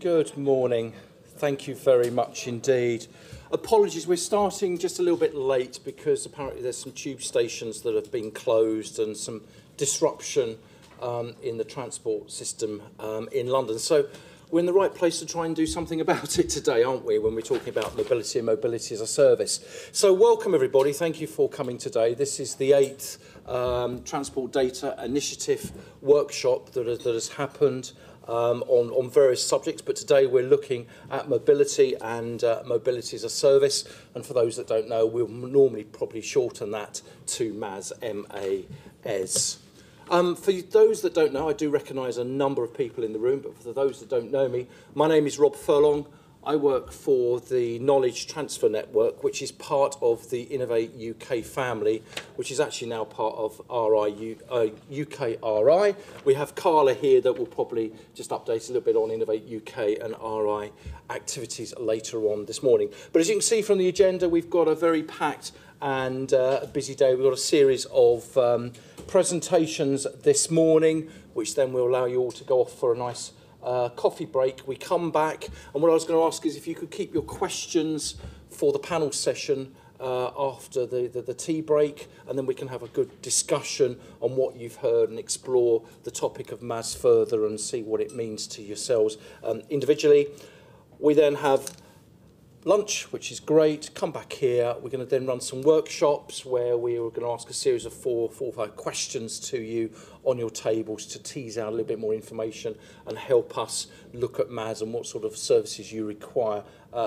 Good morning. Thank you very much indeed. Apologies, we're starting just a little bit late because apparently there's some tube stations that have been closed and some disruption in the transport system in London. So we're in the right place to try and do something about it today, aren't we, when we're talking about mobility and mobility as a service. So welcome everybody, thank you for coming today. This is the 8th Transport Data Initiative workshop that has happened on various subjects, but today we're looking at mobility and mobility as a service. And for those that don't know, we'll normally probably shorten that to MAS, M-A-S. For those that don't know, I do recognise a number of people in the room, but for those that don't know me, my name is Rob Furlong. I work for the Knowledge Transfer Network, which is part of the Innovate UK family, which is actually now part of UKRI. We have Carla here that will probably just update a little bit on Innovate UK and RI activities later on this morning. But as you can see from the agenda, we've got a very packed and a busy day. We've got a series of presentations this morning, which then will allow you all to go off for a nice coffee break. We come back, and what I was going to ask is if you could keep your questions for the panel session after the tea break, and then we can have a good discussion on what you've heard and explore the topic of MAS further and see what it means to yourselves individually. We then have lunch, which is great. Come back here. We're going to then run some workshops where we are going to ask a series of four or five questions to you on your tables to tease out a little bit more information and help us look at MAS and what sort of services you require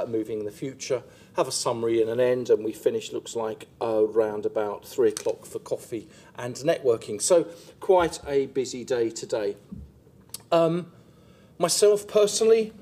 moving in the future. Have a summary and an end, and we finish, looks like, around about 3 o'clock for coffee and networking. So quite a busy day today. Myself personally,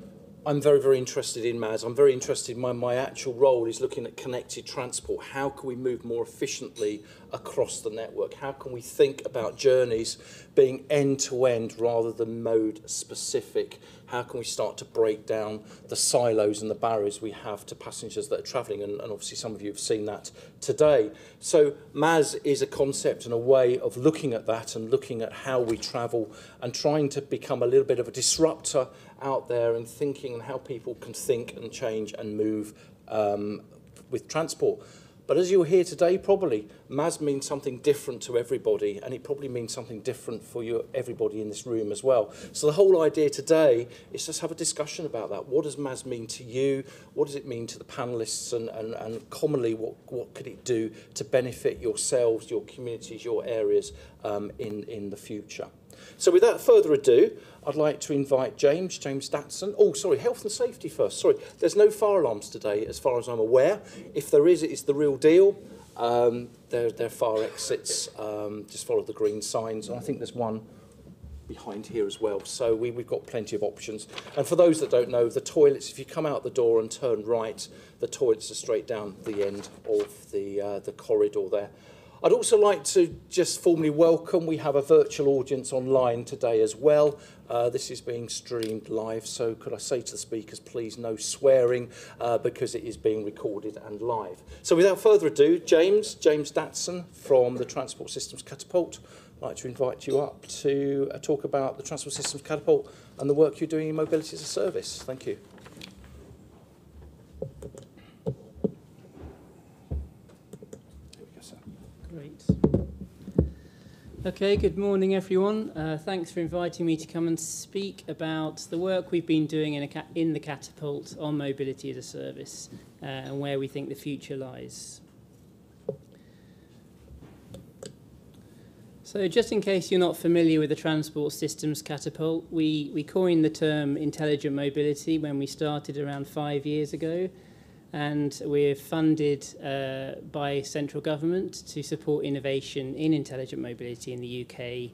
I'm very, very interested in MAS. I'm very interested. My actual role is looking at connected transport. How can we move more efficiently across the network? How can we think about journeys being end-to-end rather than mode-specific? How can we start to break down the silos and the barriers we have to passengers that are travelling? And obviously some of you have seen that today. So MAS is a concept and a way of looking at that and looking at how we travel and trying to become a little bit of a disruptor out there and thinking and how people can think and change and move with transport. But as you'll hear today, probably, MAS means something different to everybody, and it probably means something different for everybody in this room as well. So the whole idea today is just have a discussion about that. What does MAS mean to you? What does it mean to the panellists? And commonly, what could it do to benefit yourselves, your communities, your areas in the future? So without further ado, I'd like to invite James Datson. Oh, sorry, health and safety first. Sorry, there's no fire alarms today as far as I'm aware. If there is, it's the real deal. They're fire exits, just follow the green signs. And I think there's one behind here as well. So we've got plenty of options. And for those that don't know, the toilets, if you come out the door and turn right, the toilets are straight down the end of the corridor there. I'd also like to just formally welcome, we have a virtual audience online today as well. This is being streamed live, so could I say to the speakers, please no swearing, because it is being recorded and live. So without further ado, James Datson from the Transport Systems Catapult. I'd like to invite you up to talk about the Transport Systems Catapult and the work you're doing in mobility as a service. Thank you. Great. Okay, good morning everyone. Thanks for inviting me to come and speak about the work we've been doing in the Catapult on mobility as a service and where we think the future lies. So just in case you're not familiar with the Transport Systems Catapult, we coined the term intelligent mobility when we started around 5 years ago. And we're funded by central government to support innovation in intelligent mobility in the UK.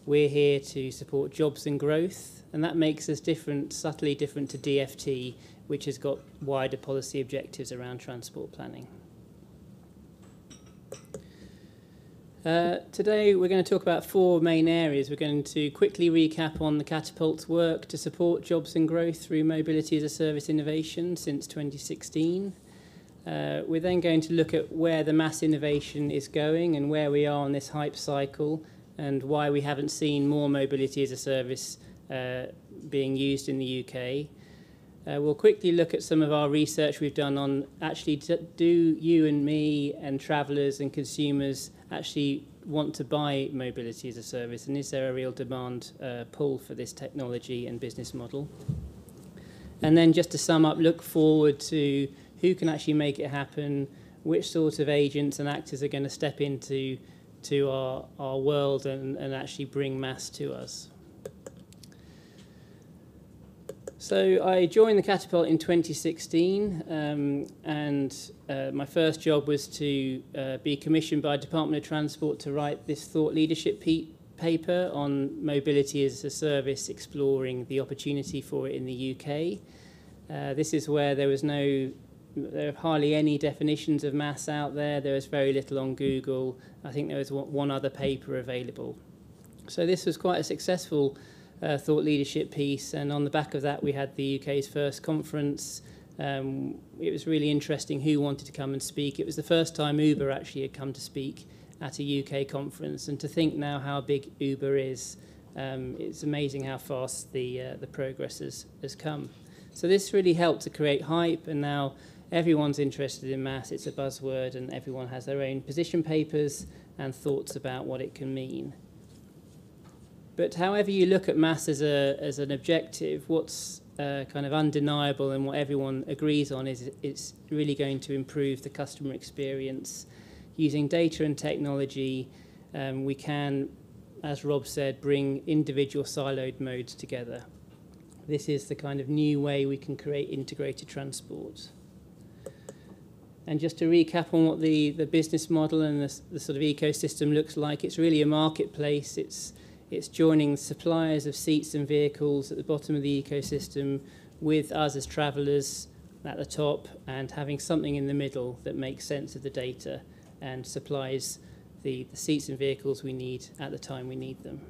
We're here to support jobs and growth, and that makes us different, subtly different to DFT, which has got wider policy objectives around transport planning. Today we're going to talk about 4 main areas. We're going to quickly recap on the Catapult's work to support jobs and growth through mobility as a service innovation since 2016. We're then going to look at where the mass innovation is going and where we are on this hype cycle and why we haven't seen more mobility as a service being used in the UK. We'll quickly look at some of our research we've done on actually do you and me and travellers and consumers actually want to buy mobility as a service, and is there a real demand pull for this technology and business model? And then just to sum up, look forward to who can actually make it happen, which sort of agents and actors are going to step into our world and actually bring mass to us. So I joined the Catapult in 2016, and my first job was to be commissioned by Department of Transport to write this thought leadership paper on mobility as a service, exploring the opportunity for it in the UK. This is where there are hardly any definitions of mass out there. There was very little on Google. I think there was one other paper available. So this was quite a successful thought leadership piece, and on the back of that we had the UK's first conference. It was really interesting who wanted to come and speak. It was the first time Uber actually had come to speak at a UK conference, and to think now how big Uber is, it's amazing how fast the progress has come. So this really helped to create hype, and now everyone's interested in mass. It's a buzzword, and everyone has their own position papers and thoughts about what it can mean. But however you look at mass as an objective, what's kind of undeniable and what everyone agrees on is it's really going to improve the customer experience. Using data and technology, we can, as Rob said, bring individual siloed modes together. This is the kind of new way we can create integrated transport. And just to recap on what the business model and the sort of ecosystem looks like, it's really a marketplace. It's joining suppliers of seats and vehicles at the bottom of the ecosystem with us as travellers at the top, and having something in the middle that makes sense of the data and supplies the seats and vehicles we need at the time we need them.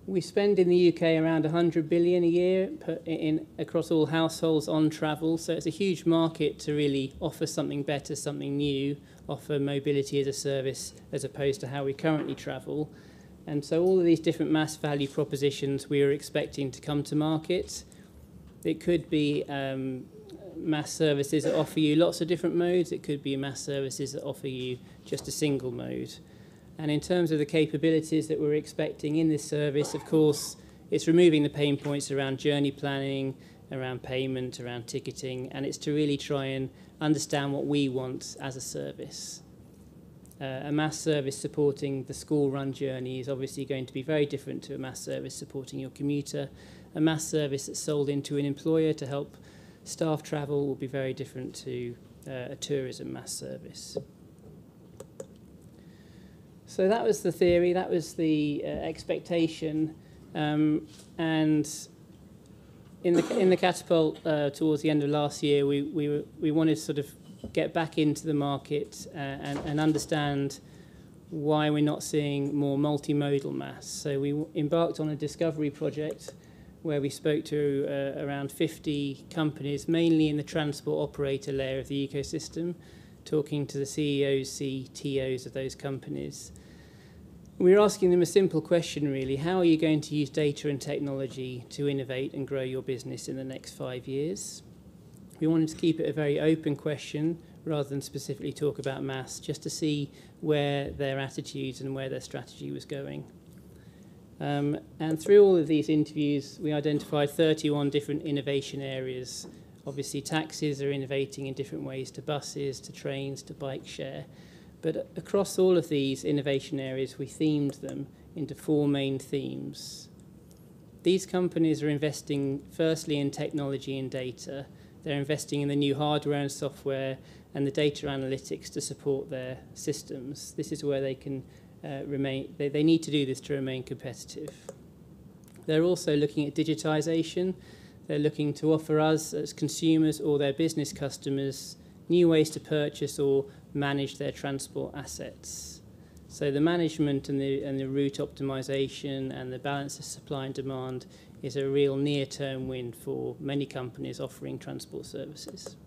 We spend in the UK around 100 billion a year across all households on travel, so it's a huge market to really offer something better, something new, offer mobility as a service as opposed to how we currently travel. And so all of these different mass value propositions we are expecting to come to market. It could be mass services that offer you lots of different modes. It could be mass services that offer you just a single mode. And in terms of the capabilities that we're expecting in this service, of course, it's removing the pain points around journey planning, around payment, around ticketing, and it's to really try and understand what we want as a service. A mass service supporting the school-run journey is obviously going to be very different to a mass service supporting your commuter. A mass service that's sold into an employer to help staff travel will be very different to a tourism mass service. So that was the theory, that was the expectation, and in the Catapult towards the end of last year, we wanted to sort of get back into the market and understand why we're not seeing more multimodal mass. So we embarked on a discovery project where we spoke to around 50 companies, mainly in the transport operator layer of the ecosystem, talking to the CEOs, CTOs of those companies. We were asking them a simple question, really. How are you going to use data and technology to innovate and grow your business in the next 5 years? We wanted to keep it a very open question rather than specifically talk about mass, just to see where their attitudes and where their strategy was going. And through all of these interviews, we identified 31 different innovation areas. Obviously, taxis are innovating in different ways to buses, to trains, to bike share. But across all of these innovation areas, we themed them into 4 main themes. These companies are investing firstly in technology and data. They're investing in the new hardware and software and the data analytics to support their systems. This is where they can remain. They need to do this to remain competitive. They're also looking at digitization. They're looking to offer us as consumers or their business customers new ways to purchase or manage their transport assets. So the management and the route optimization and the balance of supply and demand is a real near-term win for many companies offering transport services.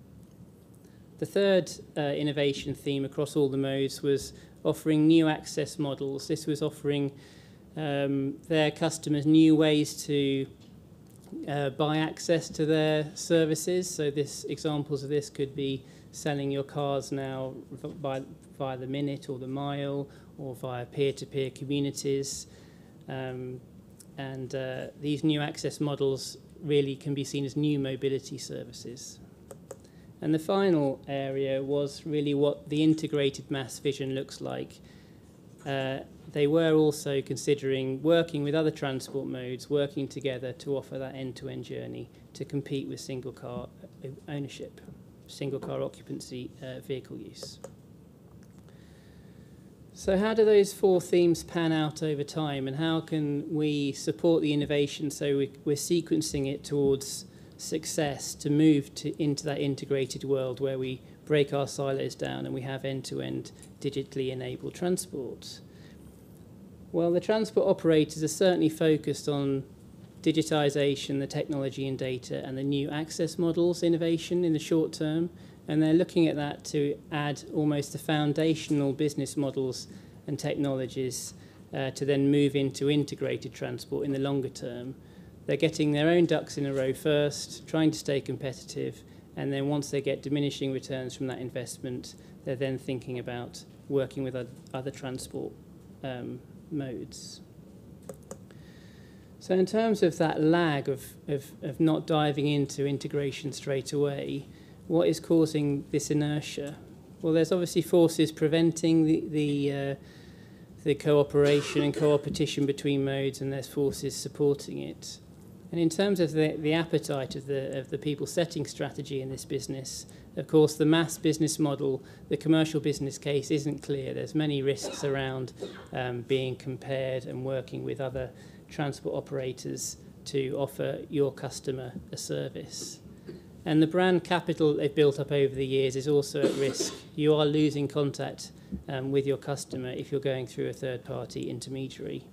The third innovation theme across all the modes was offering new access models. This was offering their customers new ways to buy access to their services. So examples of this could be selling your cars now via the minute or the mile, or via peer-to-peer communities. These new access models really can be seen as new mobility services. And the final area was really what the integrated mass vision looks like. They were also considering working with other transport modes, working together to offer that end-to-end journey to compete with single car ownership, single car occupancy vehicle use. So how do those four themes pan out over time, and how can we support the innovation so we're sequencing it towards success to move into that integrated world where we break our silos down and we have end-to-end digitally enabled transport? Well, the transport operators are certainly focused on digitisation, the technology and data, and the new access models innovation in the short term. And they're looking at that to add almost the foundational business models and technologies to then move into integrated transport in the longer term. They're getting their own ducks in a row first, trying to stay competitive, and then once they get diminishing returns from that investment, they're then thinking about working with other transport modes. So in terms of that lag of not diving into integration straight away, what is causing this inertia? Well, there's obviously forces preventing the cooperation and co-opetition between modes, and there's forces supporting it. And in terms of the appetite of the people setting strategy in this business, of course, the mass business model, the commercial business case isn't clear. There's many risks around being compared and working with other transport operators to offer your customer a service. And the brand capital they've built up over the years is also at risk. You are losing contact with your customer if you're going through a third-party intermediary.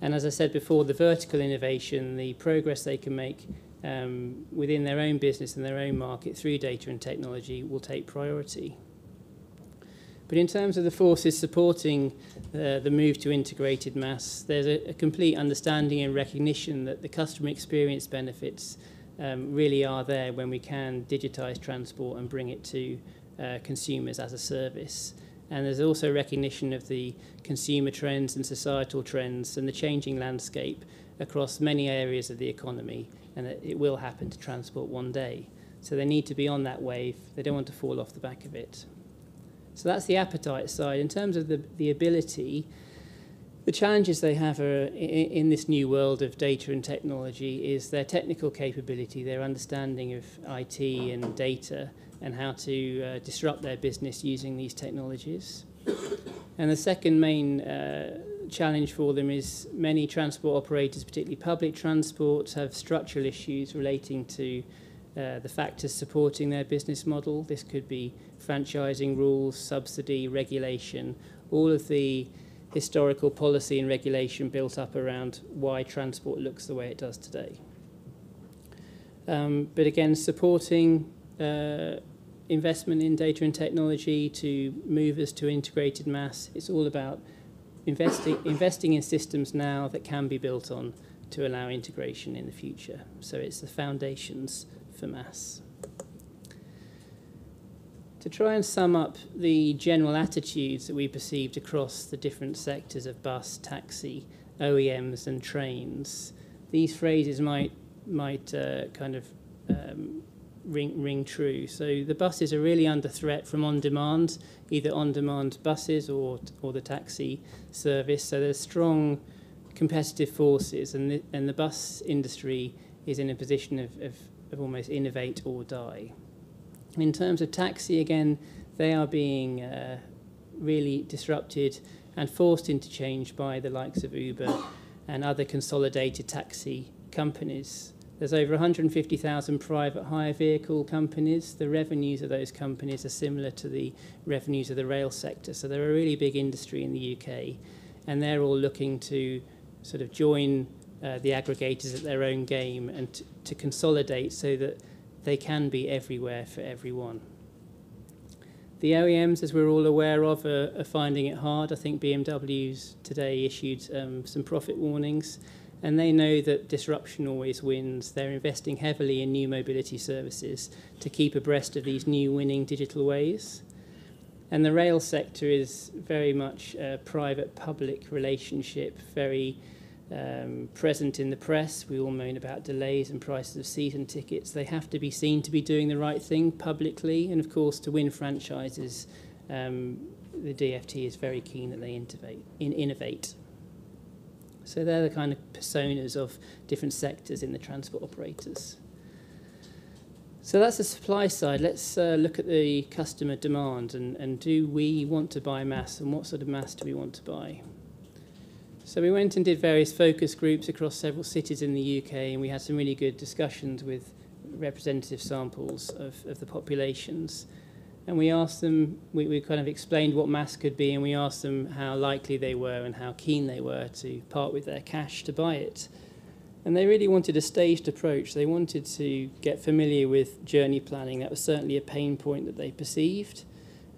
And as I said before, the vertical innovation, the progress they can make within their own business and their own market through data and technology will take priority. But in terms of the forces supporting the move to integrated mass, there's a complete understanding and recognition that the customer experience benefits really are there when we can digitise transport and bring it to consumers as a service. And there's also recognition of the consumer trends and societal trends and the changing landscape across many areas of the economy, and that it will happen to transport one day. So they need to be on that wave. They don't want to fall off the back of it. So that's the appetite side. In terms of the ability, the challenges they have are in this new world of data and technology is their technical capability, their understanding of IT and data, and how to disrupt their business using these technologies. And the second main challenge for them is many transport operators, particularly public transport, have structural issues relating to the factors supporting their business model. This could be franchising rules, subsidy, regulation, all of the historical policy and regulation built up around why transport looks the way it does today. But again, supporting investment in data and technology to move us to integrated mass, it's all about investing in systems now that can be built on to allow integration in the future. So it's the foundations for mass. To try and sum up the general attitudes that we perceived across the different sectors of bus, taxi, OEMs and trains, these phrases might kind of ring true. So the buses are really under threat from on-demand, either on-demand buses or the taxi service. So there's strong competitive forces, and the bus industry is in a position of almost innovate or die. In terms of taxi, again, they are being really disrupted and forced into change by the likes of Uber and other consolidated taxi companies. There's over 150,000 private hire vehicle companies. The revenues of those companies are similar to the revenues of the rail sector. So they're a really big industry in the UK, and they're all looking to sort of join the aggregators at their own game and to consolidate so that they can be everywhere for everyone. The OEMs, as we're all aware of, are finding it hard. I think BMW's today issued some profit warnings, and they know that disruption always wins. They're investing heavily in new mobility services to keep abreast of these new winning digital ways. And the rail sector is very much a private-public relationship, very present in the press. We all moan about delays and prices of season tickets. They have to be seen to be doing the right thing publicly, and of course to win franchises, the DFT is very keen that they innovate. So they're the kind of personas of different sectors in the transport operators. So that's the supply side. Let's look at the customer demand and do we want to buy mass, and what sort of mass do we want to buy? So we went and did various focus groups across several cities in the UK, and we had some really good discussions with representative samples of the populations. And we asked them, we kind of explained what mass could be, and we asked them how likely they were and how keen they were to part with their cash to buy it. And they really wanted a staged approach. They wanted to get familiar with journey planning. That was certainly a pain point that they perceived.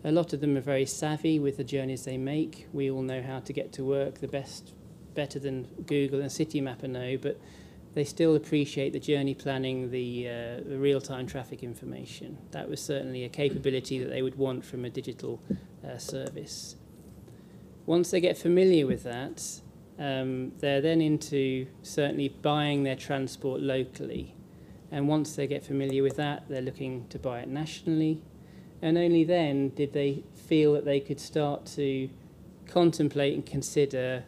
A lot of them are very savvy with the journeys they make. We all know how to get to work better than Google and Citymapper know, but they still appreciate the journey planning, the real-time traffic information. That was certainly a capability that they would want from a digital service. Once they get familiar with that, they're then into certainly buying their transport locally. And once they get familiar with that, they're looking to buy it nationally. And only then did they feel that they could start to contemplate and consider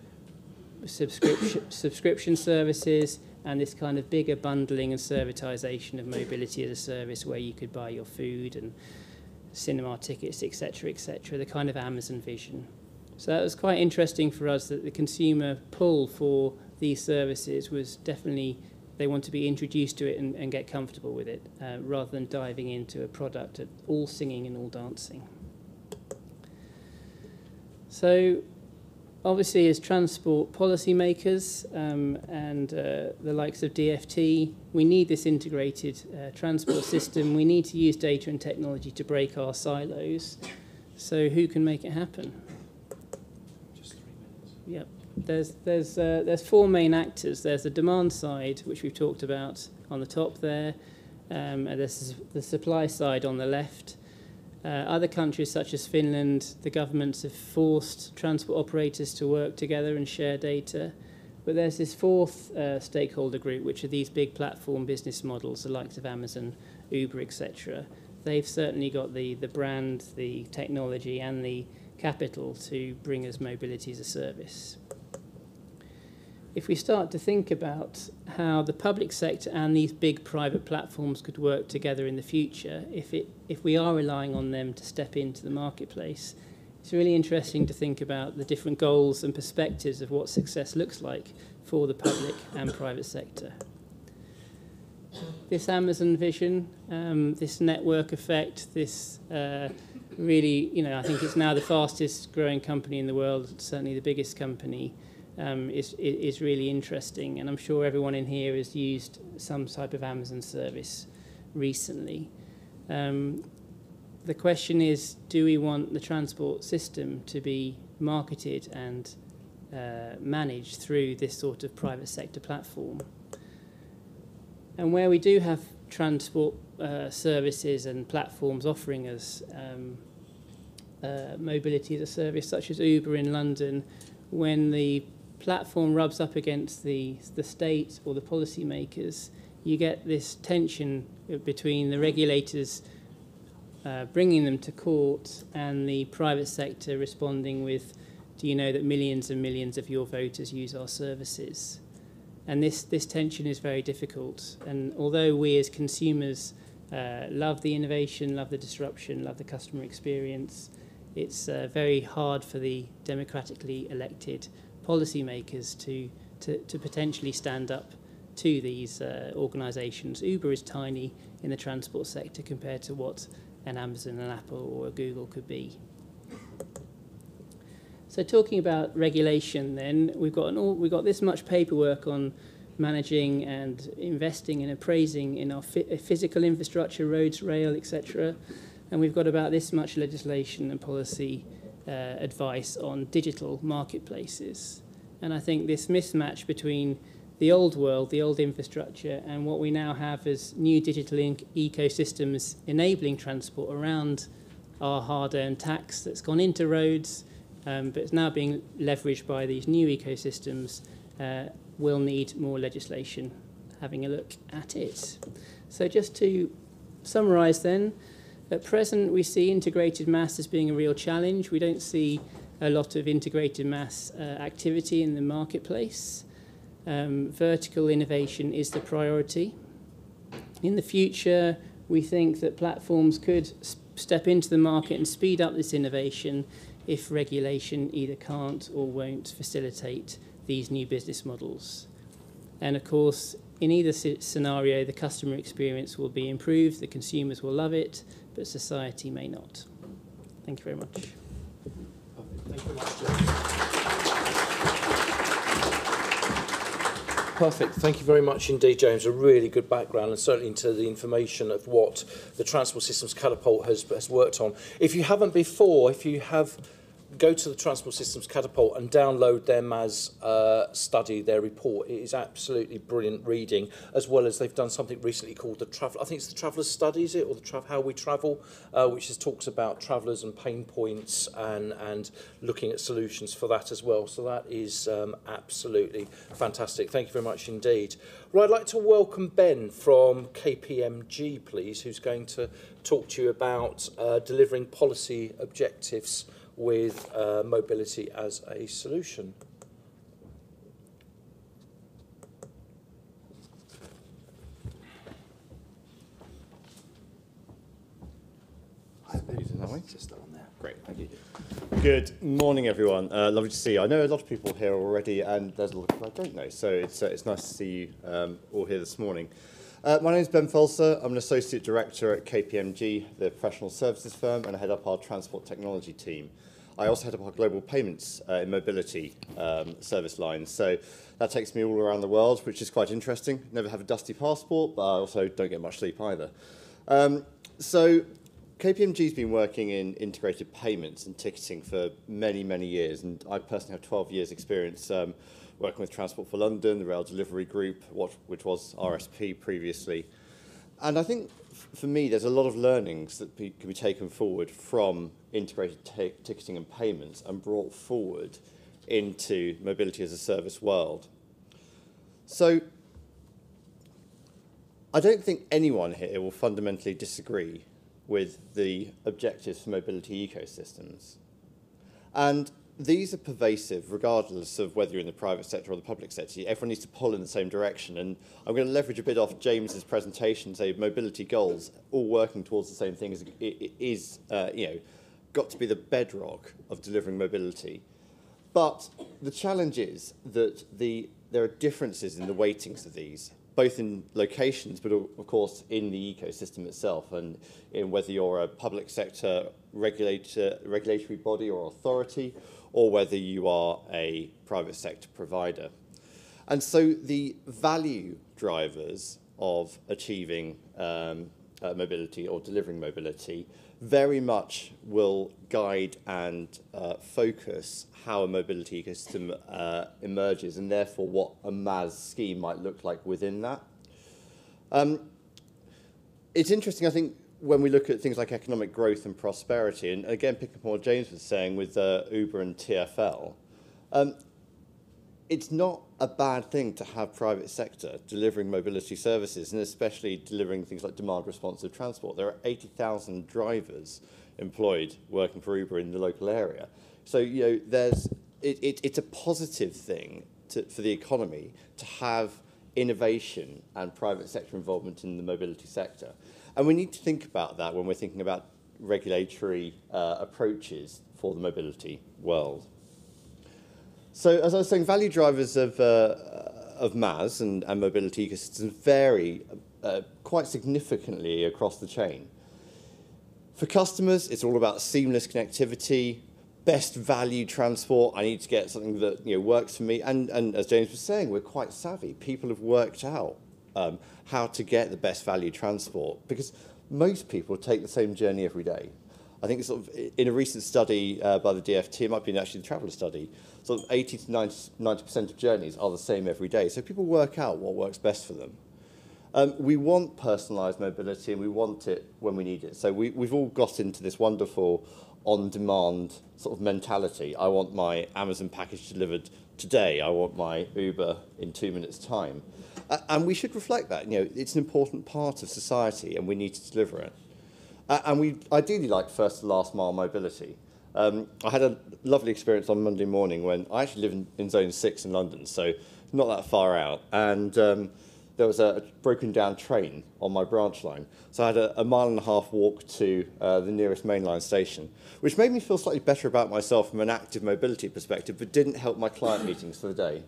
subscription services and this kind of bigger bundling and servitization of mobility as a service, where you could buy your food and cinema tickets, etc., the kind of Amazon vision. So that was quite interesting for us, that the consumer pull for these services was definitely, they want to be introduced to it and get comfortable with it, rather than diving into a product of all singing and all dancing. So obviously, as transport policymakers and the likes of DFT, we need this integrated transport system. We need to use data and technology to break our silos. So who can make it happen? Just 3 minutes. Yep. There's four main actors. There's the demand side, which we've talked about on the top there. And there's the supply side on the left. Other countries such as Finland, the governments have forced transport operators to work together and share data. But there's this fourth stakeholder group, which are these big platform business models, the likes of Amazon, Uber, etc. They've certainly got the brand, the technology, and the capital to bring us mobility as a service. If we start to think about how the public sector and these big private platforms could work together in the future, if we are relying on them to step into the marketplace, it's really interesting to think about the different goals and perspectives of what success looks like for the public and private sector. This Amazon vision, this network effect, this really, I think it's now the fastest growing company in the world, certainly the biggest company, is really interesting, and I'm sure everyone in here has used some type of Amazon service recently. The question is, do we want the transport system to be marketed and managed through this sort of private sector platform? And where we do have transport services and platforms offering us mobility as a service, such as Uber in London, when the platform rubs up against the state or the policymakers, you get this tension between the regulators bringing them to court and the private sector responding with, do you know that millions and millions of your voters use our services? And this tension is very difficult. And although we as consumers love the innovation, love the disruption, love the customer experience, it's very hard for the democratically elected policymakers to potentially stand up to these organisations. Uber is tiny in the transport sector compared to what an Amazon, an Apple or a Google could be. So talking about regulation then, we've got this much paperwork on managing and investing and appraising in our physical infrastructure, roads, rail, etc. And we've got about this much legislation and policy advice on digital marketplaces. And I think this mismatch between the old world, the old infrastructure, and what we now have as new digital ecosystems enabling transport around our hard-earned tax that's gone into roads, but it's now being leveraged by these new ecosystems, will need more legislation. Having a look at it. So just to summarise then, at present we see integrated mass as being a real challenge. We don't see a lot of integrated mass activity in the marketplace. Vertical innovation is the priority. In the future, we think that platforms could step into the market and speed up this innovation if regulation either can't or won't facilitate these new business models. And of course, in either scenario, the customer experience will be improved, the consumers will love it, but society may not. Thank you very much. Thank you very much, James. Perfect. Thank you very much indeed, James. A really good background, and certainly into the information of what the Transport Systems Catapult has worked on. If you haven't before, go to the Transport Systems Catapult and download their MAS study, their report. It is absolutely brilliant reading, as well as they've done something recently called the Travel. I think it's the Traveller's Study, is it, or the How We Travel, which talks about travellers and pain points and looking at solutions for that as well. So that is absolutely fantastic. Thank you very much indeed. Right, I'd like to welcome Ben from KPMG, please, who's going to talk to you about delivering policy objectives with mobility as a solution. Just on there. Great, thank you. Good morning, everyone. Lovely to see you. I know a lot of people here already, and there's a lot of people I don't know, so it's nice to see you all here this morning. My name is Ben Folser. I'm an Associate Director at KPMG, the professional services firm, and I head up our transport technology team. I also head up our global payments in mobility service lines. So that takes me all around the world, which is quite interesting. Never have a dusty passport, but I also don't get much sleep either. So KPMG's been working in integrated payments and ticketing for many, many years. And I personally have 12 years experience working with Transport for London, the Rail Delivery Group, which was RSP previously. And I think for me, there's a lot of learnings that can be taken forward from integrated ticketing and payments and brought forward into mobility as a service world. So I don't think anyone here will fundamentally disagree with the objectives for mobility ecosystems. And these are pervasive regardless of whether you're in the private sector or the public sector. Everyone needs to pull in the same direction. And I'm going to leverage a bit off James's presentation, say mobility goals, all working towards the same thing is got to be the bedrock of delivering mobility. But the challenge is that there are differences in the weightings of these, both in locations, but of course in the ecosystem itself, and in whether you're a public sector regulatory body or authority, or whether you are a private sector provider. And so the value drivers of achieving mobility or delivering mobility very much will guide and focus how a mobility ecosystem emerges, and therefore what a MAS scheme might look like within that. It's interesting, I think, when we look at things like economic growth and prosperity, and again, picking up on what James was saying with Uber and TfL, it's not a bad thing to have private sector delivering mobility services, and especially delivering things like demand responsive transport. There are 80,000 drivers employed working for Uber in the local area. So, it's a positive thing for the economy to have innovation and private sector involvement in the mobility sector. And we need to think about that when we're thinking about regulatory approaches for the mobility world. So, as I was saying, value drivers of MAS and mobility ecosystems vary quite significantly across the chain. For customers, it's all about seamless connectivity, best value transport. I need to get something that works for me. And as James was saying, we're quite savvy. People have worked out how to get the best value transport, because most people take the same journey every day. I think it's sort of in a recent study by the DFT, it might be actually the traveller study, sort of 80 to 90% of journeys are the same every day. So people work out what works best for them. We want personalised mobility, and we want it when we need it. So we've all got into this wonderful on-demand sort of mentality. I want my Amazon package delivered today. I want my Uber in 2 minutes' time. And we should reflect that. You know, it's an important part of society, and we need to deliver it. And we ideally like first to last mile mobility. I had a lovely experience on Monday morning when I actually live in Zone 6 in London, so not that far out. And there was a broken down train on my branch line. So I had a 1.5 mile walk to the nearest mainline station, which made me feel slightly better about myself from an active mobility perspective, but didn't help my client meetings for the day.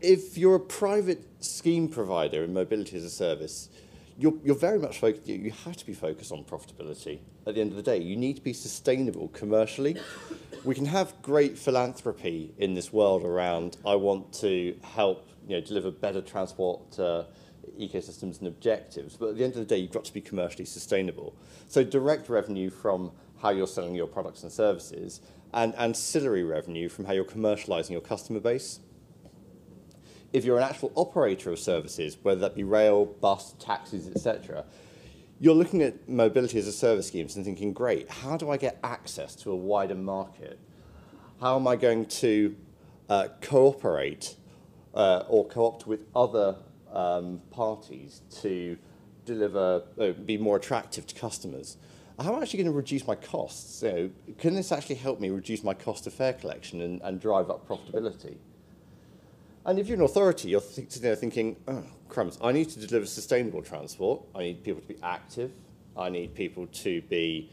If you're a private scheme provider in mobility as a service, you're very much focused, you have to be focused on profitability at the end of the day. You need to be sustainable commercially. We can have great philanthropy in this world around, I want to help deliver better transport ecosystems and objectives, but at the end of the day, you've got to be commercially sustainable. So direct revenue from how you're selling your products and services, and ancillary revenue from how you're commercialising your customer base. If you're an actual operator of services, whether that be rail, bus, taxis, etc., you're looking at mobility as a service schemes and thinking, great, how do I get access to a wider market? How am I going to cooperate or co-opt with other parties to deliver, be more attractive to customers? How am I actually going to reduce my costs? Can this actually help me reduce my cost of fare collection and drive up profitability? And if you're an authority, you're sitting there thinking, oh, crumbs, I need to deliver sustainable transport. I need people to be active. I need people to be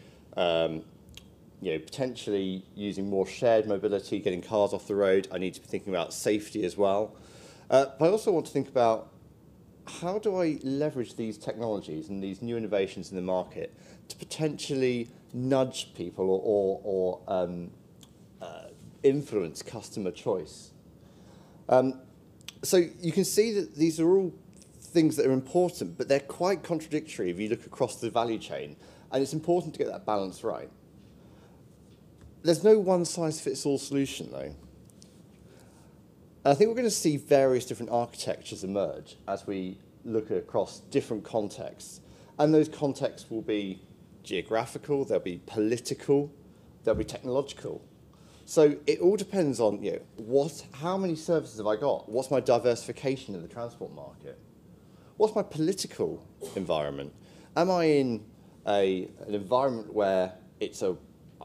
potentially using more shared mobility, getting cars off the road. I need to be thinking about safety as well. But I also want to think about how do I leverage these technologies and these new innovations in the market to potentially nudge people or influence customer choice. So you can see that these are all things that are important, but they're quite contradictory if you look across the value chain, and it's important to get that balance right. There's no one-size-fits-all solution, though. I think we're going to see various different architectures emerge as we look across different contexts, and those contexts will be geographical, they'll be political, they'll be technological. So it all depends on how many services have I got? What's my diversification in the transport market? What's my political environment? Am I in an environment where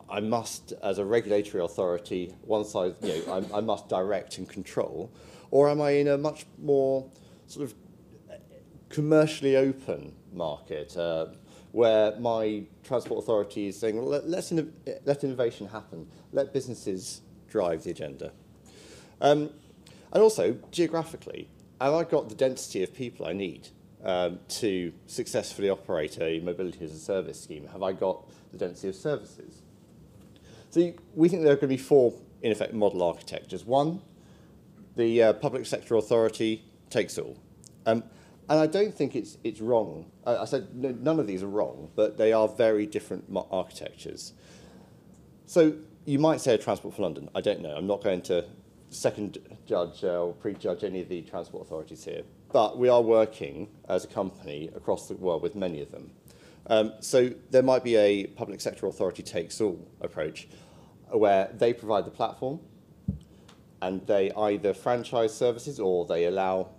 I must, as a regulatory authority, I must direct and control, or am I in a much more sort of commercially open market where my transport authority is saying, well, let innovation happen, let businesses drive the agenda. And also, geographically, have I got the density of people I need to successfully operate a mobility as a service scheme? Have I got the density of services? So we think there are going to be 4, in effect, model architectures. One, the public sector authority takes all. And I don't think it's wrong. I said none of these are wrong, but they are very different architectures. So you might say a Transport for London. I don't know. I'm not going to second judge or prejudge any of the transport authorities here. But we are working as a company across the world with many of them. So there might be a public sector authority takes all approach where they provide the platform and they either franchise services or they allow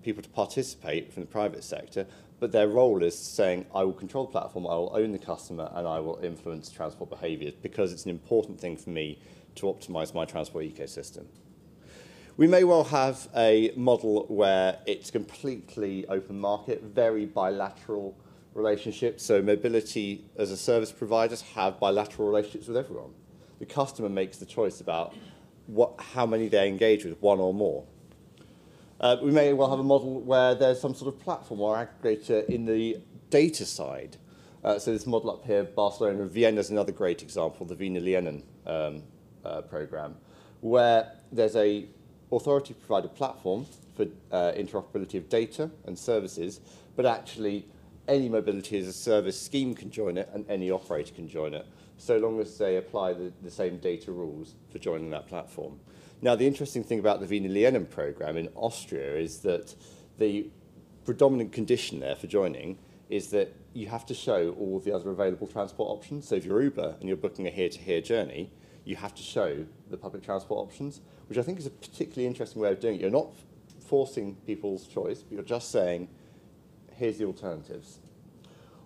people to participate from the private sector, but their role is saying, I will control the platform, I will own the customer, and I will influence transport behaviours because it's an important thing for me to optimise my transport ecosystem. We may well have a model where it's completely open market, very bilateral relationships. So mobility as a service providers have bilateral relationships with everyone. The customer makes the choice about how many they engage with, one or more. We may well have a model where there's some sort of platform or aggregator in the data side. So this model up here, Barcelona and Vienna is another great example, the Wiener Lienen program, where there's a authority-provided platform for interoperability of data and services, but actually any mobility as a service scheme can join it and any operator can join it, so long as they apply the same data rules for joining that platform. Now, the interesting thing about the Wiener Lienen program in Austria is that the predominant condition there for joining is that you have to show all the other available transport options. So if you're Uber and you're booking a here-to-here journey, you have to show the public transport options, which I think is a particularly interesting way of doing it. You're not forcing people's choice, but you're just saying, here's the alternatives.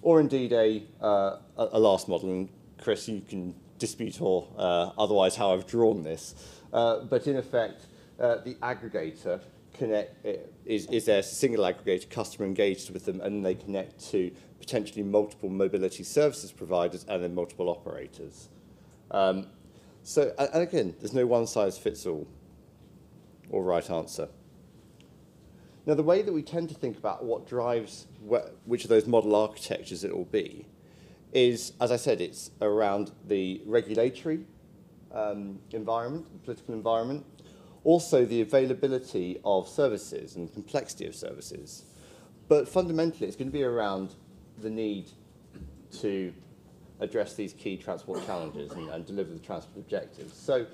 Or indeed a last model, and Chris, you can dispute or otherwise how I've drawn this, but in effect, the aggregator is their single aggregator, customer engaged with them, and they connect to potentially multiple mobility services providers and then multiple operators. So, and again, there's no one size fits all or right answer. Now, the way that we tend to think about what drives which of those model architectures it will be is, as I said, it's around the regulatory environment, the political environment, also the availability of services and complexity of services. But fundamentally, it's going to be around the need to address these key transport challenges and deliver the transport objectives. So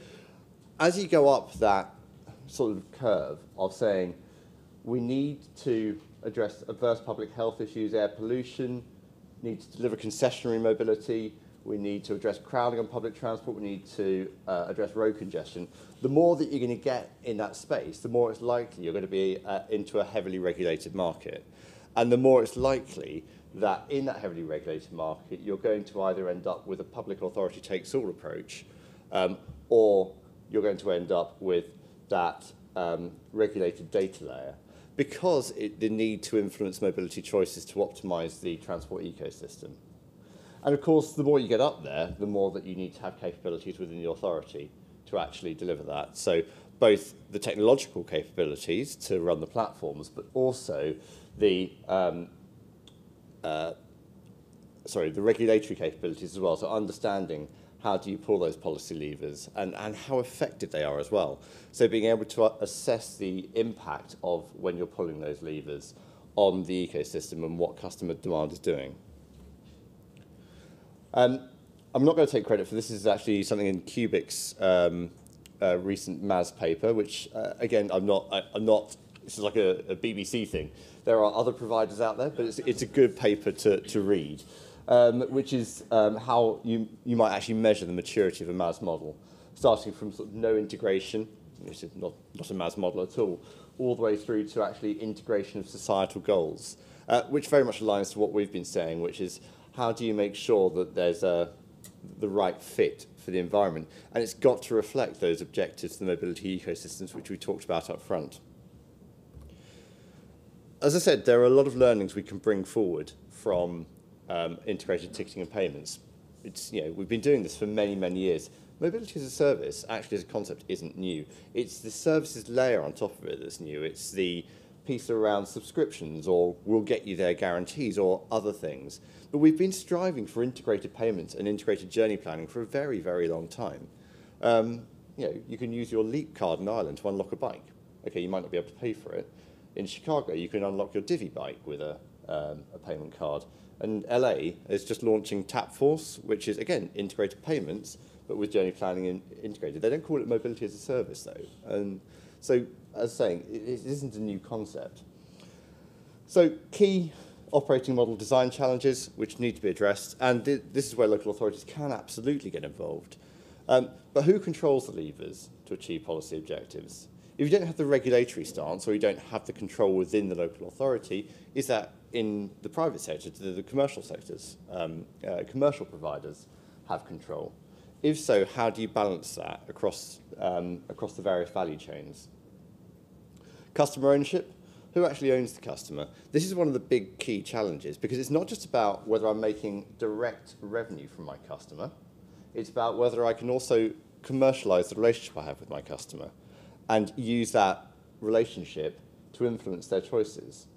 as you go up that sort of curve of saying, we need to address adverse public health issues, air pollution, need to deliver concessionary mobility, we need to address crowding on public transport, we need to address road congestion. The more that you're going to get in that space, the more it's likely you're going to be into a heavily regulated market. And the more it's likely that in that heavily regulated market, you're going to either end up with a public authority takes all approach, or you're going to end up with that regulated data layer, because the need to influence mobility choices to optimize the transport ecosystem. And of course, the more you get up there, the more that you need to have capabilities within the authority to actually deliver that. So both the technological capabilities to run the platforms, but also the regulatory capabilities as well. So understanding how do you pull those policy levers and how effective they are as well. So being able to assess the impact of when you're pulling those levers on the ecosystem and what customer demand is doing. I'm not going to take credit for this. This is actually something in Cubic's recent MAS paper, which again, I'm not. This is like a BBC thing. There are other providers out there, but it's a good paper to read, which is how you might actually measure the maturity of a MAS model, starting from sort of no integration, which is not a MAS model at all the way through to actually integration of societal goals, which very much aligns to what we've been saying, which is how do you make sure that there's the right fit for the environment? And it's got to reflect those objectives to the mobility ecosystems, which we talked about up front. As I said, there are a lot of learnings we can bring forward from integrated ticketing and payments. We've been doing this for many, many years. Mobility as a service, actually as a concept, isn't new. It's the services layer on top of it that's new. It's the piece around subscriptions or we'll get you there guarantees or other things. But we've been striving for integrated payments and integrated journey planning for a very, very long time. You can use your Leap card in Ireland to unlock a bike. Okay, you might not be able to pay for it. In Chicago, you can unlock your Divvy bike with a payment card. And LA is just launching TapForce, which is, again, integrated payments, but with journey planning integrated. They don't call it mobility as a service, though. And so, as I was saying, it isn't a new concept. So, key operating model design challenges which need to be addressed, and this is where local authorities can absolutely get involved. But who controls the levers to achieve policy objectives? If you don't have the regulatory stance or you don't have the control within the local authority, is that in the private sector, do the commercial sectors, commercial providers have control? If so, how do you balance that across the various value chains? Customer ownership. Who actually owns the customer? This is one of the big key challenges because it's not just about whether I'm making direct revenue from my customer. It's about whether I can also commercialize the relationship I have with my customer and use that relationship to influence their choices.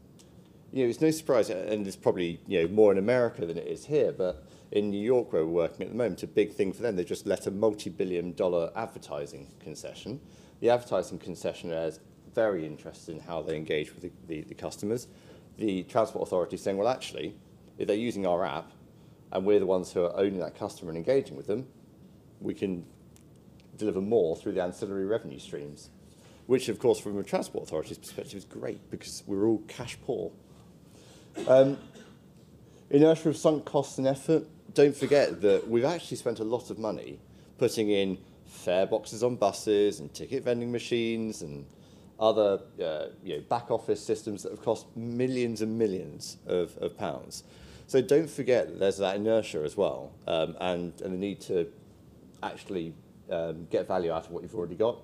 It's no surprise, and it's probably more in America than it is here, but in New York where we're working at the moment, a big thing for them, they just let a multi-billion-dollar advertising concession. The advertising concessionaire is very interested in how they engage with the customers. The transport authority is saying, well, actually, if they're using our app and we're the ones who are owning that customer and engaging with them, we can deliver more through the ancillary revenue streams, which, of course, from a transport authority's perspective is great because we're all cash poor. Inertia of sunk costs and effort. Don't forget that we've actually spent a lot of money putting in fare boxes on buses and ticket vending machines and other back office systems that have cost millions and millions of pounds. So don't forget that there's that inertia as well, and the need to actually get value out of what you've already got.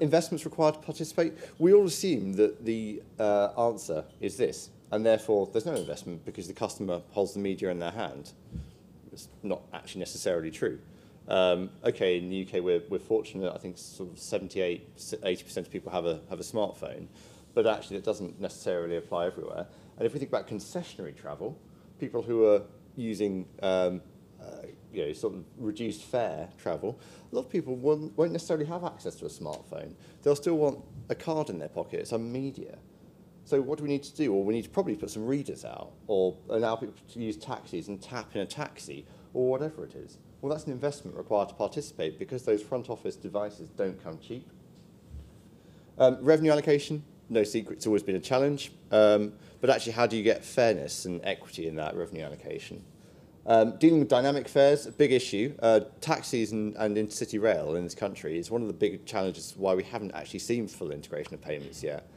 Investments required to participate. We all assume that the answer is this, and therefore there's no investment because the customer holds the media in their hand. It's not actually necessarily true. Okay, in the UK we're fortunate. I think sort of 78–80% of people have a smartphone, but actually that doesn't necessarily apply everywhere. And if we think about concessionary travel, people who are using sort of reduced fare travel, a lot of people won't necessarily have access to a smartphone. They'll still want a card in their pocket, some media. So what do we need to do? Well, we need to probably put some readers out or allow people to use taxis and tap in a taxi or whatever it is. Well, that's an investment required to participate because those front office devices don't come cheap. Revenue allocation, no secret, it's always been a challenge. But actually, how do you get fairness and equity in that revenue allocation? Dealing with dynamic fares, a big issue. Taxis and intercity rail in this country is one of the big challenges why we haven't actually seen full integration of payments yet.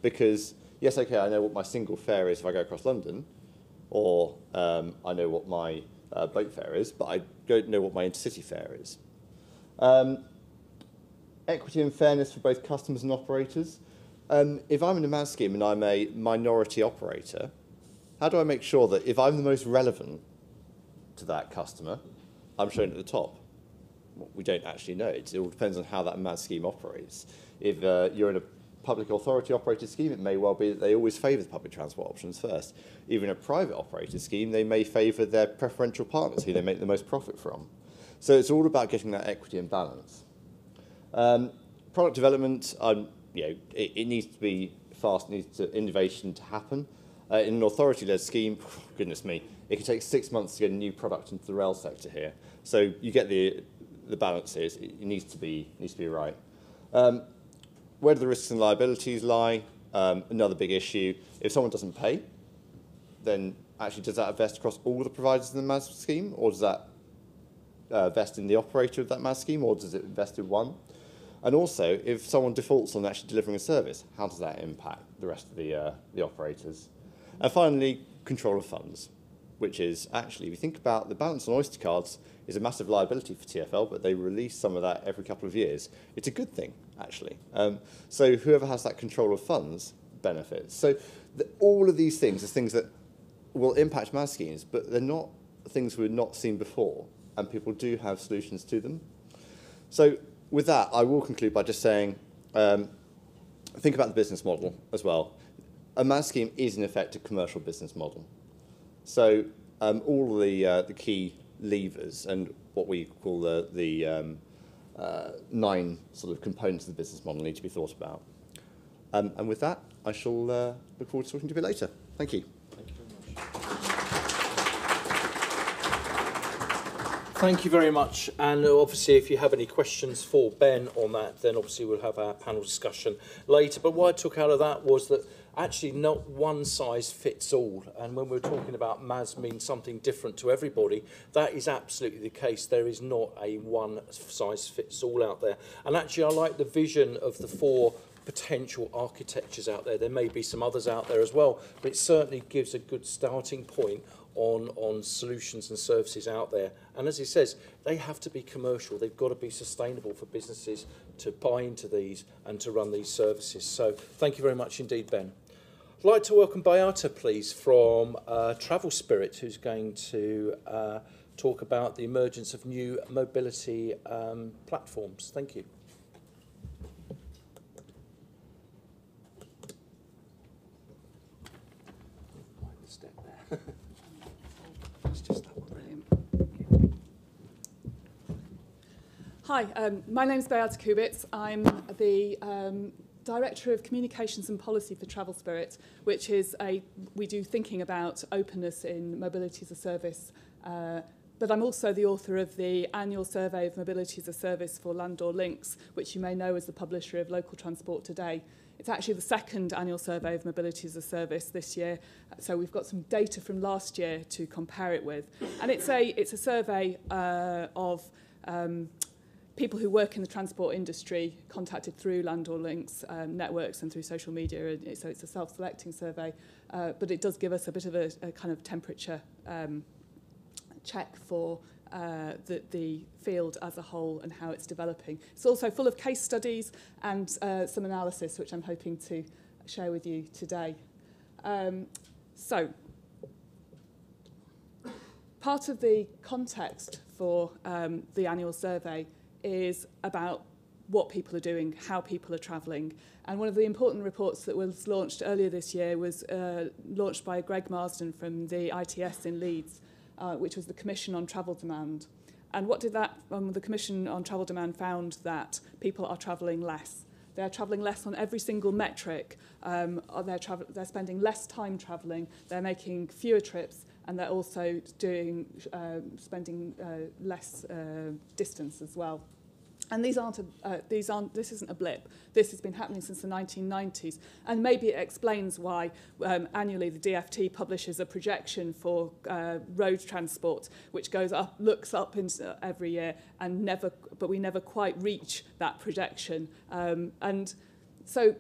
Because, yes, okay, I know what my single fare is if I go across London, or I know what my boat fare is, but I don't know what my intercity fare is. Equity and fairness for both customers and operators. If I'm in a MAS scheme and I'm a minority operator, how do I make sure that if I'm the most relevant to that customer, I'm shown at the top? Well, we don't actually know. It all depends on how that MAS scheme operates. If you're in a public authority operated scheme, it may well be that they always favour the public transport options first. Even a private operated scheme, they may favour their preferential partners who they make the most profit from. So it's all about getting that equity and balance. Product development, it needs to be fast, innovation to happen. In an authority-led scheme, goodness me, it can take 6 months to get a new product into the rail sector here. So you get the balances. It needs to be right. Where do the risks and liabilities lie? Another big issue. If someone doesn't pay, then actually does that vest across all the providers in the MAS scheme, or does that vest in the operator of that MAS scheme, or does it vest in one? And also, if someone defaults on actually delivering a service, how does that impact the rest of the operators? And finally, control of funds, which is actually, if you think about the balance on Oyster cards, is a massive liability for TfL, but they release some of that every couple of years. It's a good thing, actually. So whoever has that control of funds benefits. So all of these things are things that will impact MAS schemes, but they're not things we've not seen before, and people do have solutions to them. So with that, I will conclude by just saying, think about the business model as well. A MAS scheme is, in effect, a commercial business model. So all the key levers and what we call the 9 sort of components of the business model need to be thought about. And with that, I shall look forward to talking to you a bit later. Thank you. Thank you very much. And obviously, if you have any questions for Ben on that, then obviously we'll have our panel discussion later. But what I took out of that was that actually not one size fits all. And when we're talking about MAS means something different to everybody, that is absolutely the case. There is not a one size fits all out there. And actually, I like the vision of the 4 potential architectures out there. There may be some others out there as well, but it certainly gives a good starting point on solutions and services out there. And as he says, they have to be commercial. They've got to be sustainable for businesses to buy into these and to run these services. So thank you very much indeed, Ben. I'd like to welcome Beata, please, from Travel Spirit, who's going to talk about the emergence of new mobility platforms. Thank you. Step there. Hi, my name's Beata Kubitz. I'm the Director of Communications and Policy for Travel Spirit, which is we do thinking about openness in mobility as a service. But I'm also the author of the annual survey of mobility as a service for Landor Links, which you may know as the publisher of Local Transport Today. It's actually the second annual survey of mobility as a service this year, so we've got some data from last year to compare it with. And it's a survey of people who work in the transport industry contacted through Landor Links networks and through social media. So it's a self-selecting survey, but it does give us a bit of a kind of temperature check for the field as a whole and how it's developing. It's also full of case studies and some analysis, which I'm hoping to share with you today. So, part of the context for the annual survey is about what people are doing, how people are travelling. And one of the important reports that was launched earlier this year was launched by Greg Marsden from the ITS in Leeds, which was the Commission on Travel Demand. And what did that, the Commission on Travel Demand found that people are travelling less. They're travelling less on every single metric. They're spending less time travelling. They're making fewer trips, and they're also spending less distance as well. And this isn't a blip. This has been happening since the 1990s. And maybe it explains why annually the DFT publishes a projection for road transport, which looks up every year, but we never quite reach that projection. And so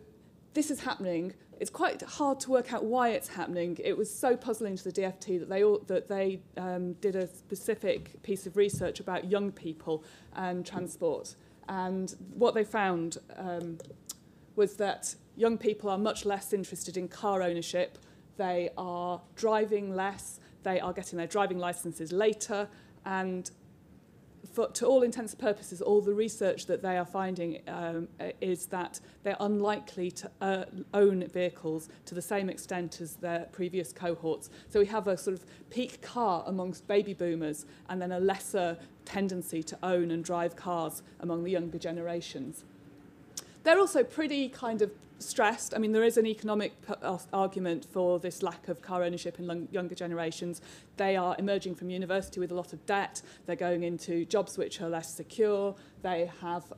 this is happening. It's quite hard to work out why it's happening. It was so puzzling to the DFT that they did a specific piece of research about young people and transport. And what they found was that young people are much less interested in car ownership. They are driving less. They are getting their driving licenses later. And to all intents and purposes, all the research that they are finding is that they're unlikely to own vehicles to the same extent as their previous cohorts. So we have a sort of peak car amongst baby boomers and then a lesser tendency to own and drive cars among the younger generations. They're also pretty kind of stressed. I mean, there is an economic argument for this lack of car ownership in younger generations. They are emerging from university with a lot of debt. They're going into jobs which are less secure. They have,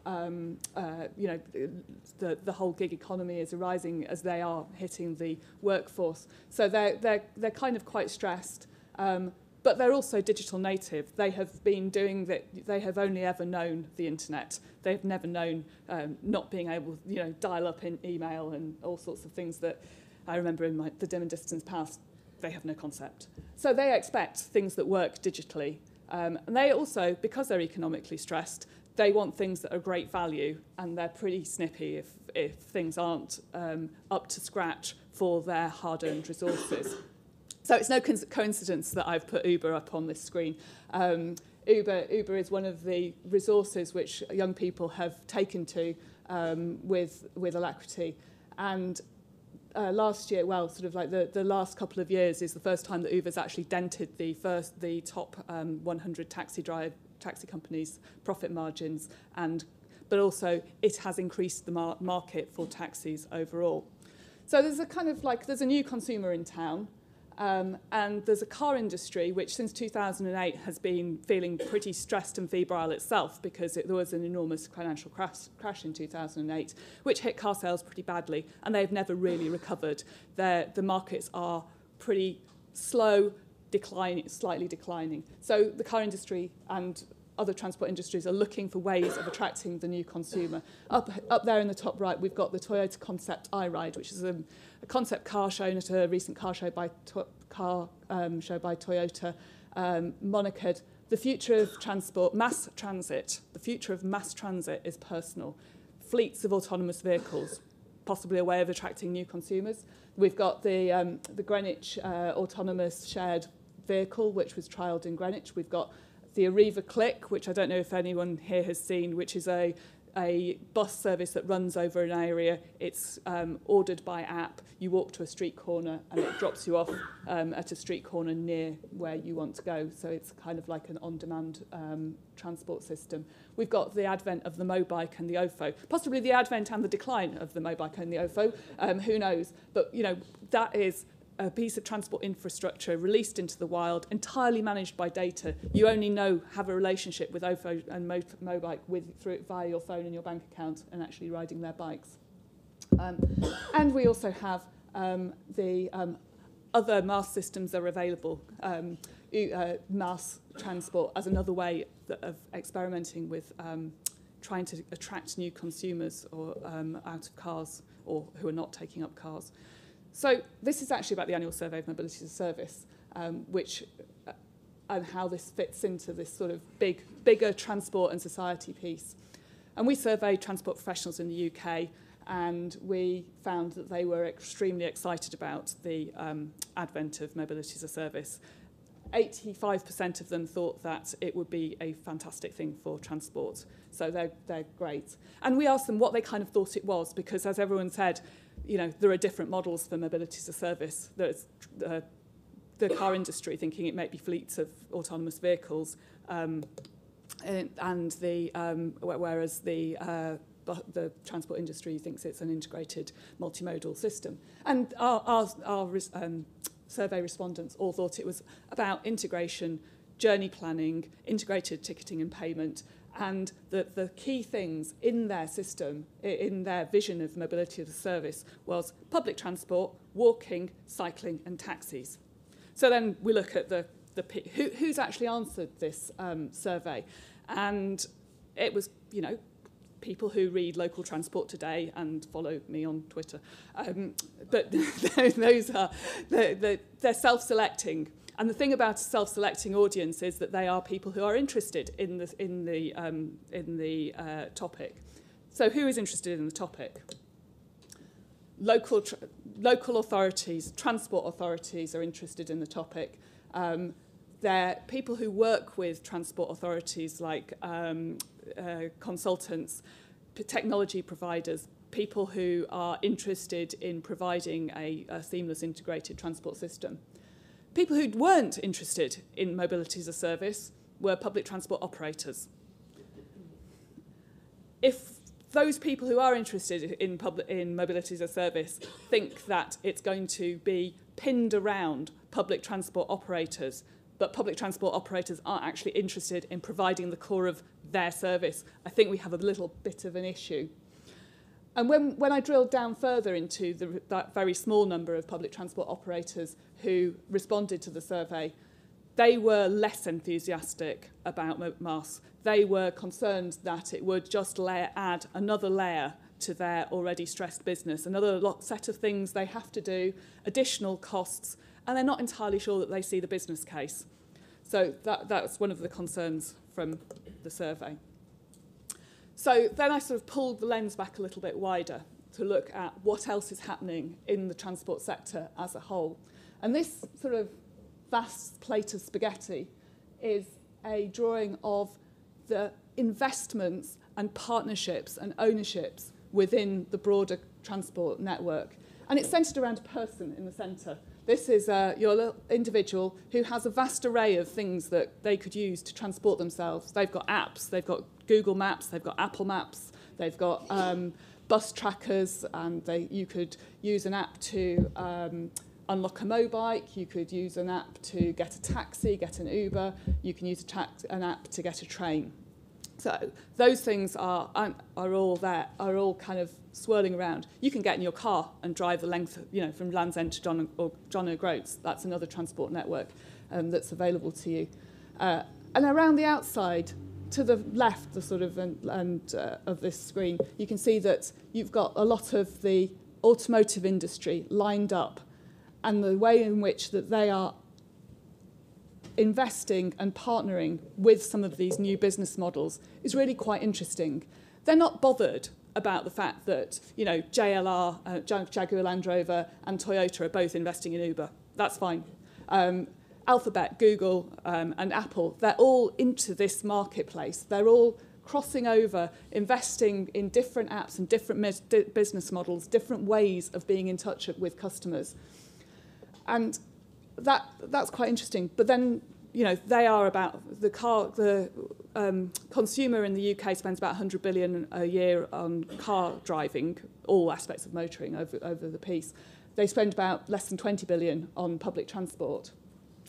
the whole gig economy is arising as they are hitting the workforce. So they're kind of quite stressed. But they're also digital native. They have been doing that. They have only ever known the internet. They've never known not being able, dial up in email and all sorts of things that I remember in the dim and distance past. They have no concept. So they expect things that work digitally. And they also, because they're economically stressed, they want things that are great value, and they're pretty snippy if things aren't up to scratch for their hard-earned resources. So it's no coincidence that I've put Uber up on this screen. Uber is one of the resources which young people have taken to with alacrity. And last year, the last couple of years is the first time that Uber's actually dented the top 100 taxi companies' profit margins, but also it has increased the market for taxis overall. So there's a new consumer in town. And there's a car industry which since 2008 has been feeling pretty stressed and febrile itself because there was an enormous financial crash in 2008, which hit car sales pretty badly, and they've never really recovered. The markets are pretty slow, slightly declining. So the car industry and other transport industries are looking for ways of attracting the new consumer. Up there in the top right, we've got the Toyota Concept iRide, which is a concept car shown at a recent car show by Toyota, monikered the future of transport, mass transit. The future of mass transit is personal. Fleets of autonomous vehicles, possibly a way of attracting new consumers. We've got the Greenwich autonomous shared vehicle, which was trialled in Greenwich. We've got the Arriva Click, which I don't know if anyone here has seen, which is a a bus service that runs over an area. It's ordered by app. You walk to a street corner and it drops you off at a street corner near where you want to go. So it's kind of like an on-demand transport system. We've got the advent of the mobike and the OFO, possibly the advent and the decline of the mobike and the OFO. Who knows? But you know, that is a piece of transport infrastructure released into the wild, entirely managed by data. You only have a relationship with OFO and mobike via your phone and your bank account and actually riding their bikes. And we also have the other MaaS systems that are available. MaaS transport as another way of experimenting with trying to attract new consumers or out of cars or who are not taking up cars. So this is actually about the annual survey of mobility as a service, and how this fits into this sort of bigger transport and society piece. And we surveyed transport professionals in the UK, and we found that they were extremely excited about the advent of mobility as a service. 85% of them thought that it would be a fantastic thing for transport. So they're great. And we asked them what they kind of thought it was, because as everyone said, you know, there are different models for mobility as a service. There's the car industry thinking it might be fleets of autonomous vehicles, and whereas the transport industry thinks it's an integrated multimodal system. And our survey respondents all thought it was about integration, journey planning, integrated ticketing and payment, and the key things in their system, in their vision of mobility as a service, was public transport, walking, cycling and taxis. So then we look at who's actually answered this survey. And it was, you know, people who read Local Transport Today and follow me on Twitter. But those are, they're self-selecting. And the thing about a self-selecting audience is that they are people who are interested in the topic. So who is interested in the topic? Local authorities, transport authorities are interested in the topic. They're people who work with transport authorities like consultants, technology providers, people who are interested in providing a seamless integrated transport system. People who weren't interested in mobility as a service were public transport operators. If those people who are interested in mobility as a service think that it's going to be pinned around public transport operators, but public transport operators aren't actually interested in providing the core of their service, I think we have a little bit of an issue. And when I drilled down further into that very small number of public transport operators who responded to the survey, they were less enthusiastic about MaaS. They were concerned that it would just add another layer to their already stressed business, another set of things they have to do, additional costs, and they're not entirely sure that they see the business case. So that's one of the concerns from the survey. So then I sort of pulled the lens back a little bit wider to look at what else is happening in the transport sector as a whole. And this sort of vast plate of spaghetti is a drawing of the investments and partnerships and ownerships within the broader transport network. And it's centred around a person in the centre. This is your little individual who has a vast array of things that they could use to transport themselves. They've got apps, they've got Google Maps, they've got Apple Maps, they've got bus trackers, and you could use an app to unlock a mobike, you could use an app to get a taxi, get an Uber, you can use an app to get a train. So those things are all there, are all kind of swirling around. You can get in your car and drive the length, you know, from Land's End to John O'Groats. That's another transport network that's available to you. And around the outside, to the left, the sort of of this screen, you can see that you've got a lot of the automotive industry lined up, and the way in which that they are investing and partnering with some of these new business models is really quite interesting. They're not bothered about the fact that, you know, JLR, Jaguar Land Rover and Toyota are both investing in Uber. That's fine. Alphabet, Google and Apple, they're all into this marketplace. They're all crossing over, investing in different apps and different business models, different ways of being in touch with customers. And that's quite interesting. But then, you know, they are about the consumer in the UK spends about 100 billion a year on car driving, all aspects of motoring over the piece. They spend about less than 20 billion on public transport.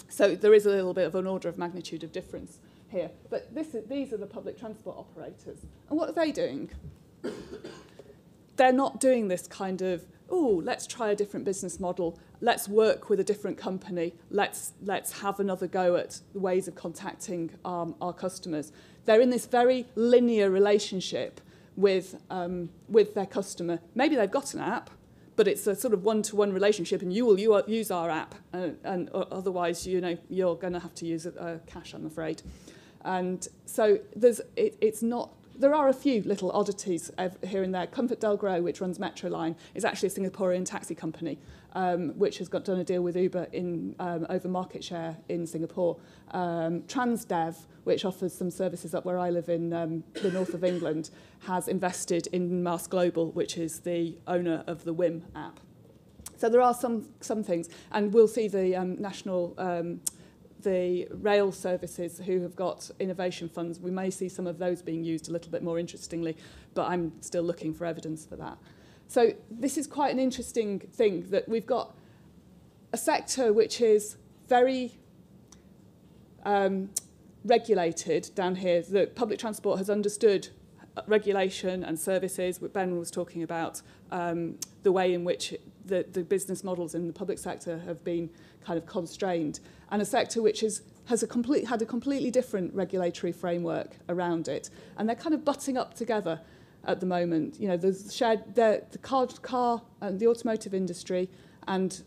So there is a little bit of an order of magnitude of difference here. But these are the public transport operators. And what are they doing? They're not doing this kind of, oh, let's try a different business model. Let's work with a different company. Let's have another go at the ways of contacting our customers. They're in this very linear relationship with their customer. Maybe they've got an app, but it's a sort of one-to-one relationship, and you will use our app, and otherwise, you know, you're going to have to use cash, I'm afraid. And so it's not. There are a few little oddities here and there. ComfortDelGro, which runs Metroline, is actually a Singaporean taxi company, which has done a deal with Uber over market share in Singapore. Transdev, which offers some services up where I live in the north of England, has invested in Mars Global, which is the owner of the WIM app. So there are some things, and we'll see the the rail services who have got innovation funds. We may see some of those being used a little bit more interestingly, but I'm still looking for evidence for that. So this is quite an interesting thing, that we've got a sector which is very regulated down here. The public transport has understood regulation and services. Ben was talking about the way in which the business models in the public sector have been kind of constrained, and a sector which had a completely different regulatory framework around it, and they're kind of butting up together at the moment. You know, there's the car and the automotive industry and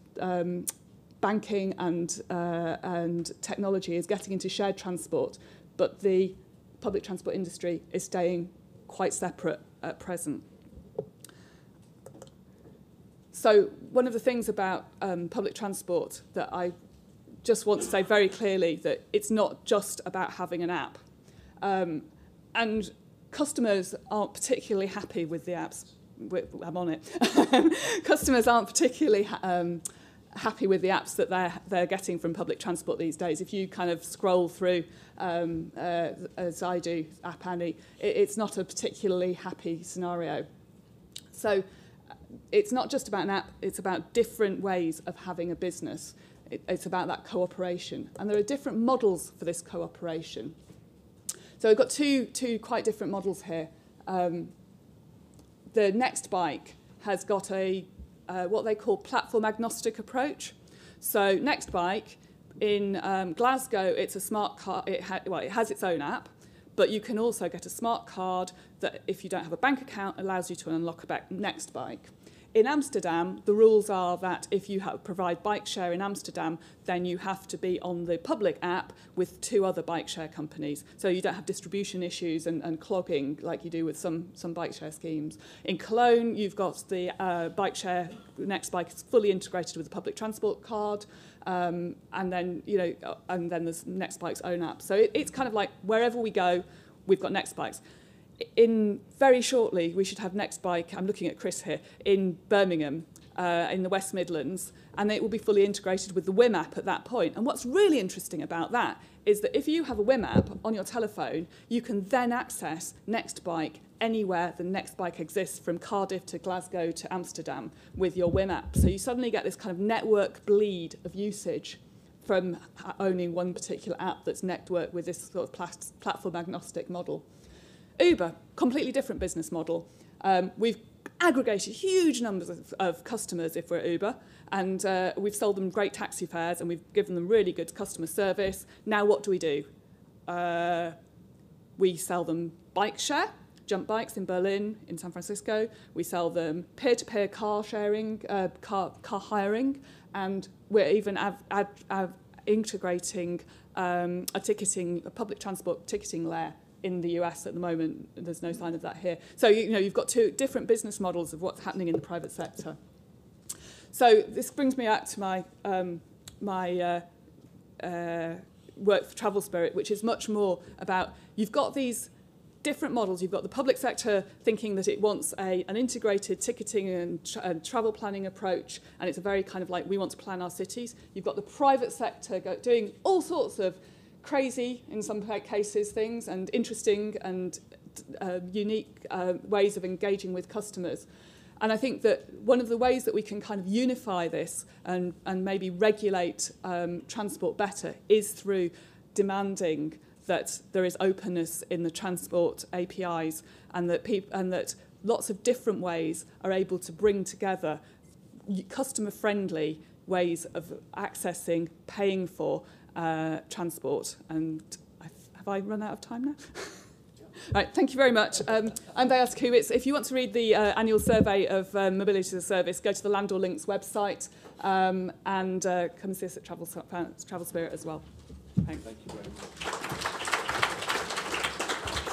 banking and technology is getting into shared transport, but the public transport industry is staying quite separate at present. So one of the things about public transport that I just want to say very clearly, that it's not just about having an app. And customers aren't particularly happy with the apps. I'm on it. Customers aren't particularly happy with the apps that they're getting from public transport these days. If you kind of scroll through, as I do, App Annie, it's not a particularly happy scenario. So it's not just about an app, it's about different ways of having a business. It's about that cooperation. And there are different models for this cooperation. So we've got two quite different models here. The Next Bike has got a what they call platform agnostic approach. So Next Bike in Glasgow, it's a smart card. It has its own app, but you can also get a smart card that, if you don't have a bank account, allows you to unlock a Next Bike. In Amsterdam, the rules are that if you provide bike share in Amsterdam, then you have to be on the public app with 2 other bike share companies. So you don't have distribution issues and clogging like you do with some bike share schemes. In Cologne, you've got the bike share. Next Bike is fully integrated with the public transport card, and then there's Next Bike's own app. So it's kind of like wherever we go, we've got Next Bikes. In very shortly, we should have Next Bike, I'm looking at Chris here, in Birmingham, in the West Midlands, and it will be fully integrated with the WIM app at that point. And what's really interesting about that is that if you have a WIM app on your telephone, you can then access Next Bike anywhere the Next Bike exists, from Cardiff to Glasgow to Amsterdam, with your WIM app. So you suddenly get this kind of network bleed of usage from owning one particular app that's networked with this sort of platform agnostic model. Uber, completely different business model. We've aggregated huge numbers of customers if we're at Uber, and we've sold them great taxi fares, and we've given them really good customer service. Now what do? We sell them bike share, jump bikes in Berlin, in San Francisco. We sell them peer-to-peer car sharing, car hiring, and we're even integrating a public transport ticketing layer in the US at the moment. There's no sign of that here. So you've got 2 different business models of what's happening in the private sector. So this brings me back to my work for Travel Spirit, which is much more about, you've got these different models. You've got the public sector thinking that it wants an integrated ticketing and travel planning approach, and it's a very kind of like, we want to plan our cities. You've got the private sector doing all sorts of crazy, in some cases, things, and interesting and unique ways of engaging with customers. And I think that one of the ways that we can kind of unify this and maybe regulate transport better is through demanding that there is openness in the transport APIs, and that lots of different ways are able to bring together customer-friendly ways of accessing, paying for transport. And have I run out of time now? Right, thank you very much. I'm Bayas Kuwitz. If you want to read the annual survey of Mobility as a Service, go to the Landor Links website and come and see us at Travel Spirit as well. Thanks. Thank you very much.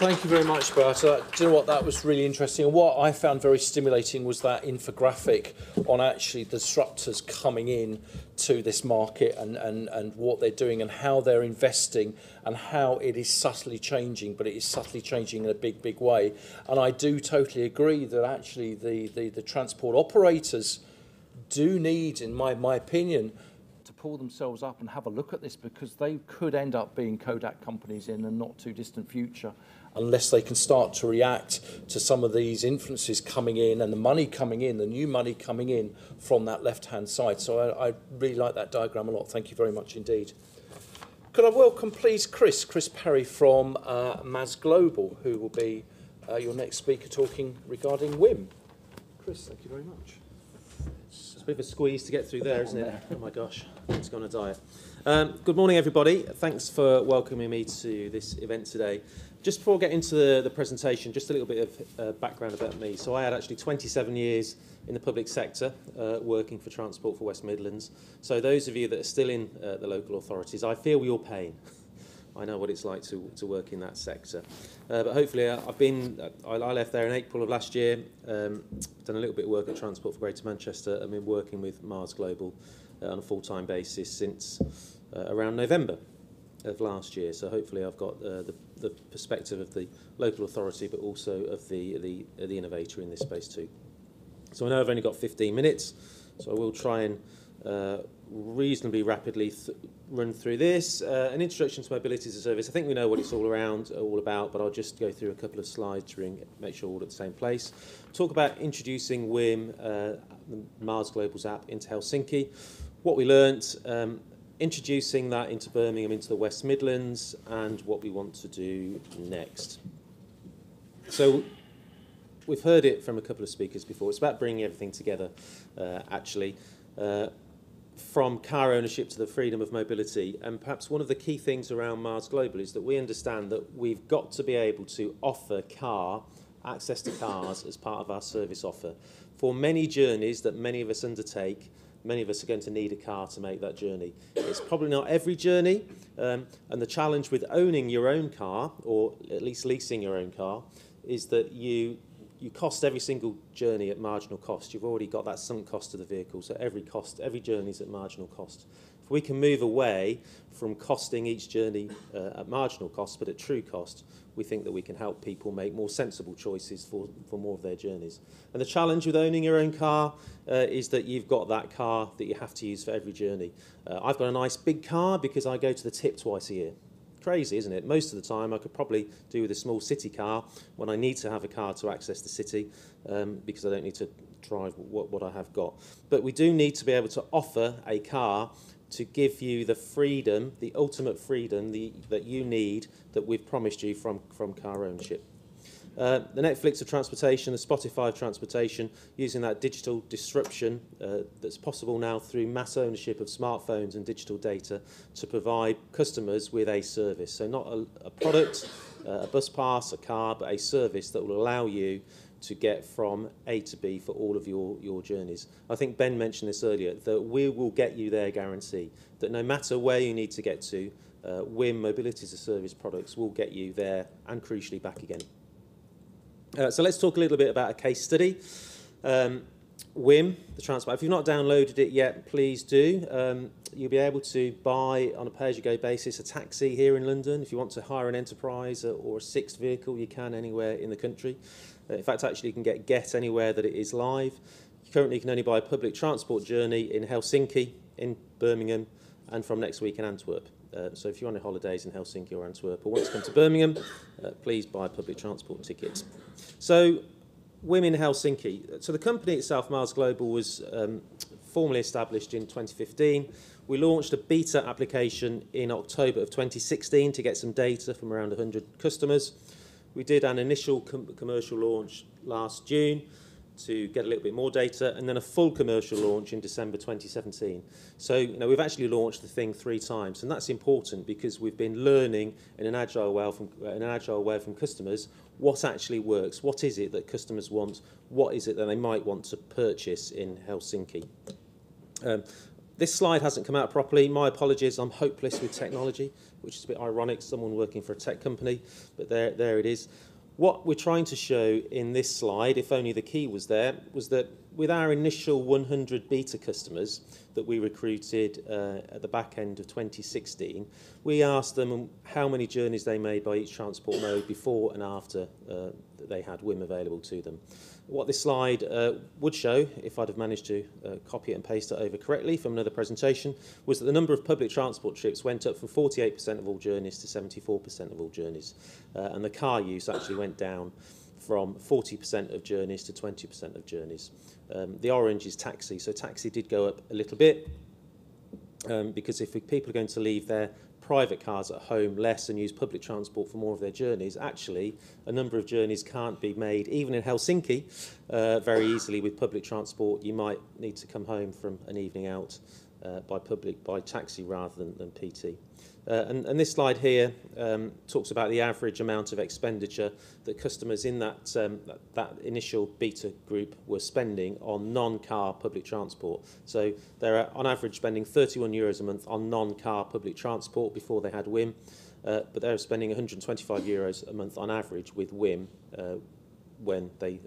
Thank you very much, Beata. Do you know what? That was really interesting. And what I found very stimulating was that infographic on actually the disruptors coming in to this market and what they're doing and how they're investing and how it is subtly changing, but it is subtly changing in a big, big way. And I do totally agree that actually the transport operators do need, in my opinion, to pull themselves up and have a look at this, because they could end up being Kodak companies in a not too distant future, unless they can start to react to some of these influences coming in and the money coming in, the new money coming in from that left-hand side. So I really like that diagram a lot. Thank you very much indeed. Could I welcome, please, Chris Perry from MAS Global, who will be your next speaker talking regarding WIM. Chris, thank you very much. It's a bit of a squeeze to get through there, isn't it? Oh my gosh, let's go on a diet. Good morning, everybody. Thanks for welcoming me to this event today. Just before I get into the presentation, just a little bit of background about me. So I had actually 27 years in the public sector working for Transport for West Midlands. So those of you that are still in the local authorities, I feel your pain. I know what it's like to work in that sector. But hopefully I left there in April of last year, done a little bit of work at Transport for Greater Manchester. I've been working with MAS Global on a full-time basis since around November of last year. So hopefully I've got the perspective of the local authority, but also of the innovator in this space too. So I know I've only got 15 minutes, so I will try and reasonably rapidly run through this. An introduction to Mobility as a Service. I think we know what it's all about, but I'll just go through a couple of slides to make sure we're all at the same place. Talk about introducing WIM, MAS Global's app, into Helsinki. What we learnt, introducing that into Birmingham, into the West Midlands, and what we want to do next. So we've heard it from a couple of speakers before. It's about bringing everything together, actually, from car ownership to the freedom of mobility. And perhaps one of the key things around MAS Global is that we understand that we've got to be able to offer access to cars as part of our service offer. For many journeys that many of us undertake, many of us are going to need a car to make that journey. It's probably not every journey, and the challenge with owning your own car, or at least leasing your own car, is that you cost every single journey at marginal cost. You've already got that sunk cost of the vehicle, so every journey is at marginal cost. If we can move away from costing each journey at marginal cost, but at true cost, we think that we can help people make more sensible choices for more of their journeys. And the challenge with owning your own car is that you've got that car that you have to use for every journey. I've got a nice big car because I go to the tip twice a year. Crazy, isn't it? Most of the time I could probably do with a small city car when I need to have a car to access the city because I don't need to drive what I have got. But we do need to be able to offer a car to give you the freedom, the ultimate freedom that you need, that we've promised you from car ownership. The Netflix of transportation, the Spotify of transportation, using that digital disruption that's possible now through mass ownership of smartphones and digital data to provide customers with a service. So not a product, a bus pass, a car, but a service that will allow you to get from A to B for all of your journeys. I think Ben mentioned this earlier, that we will get you there guarantee, that no matter where you need to get to, WIM Mobility as a Service products will get you there and crucially back again. So let's talk a little bit about a case study. WIM, the transport. If you've not downloaded it yet, please do. You'll be able to buy, on a pay-as-you-go basis, a taxi here in London. If you want to hire an enterprise or a sixth vehicle, you can anywhere in the country. In fact, actually, you can get anywhere that it is live. You currently can only buy a public transport journey in Helsinki, in Birmingham, and from next week in Antwerp. So if you're on holidays in Helsinki or Antwerp or want to come to Birmingham, please buy public transport tickets. So, WIM in Helsinki. So the company itself, Miles Global, was formally established in 2015. We launched a beta application in October of 2016 to get some data from around 100 customers. We did an initial commercial launch last June to get a little bit more data, and then a full commercial launch in December 2017. So, we've actually launched the thing 3 times, and that's important because we've been learning in an agile way from customers what actually works, what is it that customers want, what is it that they might want to purchase in Helsinki. This slide hasn't come out properly. My apologies, I'm hopeless with technology, which is a bit ironic, someone working for a tech company, but there it is. What we're trying to show in this slide, if only the key was there, was that with our initial 100 beta customers that we recruited at the back end of 2016, we asked them how many journeys they made by each transport mode before and after they had WIM available to them. What this slide would show, if I'd have managed to copy it and paste it over correctly from another presentation, was that the number of public transport trips went up from 48% of all journeys to 74% of all journeys. And the car use actually went down from 40% of journeys to 20% of journeys. The orange is taxi, so taxi did go up a little bit because if people are going to leave their private cars at home less and use public transport for more of their journeys, actually a number of journeys can't be made, even in Helsinki, very easily with public transport. You might need to come home from an evening out by taxi rather than PT. And this slide here talks about the average amount of expenditure that customers in that initial beta group were spending on non-car public transport. So they're on average spending €31 a month on non-car public transport before they had WIM, but they're spending €125 a month on average with WIM when they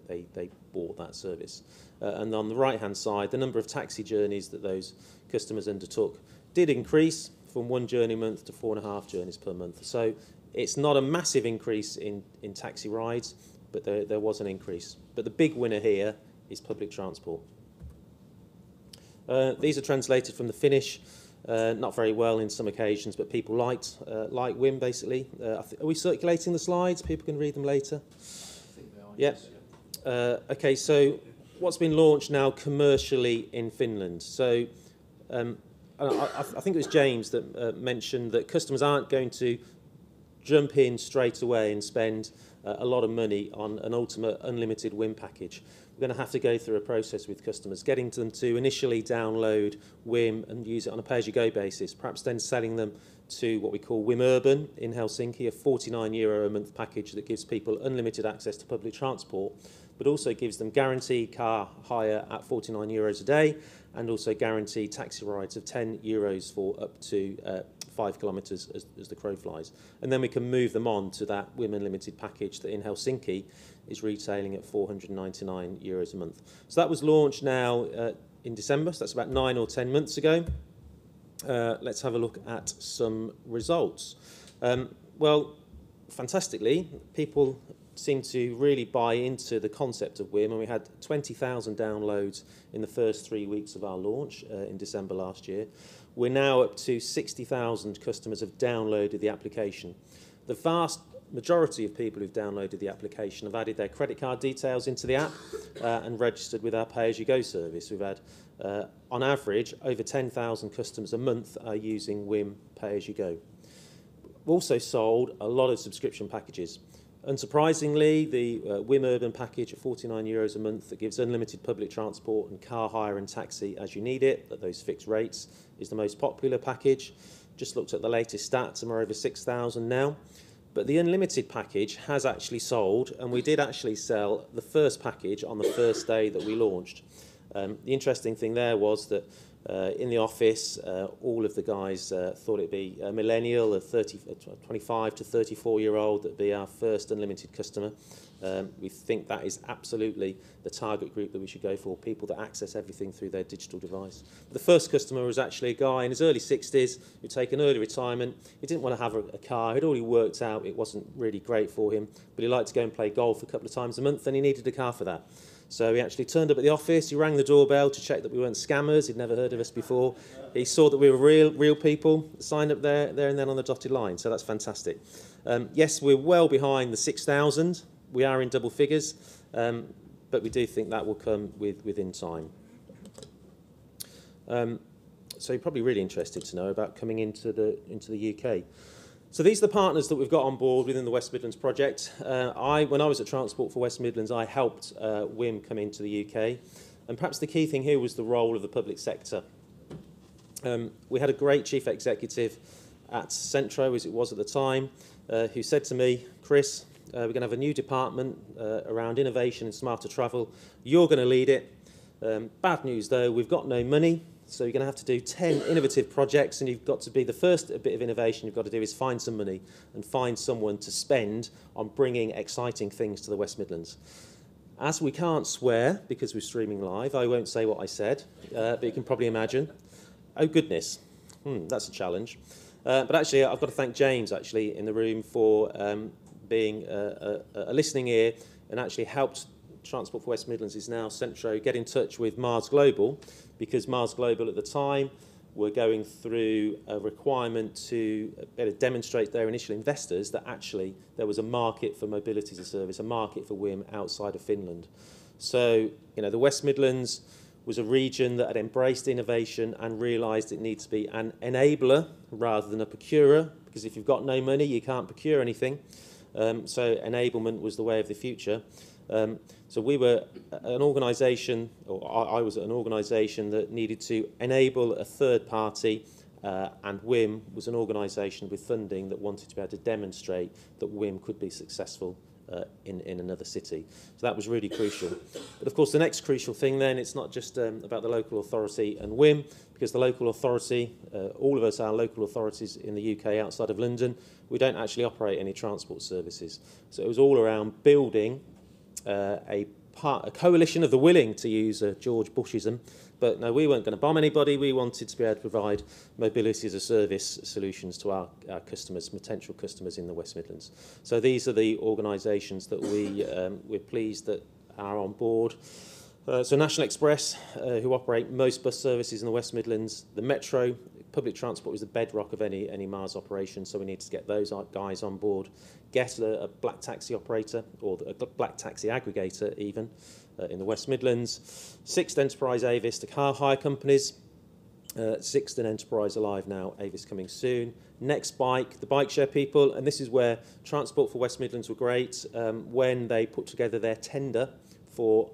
bought that service. And on the right-hand side, the number of taxi journeys that those customers undertook did increase from 1 journey a month to 4.5 journeys per month. So it's not a massive increase in taxi rides, but there was an increase. But the big winner here is public transport. These are translated from the Finnish, not very well in some occasions, but people liked WIM basically. Are we circulating the slides? People can read them later. I think they are. Yeah. Okay, so what's been launched now commercially in Finland? So I think it was James that mentioned that customers aren't going to jump in straight away and spend a lot of money on an ultimate unlimited WIM package. We're going to have to go through a process with customers, getting them to initially download WIM and use it on a pay-as-you-go basis, perhaps then selling them to what we call WIM Urban in Helsinki, a €49 a month package that gives people unlimited access to public transport, but also gives them guaranteed car hire at €49 a day, and also guaranteed taxi rides of €10 for up to 5 kilometres as the crow flies. And then we can move them on to that WIM Unlimited package that in Helsinki is retailing at €499 a month. So that was launched now in December, so that's about 9 or 10 months ago. Let's have a look at some results. Well, fantastically, people seem to really buy into the concept of WIM, and we had 20,000 downloads in the first 3 weeks of our launch in December last year. We're now up to 60,000 customers have downloaded the application. The vast majority of people who've downloaded the application have added their credit card details into the app and registered with our pay-as-you-go service. We've had, on average, over 10,000 customers a month are using WIM pay-as-you-go. We've also sold a lot of subscription packages. Unsurprisingly, the WIM Urban package at €49 a month that gives unlimited public transport and car hire and taxi as you need it, at those fixed rates, is the most popular package. Just looked at the latest stats and we're over 6,000 now. But the unlimited package has actually sold, and we did actually sell the first package on the first day that we launched. The interesting thing there was that In the office, all of the guys thought it'd be a millennial, a 25 to 34-year-old that'd be our first unlimited customer. We think that is absolutely the target group that we should go for, people that access everything through their digital device. The first customer was actually a guy in his early 60s who'd taken early retirement. He didn't want to have a car. He'd already worked out it wasn't really great for him, but he liked to go and play golf a couple of times a month, and he needed a car for that. So he actually turned up at the office, he rang the doorbell to check that we weren't scammers, he'd never heard of us before. He saw that we were real people, signed up there and then on the dotted line, so that's fantastic. Yes, we're well behind the 6,000, we are in double figures, but we do think that will come within time. So you're probably really interested to know about coming into the UK. So these are the partners that we've got on board within the West Midlands project. When I was at Transport for West Midlands, I helped WIM come into the UK. And perhaps the key thing here was the role of the public sector. We had a great chief executive at Centro, as it was at the time, who said to me, Chris, we're going to have a new department around innovation and smarter travel. You're going to lead it. Bad news, though, we've got no money. So you're going to have to do 10 innovative projects, and you've got to be the first bit of innovation you've got to do is find some money and find someone to spend on bringing exciting things to the West Midlands. As we can't swear because we're streaming live, I won't say what I said, but you can probably imagine. Oh, goodness. That's a challenge. But actually, I've got to thank James, actually, in the room for being a listening ear and actually helped Transport for West Midlands is now Centro get in touch with Mars Global, because Mars Global at the time were going through a requirement to better demonstrate their initial investors that actually there was a market for mobility as a service, a market for WIM outside of Finland. So, the West Midlands was a region that had embraced innovation and realised it needs to be an enabler rather than a procurer, because if you've got no money, you can't procure anything. So enablement was the way of the future. So we were an organisation, or I was an organisation that needed to enable a third party, and WIM was an organisation with funding that wanted to be able to demonstrate that WIM could be successful in another city. So that was really crucial. But of course, the next crucial thing then, it's not just about the local authority and WIM, because the local authority, all of us are local authorities in the UK outside of London, we don't actually operate any transport services. So it was all around building a coalition of the willing, to use George Bushism. But no, we weren't going to bomb anybody. We wanted to be able to provide mobility as a service solutions to our customers, potential customers in the West Midlands. So these are the organisations that we're pleased that are on board. So National Express, who operate most bus services in the West Midlands, the Metro, public transport was the bedrock of any Mars operation, so we need to get those guys on board. Get a black taxi operator, or a black taxi aggregator even, in the West Midlands. Sixt Enterprise Avis, the car hire companies. Sixt and Enterprise Alive now, Avis coming soon. Next Bike, the bike share people, and this is where Transport for West Midlands were great when they put together their tender for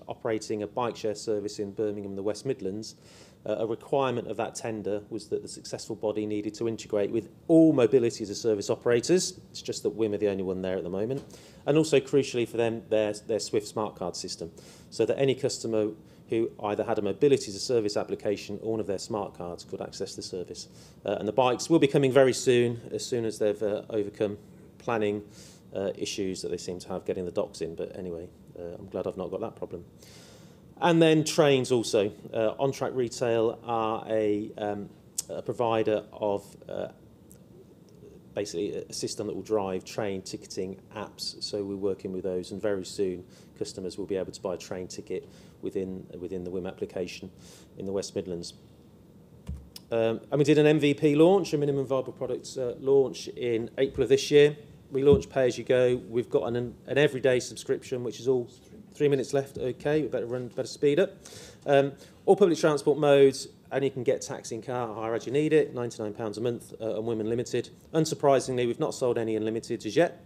operating a bike share service in Birmingham and the West Midlands. A requirement of that tender was that the successful body needed to integrate with all mobility as a service operators. It's just that WIM are the only one there at the moment. And also, crucially for them, their Swift smart card system, so that any customer who either had a mobility as a service application or one of their smart cards could access the service. And the bikes will be coming very soon as they've overcome planning issues that they seem to have getting the docks in. But anyway, I'm glad I've not got that problem. And then trains also. On-Track Retail are a provider of basically a system that will drive train ticketing apps. So we're working with those, and very soon customers will be able to buy a train ticket within the WIM application in the West Midlands. And we did an MVP launch, a minimum viable products launch in April of this year. We launched Pay As You Go. We've got an everyday subscription, which is all 3 minutes left. Okay, we better speed up. All public transport modes, and you can get taxi and car hire as you need it, £99 a month, and WIM Unlimited. Unsurprisingly, we've not sold any Unlimiteds as yet,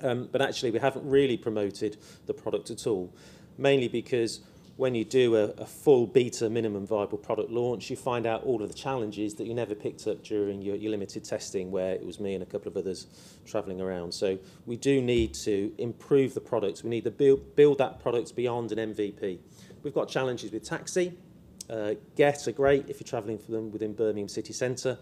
but actually we haven't really promoted the product at all, mainly because when you do a full beta minimum viable product launch, you find out all of the challenges that you never picked up during your limited testing, where it was me and a couple of others travelling around. So we do need to improve the product. We need to build that product beyond an MVP. We've got challenges with taxi. Get are great if you're travelling for them within Birmingham city centre,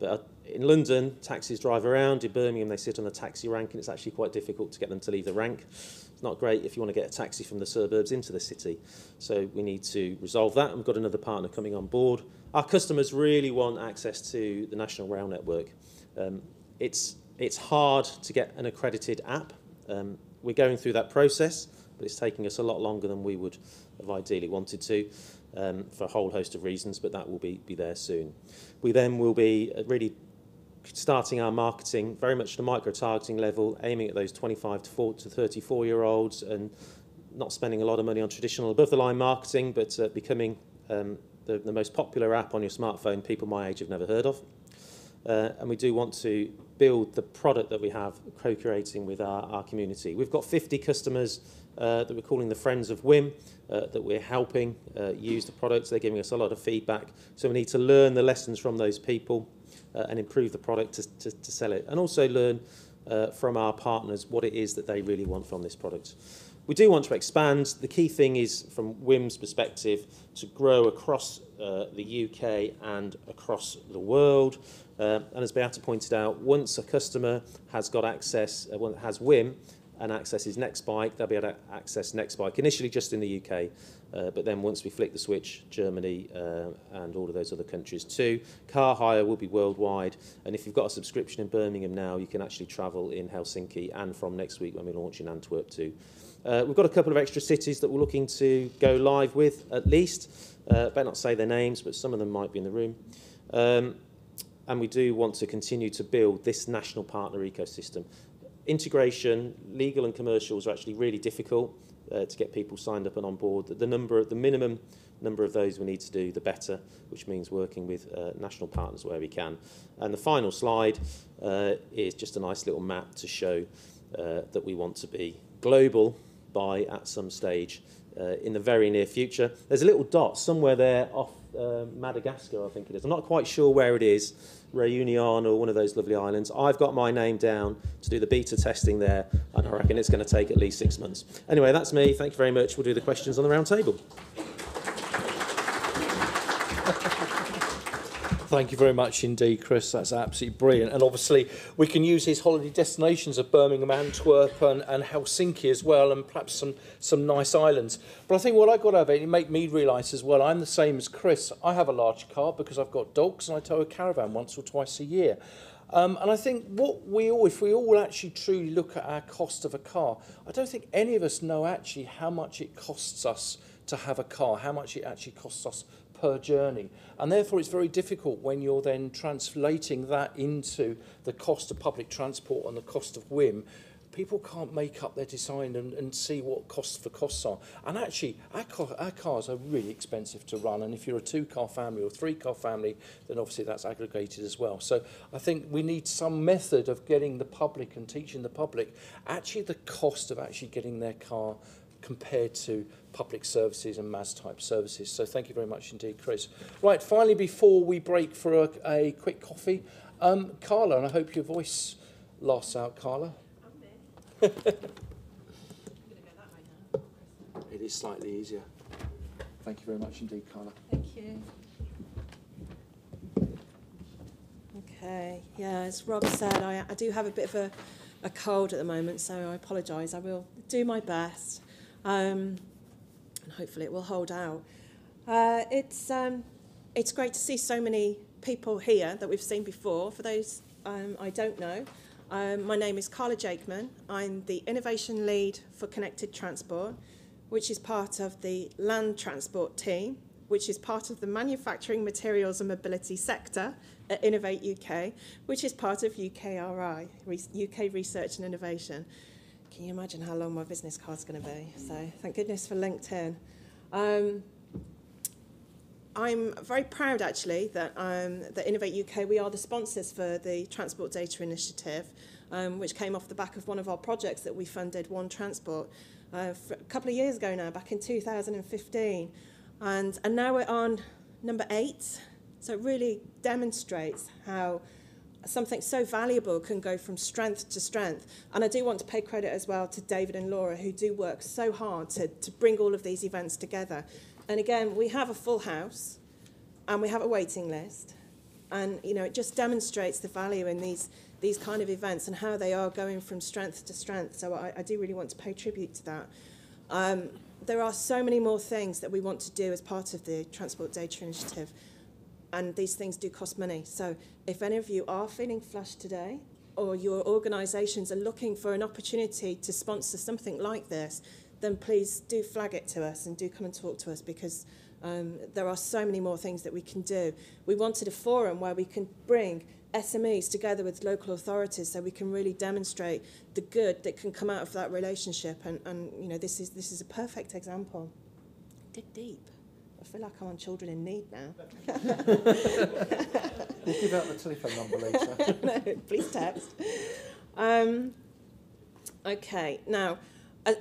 but in London, taxis drive around. In Birmingham, they sit on the taxi rank, and it's actually quite difficult to get them to leave the rank. It's not great if you want to get a taxi from the suburbs into the city. So we need to resolve that, and we've got another partner coming on board. Our customers really want access to the national rail network. It's hard to get an accredited app. We're going through that process, but it's taking us a lot longer than we would have ideally wanted to, for a whole host of reasons, but that will be there soon. We then will be really starting our marketing very much at a micro-targeting level, aiming at those 25 to 34-year-olds and not spending a lot of money on traditional above-the-line marketing, but becoming the most popular app on your smartphone people my age have never heard of. And we do want to build the product that we have co-creating with our community. We've got 50 customers that we're calling the Friends of WIM that we're helping use the products. They're giving us a lot of feedback. So we need to learn the lessons from those people and improve the product to sell it. And also learn from our partners what it is that they really want from this product. We do want to expand. The key thing is, from WIM's perspective, to grow across the UK and across the world. And as Beata pointed out, once a customer has got access, has WIM and accesses Nextbike, they'll be able to access Nextbike, initially just in the UK, but then once we flick the switch, Germany and all of those other countries too. Car hire will be worldwide, and if you've got a subscription in Birmingham now, you can actually travel in Helsinki, and from next week when we launch in Antwerp too. We've got a couple of extra cities that we're looking to go live with, at least. Better not say their names, but some of them might be in the room. And we do want to continue to build this national partner ecosystem. Integration, legal and commercials are actually really difficult to get people signed up and on board. The minimum number of those we need to do, the better, which means working with national partners where we can. And the final slide is just a nice little map to show that we want to be global by at some stage in the very near future. There's a little dot somewhere there off Madagascar, I think it is. I'm not quite sure where it is, Réunion or one of those lovely islands. I've got my name down to do the beta testing there, and I reckon it's going to take at least 6 months. Anyway, that's me. Thank you very much. We'll do the questions on the round table. Thank you very much indeed, Chris. That's absolutely brilliant. And obviously, we can use his holiday destinations of Birmingham, Antwerp and Helsinki as well, and perhaps some nice islands. But I think what I got out of it made me realise as well, I'm the same as Chris. I have a large car because I've got dogs, and I tow a caravan once or twice a year. And I think if we all actually truly look at our cost of a car, I don't think any of us know actually how much it costs us to have a car, how much it actually costs us per journey. And therefore it's very difficult when you're then translating that into the cost of public transport and the cost of WIM. People can't make up their design and see what costs are. And actually, our cars are really expensive to run. And if you're a 2-car family or 3-car family, then obviously that's aggregated as well. So I think we need some method of getting the public and teaching the public actually the cost of actually getting their car compared to public services and MAS type services. So thank you very much indeed, Chris. Right, finally, before we break for a quick coffee, Carla, and I hope your voice lasts out, Carla. I'm going to go that way now. It is slightly easier. Thank you very much indeed, Carla. Thank you. Okay, yeah, as Rob said, I do have a bit of a cold at the moment, so I apologise. I will do my best, and hopefully it will hold out. It's great to see so many people here that we've seen before. For those I don't know, my name is Carla Jakeman. I'm the Innovation Lead for Connected Transport, which is part of the Land Transport team, which is part of the Manufacturing, Materials and Mobility sector at Innovate UK, which is part of UKRI, UK Research and Innovation. Can you imagine how long my business card's going to be? So thank goodness for LinkedIn. I'm very proud, actually, that Innovate UK, we are the sponsors for the Transport Data Initiative, which came off the back of one of our projects that we funded, One Transport, a couple of years ago now, back in 2015. And now we're on number 8. So it really demonstrates how something so valuable can go from strength to strength. And I do want to pay credit as well to David and Laura, who do work so hard to bring all of these events together. And again, we have a full house and we have a waiting list. And, you know, it just demonstrates the value in these kind of events and how they are going from strength to strength. So I do really want to pay tribute to that. There are so many more things that we want to do as part of the Transport Data Initiative. And these things do cost money. So if any of you are feeling flushed today, or your organisations are looking for an opportunity to sponsor something like this, then please do flag it to us and do come and talk to us, because there are so many more things that we can do. We wanted a forum where we can bring SMEs together with local authorities so we can really demonstrate the good that can come out of that relationship. And you know, this is a perfect example. Dig deep. I feel like I'm on Children in Need now. We'll give out the telephone number later. No, please text. Okay, now,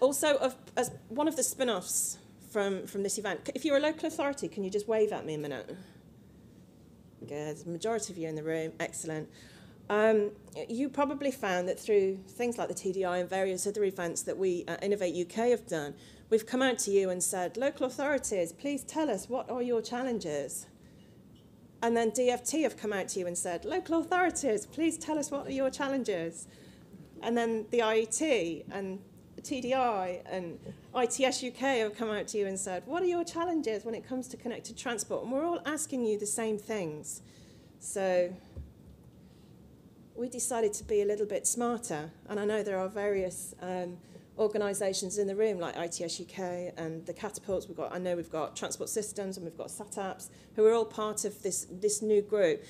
also as one of the spin-offs from this event, if you're a local authority, can you just wave at me a minute? Good, there's a majority of you in the room, excellent. You probably found that through things like the TDI and various other events that we at Innovate UK have done, we've come out to you and said, local authorities, please tell us what are your challenges. And then DFT have come out to you and said, local authorities, please tell us what are your challenges. And then the IET and TDI and ITS UK have come out to you and said, what are your challenges when it comes to connected transport? And we're all asking you the same things. So we decided to be a little bit smarter. And I know there are various organisations in the room like ITS UK and the Catapults. I know we've got Transport Systems and we've got SATAPs who are all part of this new group.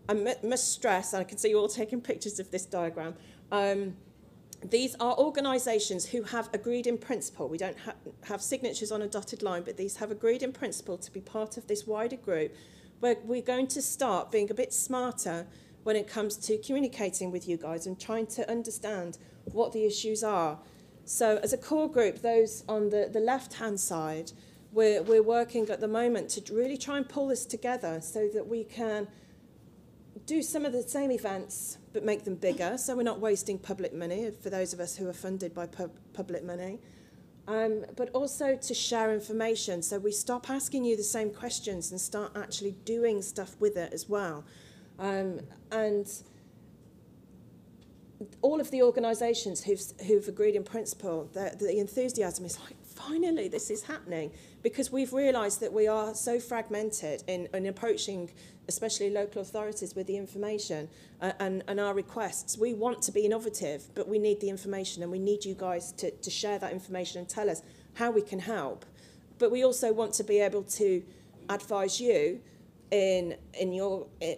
I must stress, and I can see you all taking pictures of this diagram, these are organisations who have agreed in principle. We don't have signatures on a dotted line, but these have agreed in principle to be part of this wider group where we're going to start being a bit smarter when it comes to communicating with you guys and trying to understand what the issues are. So as a core group, those on the left-hand side, we're working at the moment to really try and pull this together so that we can do some of the same events but make them bigger, so we're not wasting public money for those of us who are funded by public money, but also to share information so we stop asking you the same questions and start actually doing stuff with it as well. And all of the organisations who've agreed in principle, the enthusiasm is like, finally, this is happening, because we've realised that we are so fragmented in approaching, especially local authorities, with the information and our requests. We want to be innovative, but we need the information, and we need you guys to share that information and tell us how we can help. But we also want to be able to advise you in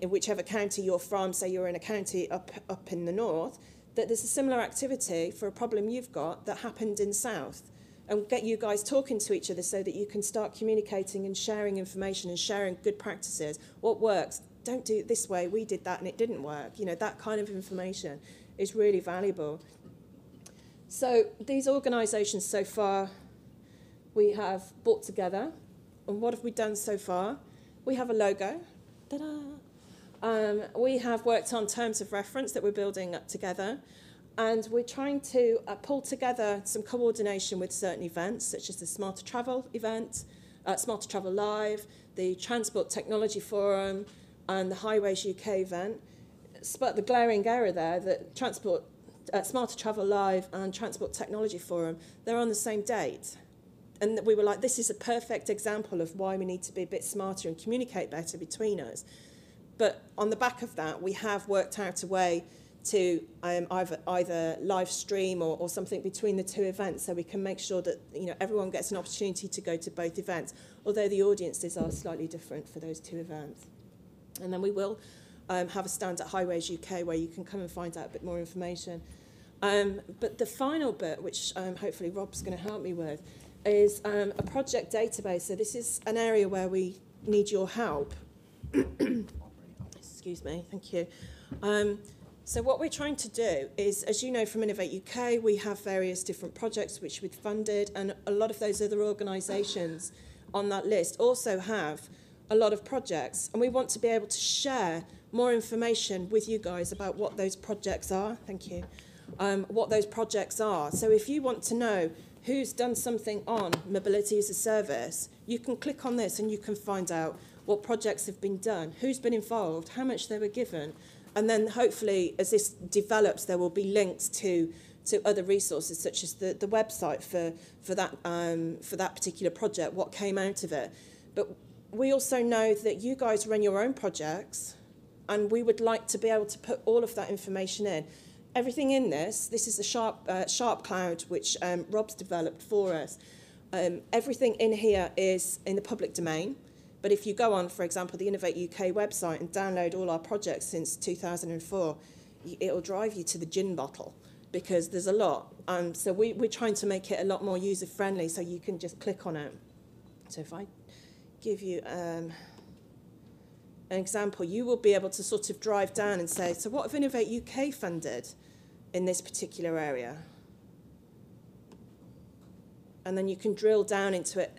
whichever county you're from. Say you're in a county up in the north, that there's a similar activity for a problem you've got that happened in south, and get you guys talking to each other so that you can start communicating and sharing information and sharing good practices. What works? Don't do it this way. We did that and it didn't work. You know, that kind of information is really valuable. So these organisations so far we have brought together, and what have we done so far? We have a logo. Ta-da! We have worked on terms of reference that we're building up together. And we're trying to pull together some coordination with certain events, such as the Smarter Travel event, Smarter Travel Live, the Transport Technology Forum, and the Highways UK event. But the glaring error there, that Smarter Travel Live and Transport Technology Forum, they're on the same date. And we were like, this is a perfect example of why we need to be a bit smarter and communicate better between us. But on the back of that, we have worked out a way to either live stream or something between the two events, so we can make sure that everyone gets an opportunity to go to both events, although the audiences are slightly different for those two events. And then we will have a stand at Highways UK where you can come and find out a bit more information. But the final bit, which hopefully Rob's going to help me with, is a project database. So this is an area where we need your help. Excuse me, thank you. So what we're trying to do is, as you know from Innovate UK, we have various different projects which we've funded, and a lot of those other organisations on that list also have a lot of projects, and we want to be able to share more information with you guys about what those projects are. Thank you. what those projects are. So if you want to know who's done something on mobility as a service, you can click on this and you can find out what projects have been done, who's been involved, how much they were given. And then hopefully as this develops, there will be links to other resources such as the website for that particular project, what came out of it. But we also know that you guys run your own projects, and we would like to be able to put all of that information in. Everything in this is the Sharp Cloud, which Rob's developed for us. Everything in here is in the public domain. But if you go on, for example, the Innovate UK website and download all our projects since 2004, it'll drive you to the gin bottle because there's a lot. So we're trying to make it a lot more user-friendly so you can just click on it. So if I give you an example, you will be able to sort of drive down and say, so what have Innovate UK funded in this particular area? And then you can drill down into it,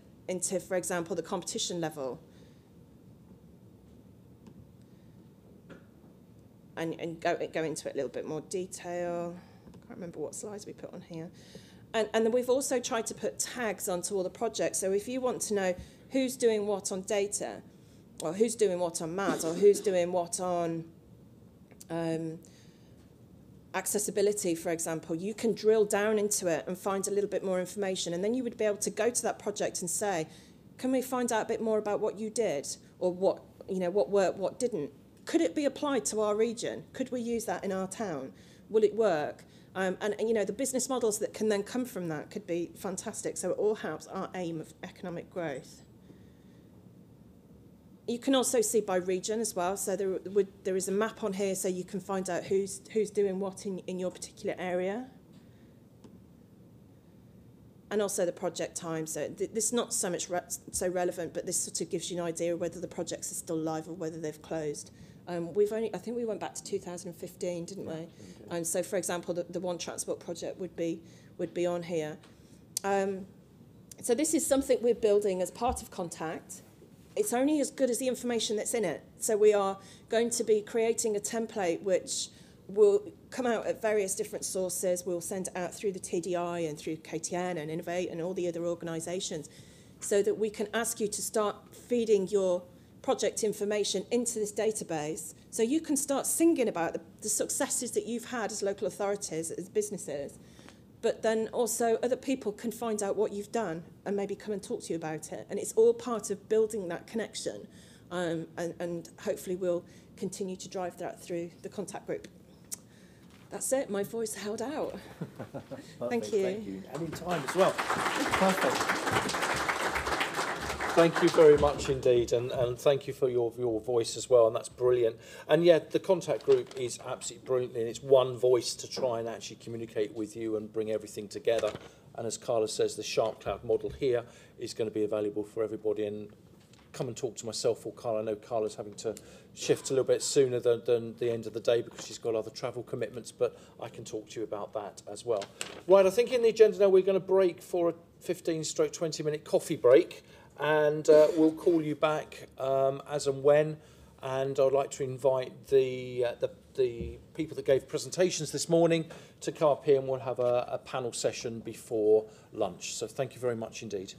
for example, the competition level. And go into it a little bit more detail. I can't remember what slides we put on here. And then we've also tried to put tags onto all the projects. So if you want to know who's doing what on data, or who's doing what on MADS, or who's doing what on accessibility, for example, you can drill down into it and find a little bit more information. And then you would be able to go to that project and say, can we find out a bit more about what you did, or what worked, what didn't? Could it be applied to our region? Could we use that in our town? Will it work? And the business models that can then come from that could be fantastic. So it all helps our aim of economic growth. You can also see by region as well. So there is a map on here so you can find out who's doing what in your particular area. And also the project time. So this is not so much so relevant, but this sort of gives you an idea of whether the projects are still live or whether they've closed. I think we went back to 2015, didn't we? And so, for example, the One Transport project would be on here. So this is something we're building as part of Contact. It's only as good as the information that's in it. So we are going to be creating a template which will come out at various different sources. We'll send it out through the TDI and through KTN and Innovate and all the other organisations so that we can ask you to start feeding your project information into this database so you can start singing about the successes that you've had as local authorities, as businesses, but then also other people can find out what you've done and maybe come and talk to you about it. And it's all part of building that connection. And hopefully we'll continue to drive that through the contact group. That's it. My voice held out. Thank you. Thank you. And in time as well. Perfect. Thank you very much indeed, and thank you for your voice as well, and that's brilliant. And yeah, the contact group is absolutely brilliant, and it's one voice to try and actually communicate with you and bring everything together. And as Carla says, the Sharp Cloud model here is going to be available for everybody, and come and talk to myself or Carla. I know Carla's having to shift a little bit sooner than the end of the day because she's got other travel commitments, but I can talk to you about that as well. Right, I think in the agenda now we're going to break for a 15-20-minute coffee break. And we'll call you back as and when. And I'd like to invite the people that gave presentations this morning to come up here, and we'll have a panel session before lunch. So thank you very much indeed.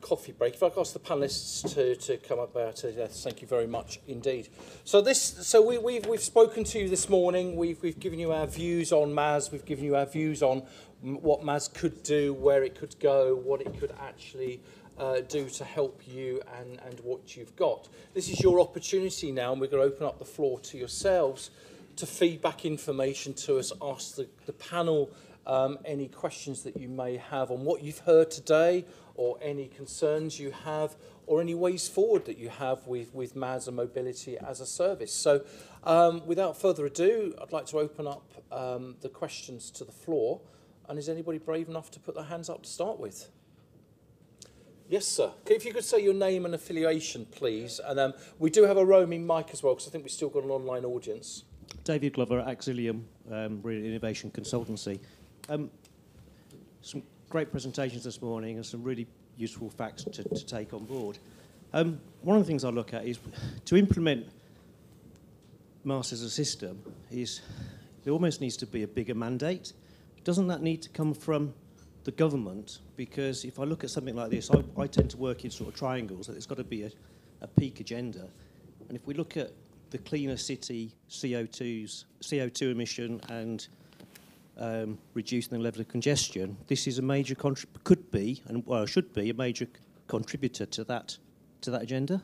coffee break. If I could ask the panellists to come up out, yes, thank you very much indeed. So we've spoken to you this morning. We've given you our views on MAS. We've given you our views on what MAS could do, where it could go, what it could actually do to help you and what you've got. This is your opportunity now, and we're going to open up the floor to yourselves to feed back information to us, ask the panel any questions that you may have on what you've heard today, or any concerns you have, or any ways forward that you have with MAS and mobility as a service. So without further ado, I'd like to open up the questions to the floor. And is anybody brave enough to put their hands up to start with? Yes, sir. If you could say your name and affiliation, please. And we do have a roaming mic as well, because I think we've still got an online audience. David Glover at Axilium Innovation Consultancy. Some great presentations this morning and some really useful facts to take on board. One of the things I look at is to implement MAS as a system there almost needs to be a bigger mandate. Doesn't that need to come from the government? Because if I look at something like this, I tend to work in sort of triangles, that there's got to be a peak agenda. And if we look at the cleaner city CO2 emission and reducing the level of congestion, this is a major should be a major contributor to that agenda.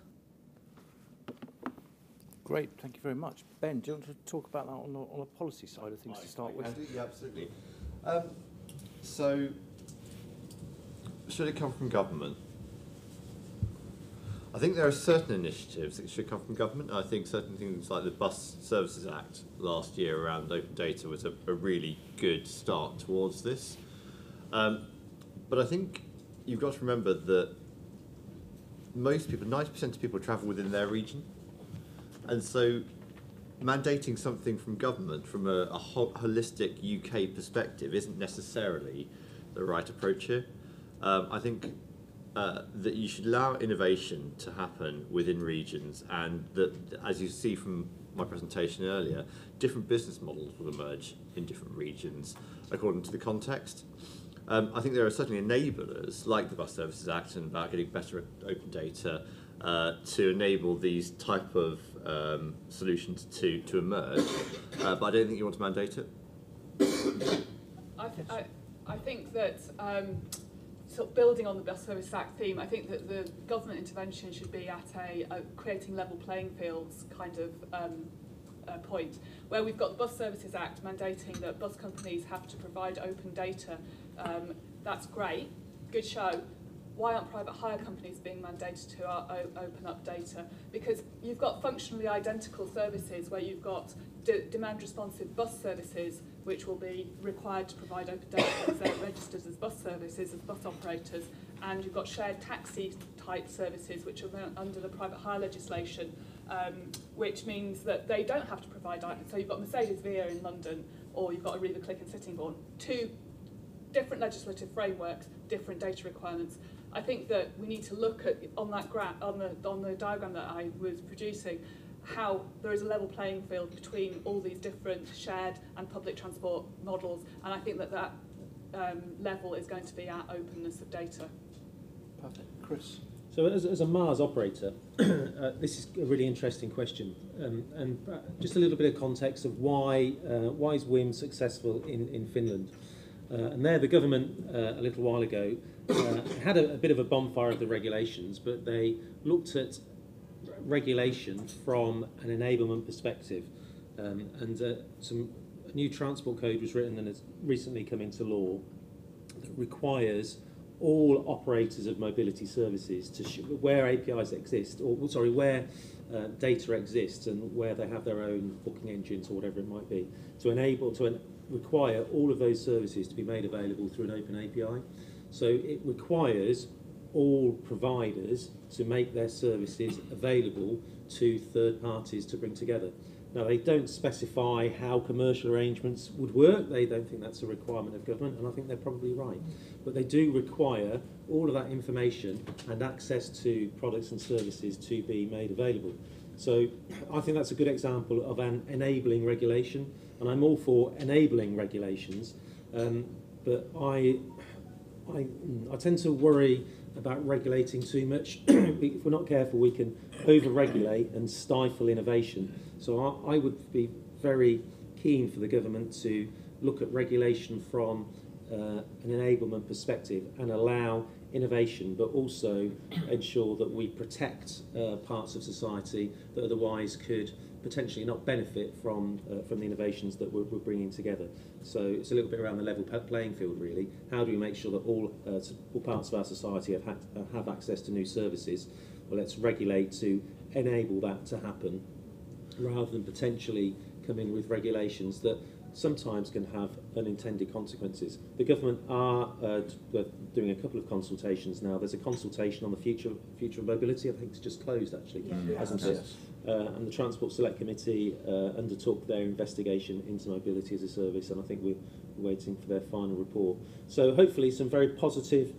Great, thank you very much. Ben, do you want to talk about that on a policy side of things to start with? Yeah, absolutely. So, should it come from government? I think there are certain initiatives that should come from government. I think certain things like the Bus Services Act last year around open data was a really good start towards this. But I think you've got to remember that most people, 90% of people travel within their region. And so mandating something from government from a holistic UK perspective isn't necessarily the right approach here. I think that you should allow innovation to happen within regions, and that, as you see from my presentation earlier, different business models will emerge in different regions according to the context. I think there are certainly enablers like the Bus Services Act and about getting better open data to enable these type of solutions to emerge, but I don't think you want to mandate it. I think that sort of building on the Bus Services Act theme, I think that the government intervention should be at a creating level playing fields kind of point, where we've got the Bus Services Act mandating that bus companies have to provide open data. That's great, good show. Why aren't private hire companies being mandated to open up data? Because you've got functionally identical services where you've got demand responsive bus services which will be required to provide open data because they're registered as bus services, as bus operators, and you've got shared taxi type services which are under the private hire legislation, which means that they don't have to provide. So you've got Mercedes Via in London, or you've got Arriva Click in Sittingbourne. Two different legislative frameworks, different data requirements. I think that we need to look at on that on the diagram that I was producing, how there is a level playing field between all these different shared and public transport models, and I think that level is going to be our openness of data. Perfect. Chris? So as a MAS operator, this is a really interesting question, and just a little bit of context of why is WIM successful in Finland. And there the government a little while ago had a bit of a bonfire of the regulations, but they looked at regulation from an enablement perspective, and a new transport code was written and has recently come into law that requires all operators of mobility services to where APIs exist, or sorry, where data exists and where they have their own booking engines or whatever it might be, to require all of those services to be made available through an open API. So it requires all providers to make their services available to third parties to bring together. Now, they don't specify how commercial arrangements would work. They don't think that's a requirement of government, and I think they're probably right. But they do require all of that information and access to products and services to be made available. So I think that's a good example of an enabling regulation, and I'm all for enabling regulations, but I tend to worry about regulating too much. If we're not careful, we can over-regulate and stifle innovation. So I would be very keen for the government to look at regulation from an enablement perspective and allow innovation, but also ensure that we protect parts of society that otherwise could potentially not benefit from the innovations that we're bringing together. So it's a little bit around the level playing field, really. How do we make sure that all parts of our society have access to new services? Well, let's regulate to enable that to happen, rather than potentially come in with regulations that sometimes can have unintended consequences. The government are doing a couple of consultations now. There's a consultation on the future of mobility. I think it's just closed, actually, hasn't it? And the Transport Select Committee undertook their investigation into mobility as a service, and I think we're waiting for their final report. So hopefully some very positive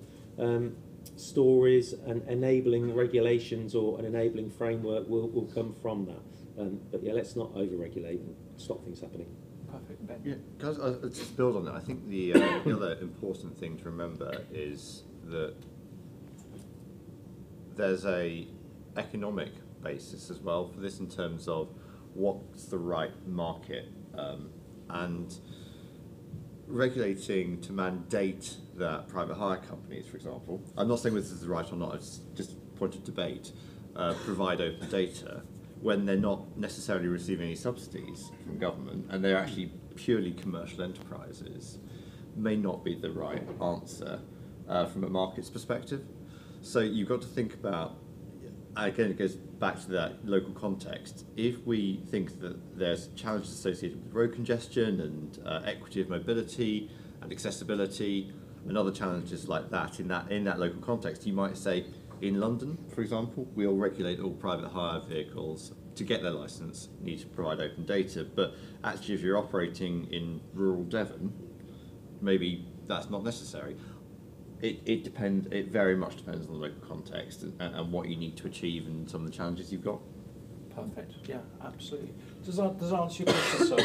stories and enabling regulations or an enabling framework will come from that. But yeah, let's not over-regulate and stop things happening. Perfect. Ben? Yeah, guys, I'll just build on that. I think the other important thing to remember is that there's a economic basis as well for this in terms of what's the right market, and regulating to mandate that private hire companies, for example, I'm not saying this is right or not, it's just a point of debate, provide open data when they're not necessarily receiving any subsidies from government and they're actually purely commercial enterprises, may not be the right answer from a market's perspective. So you've got to think about, again, it goes back to that local context. If we think that there's challenges associated with road congestion and equity of mobility and accessibility and other challenges like that in that local context, you might say, in London, for example, we'll regulate all private hire vehicles to get their licence, need to provide open data. But actually, if you're operating in rural Devon, maybe that's not necessary. It depends. It very much depends on the local context and what you need to achieve and some of the challenges you've got. Perfect. Yeah, absolutely. Does that answer your question, sir?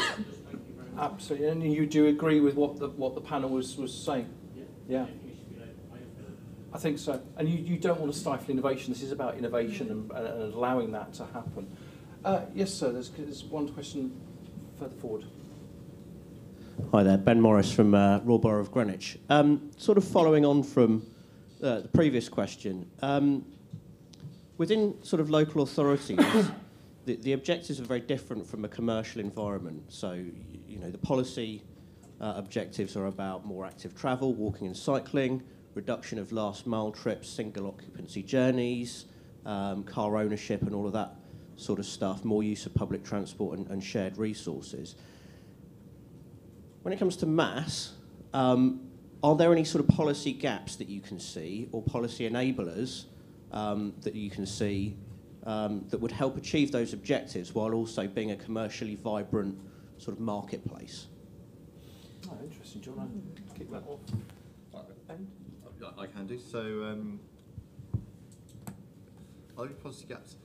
Absolutely. And you do agree with what the panel was saying? Yeah. I think so. And you don't want to stifle innovation. This is about innovation and allowing that to happen. Yes, sir. There's one question further forward. Hi there, Ben Morris from Royal Borough of Greenwich. Sort of following on from the previous question, within sort of local authorities, the objectives are very different from a commercial environment. So, you know, the policy objectives are about more active travel, walking and cycling, reduction of last mile trips, single occupancy journeys, car ownership and all of that sort of stuff, more use of public transport and shared resources. When it comes to mass, are there any sort of policy gaps that you can see or policy enablers that you can see that would help achieve those objectives while also being a commercially vibrant sort of marketplace? Oh, interesting. Do you want to kick that off? I can do. So, are there policy gaps?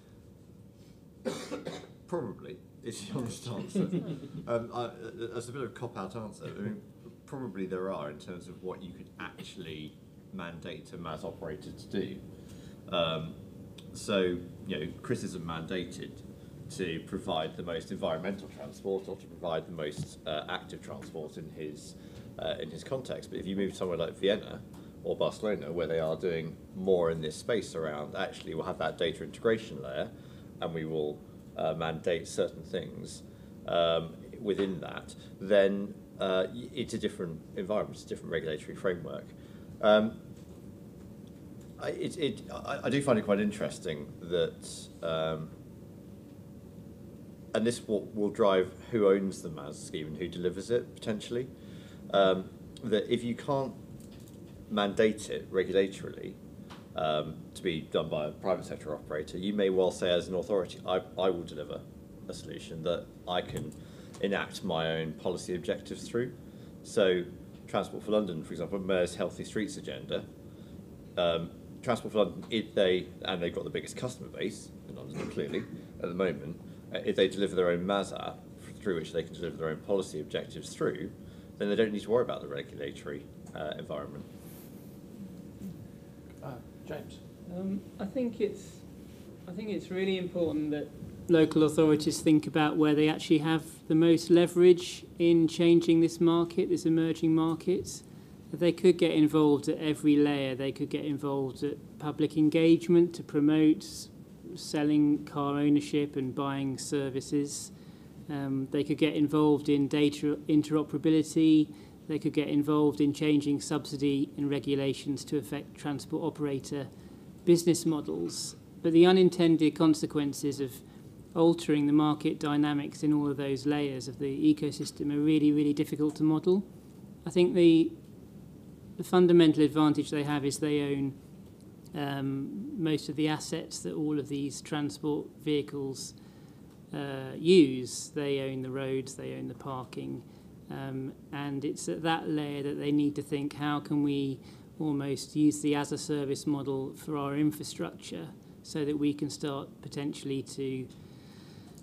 Probably. It's the honest answer. That's a bit of a cop-out answer. I mean, probably there are in terms of what you could actually mandate a mass operator to do. So, you know, Chris isn't mandated to provide the most environmental transport or to provide the most active transport in his context. But if you move somewhere like Vienna or Barcelona, where they are doing more in this space around, actually we'll have that data integration layer and we will mandate certain things within that, then it's a different environment, it's a different regulatory framework. I do find it quite interesting that, and this will drive who owns the MAS scheme and who delivers it, potentially, that if you can't mandate it regulatorily to be done by a private sector operator, you may well say as an authority, I will deliver a solution that I can enact my own policy objectives through. So Transport for London, for example, Mayor's Healthy Streets agenda, Transport for London, they've got the biggest customer base in London, clearly, at the moment, if they deliver their own MAS app through which they can deliver their own policy objectives through, then they don't need to worry about the regulatory environment. James? I think it's really important that local authorities think about where they actually have the most leverage in changing this market, this emerging market. They could get involved at every layer. They could get involved at public engagement to promote selling car ownership and buying services. They could get involved in data interoperability. They could get involved in changing subsidy and regulations to affect transport operator business models. But the unintended consequences of altering the market dynamics in all of those layers of the ecosystem are really, really difficult to model. I think the fundamental advantage they have is they own most of the assets that all of these transport vehicles use. They own the roads, they own the parking, and it's at that layer that they need to think, how can we almost use the as-a-service model for our infrastructure so that we can start potentially to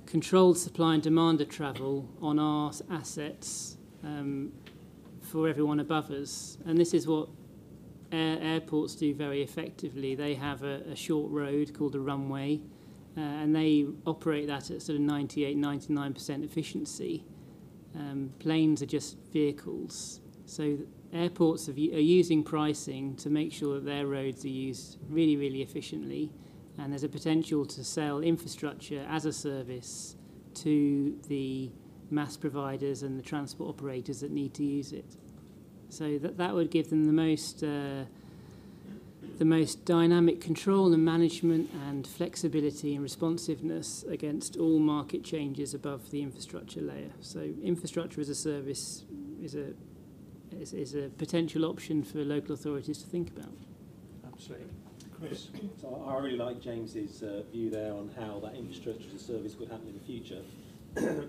control supply and demand of travel on our assets for everyone above us. And this is what airports do very effectively. They have a short road called a runway, and they operate that at sort of 98-99% efficiency. Planes are just vehicles. So airports are using pricing to make sure that their roads are used really, really efficiently, and there's a potential to sell infrastructure as a service to the mass providers and the transport operators that need to use it. So that would give them the most dynamic control and management and flexibility and responsiveness against all market changes above the infrastructure layer. So infrastructure as a service is a potential option for local authorities to think about. Absolutely. Chris? So I really like James's view there on how that infrastructure as a service could happen in the future.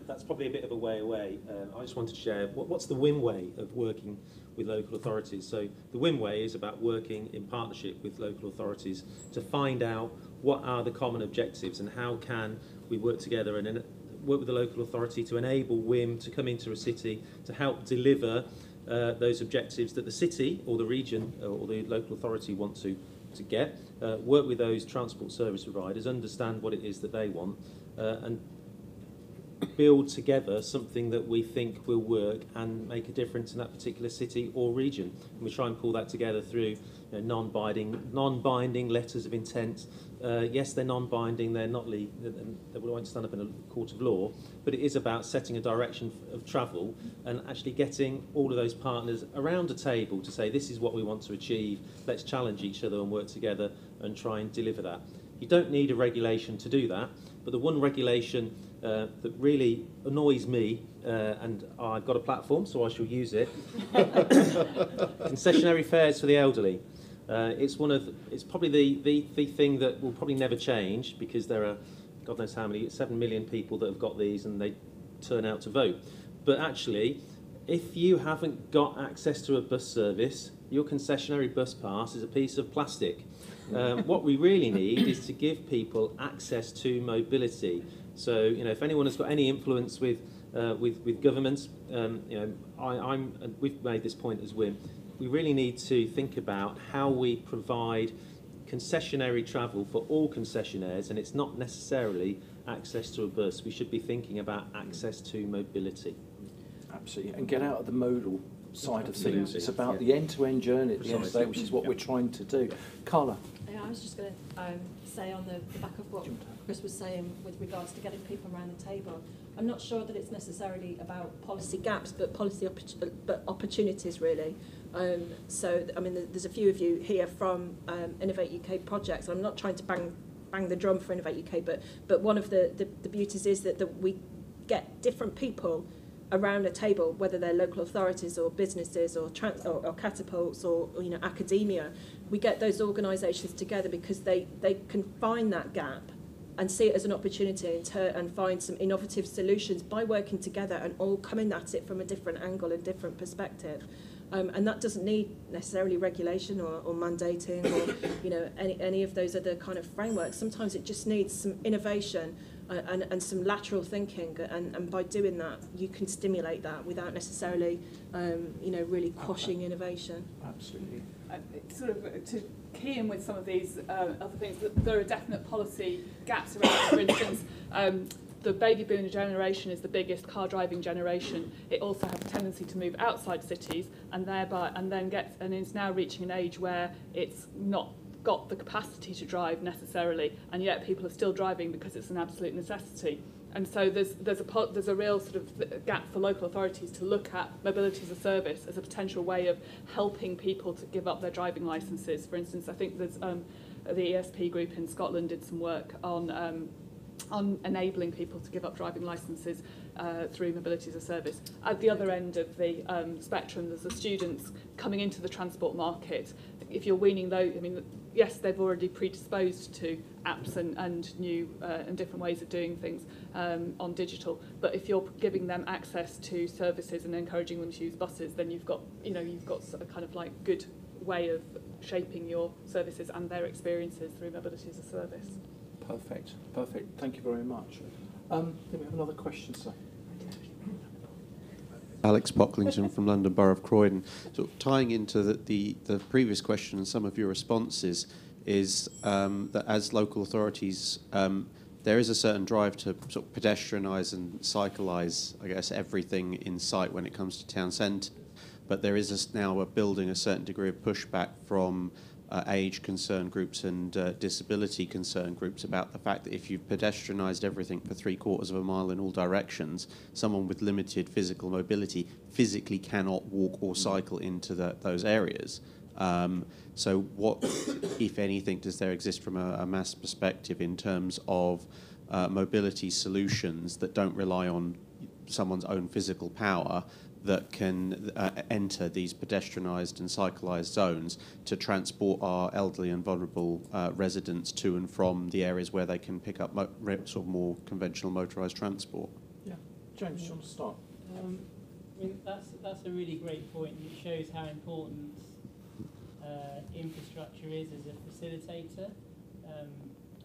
That's probably a bit of a way away. I just wanted to share what's the win way of working with local authorities. So the win way is about working in partnership with local authorities to find out what are the common objectives and how can we work together and work with the local authority to enable WIM to come into a city to help deliver those objectives that the city or the region or the local authority want to get, work with those transport service providers, understand what it is that they want, and build together something that we think will work and make a difference in that particular city or region. And we try and pull that together through non-binding letters of intent. Yes, they're non-binding, they're not they won't stand up in a court of law, but it is about setting a direction of travel and actually getting all of those partners around a table to say, this is what we want to achieve, let's challenge each other and work together and try and deliver that. You don't need a regulation to do that, but the one regulation that really annoys me, and I've got a platform, so I shall use it. Concessionary fares for the elderly. It's probably the thing that will probably never change because there are, God knows how many, 7 million people that have got these and they turn out to vote. But actually, if you haven't got access to a bus service, your concessionary bus pass is a piece of plastic. What we really need is to give people access to mobility. So, if anyone has got any influence with governments, we've made this point as WIM. We really need to think about how we provide concessionary travel for all concessionaires, and it's not necessarily access to a bus. We should be thinking about access to mobility. Absolutely, and get out of the modal side of things. It's about the end-to-end journey at the end of the day, which is what we're trying to do. Carla? Yeah, I was just going to say on the back of what Chris was saying with regards to getting people around the table, I'm not sure that it's necessarily about policy gaps, but opportunities really. There's a few of you here from Innovate UK projects. I'm not trying to bang the drum for Innovate UK, but one of the beauties is that we get different people around a table, whether they're local authorities or businesses or catapults or academia. We get those organisations together because they can find that gap and see it as an opportunity and find some innovative solutions by working together and all coming at it from a different angle and different perspective. And that doesn't need necessarily regulation or mandating or any of those other kind of frameworks. Sometimes it just needs some innovation and some lateral thinking, and by doing that you can stimulate that without necessarily really quashing innovation. Absolutely. sort of to key in with some of these other things, there are definite policy gaps around. For instance, the baby boomer generation is the biggest car driving generation. It also has a tendency to move outside cities and is now reaching an age where it's not got the capacity to drive necessarily, and yet people are still driving because it's an absolute necessity. And so there's a real sort of gap for local authorities to look at mobility as a service as a potential way of helping people to give up their driving licences. For instance, I think there's the ESP group in Scotland did some work on enabling people to give up driving licences through mobility as a service. At the other end of the spectrum, there's the students coming into the transport market. If you're weaning those, I mean, yes, they've already predisposed to apps and new and different ways of doing things on digital. But if you're giving them access to services and encouraging them to use buses, then you've got a kind of like good way of shaping your services and their experiences through mobility as a service. Perfect. Thank you very much. Then we have another question, sir. Alex Pocklington from London Borough of Croydon. Sort of tying into the previous question and some of your responses is that as local authorities, there is a certain drive to sort of pedestrianise and cyclise, I guess, everything in sight when it comes to town centre. But there is now building a certain degree of pushback from age concerned groups and disability concerned groups about the fact that if you've pedestrianised everything for 3/4 of a mile in all directions, someone with limited physical mobility physically cannot walk or cycle into those areas. So what, if anything, does there exist from a mass perspective in terms of mobility solutions that don't rely on someone's own physical power, that can enter these pedestrianised and cyclised zones to transport our elderly and vulnerable residents to and from the areas where they can pick up sort of more conventional motorised transport? Yeah, James, do you want to start? I mean, that's a really great point. It shows how important infrastructure is as a facilitator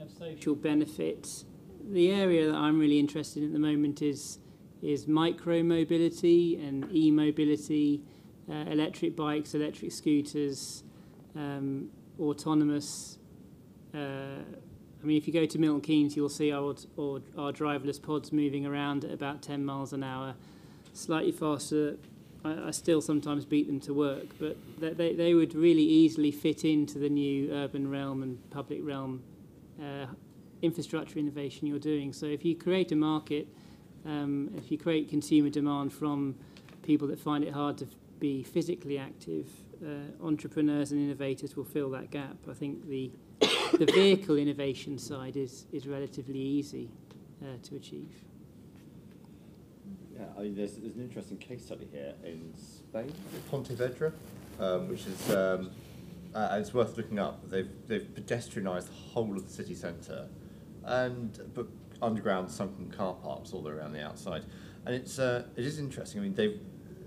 of social benefits. The area that I'm really interested in at the moment is micro-mobility and e-mobility, electric bikes, electric scooters, autonomous. I mean, if you go to Milton Keynes, you'll see our driverless pods moving around at about 10 miles an hour, slightly faster. I still sometimes beat them to work, but they would really easily fit into the new urban realm and public realm infrastructure innovation you're doing. So if you create a market, if you create consumer demand from people that find it hard to be physically active, entrepreneurs and innovators will fill that gap. I think the vehicle innovation side is relatively easy to achieve. Yeah, I mean, there's an interesting case study here in Spain, Pontevedra, which is it's worth looking up. They've pedestrianised the whole of the city centre, but underground sunken car parks all around the outside, and it is interesting. I mean,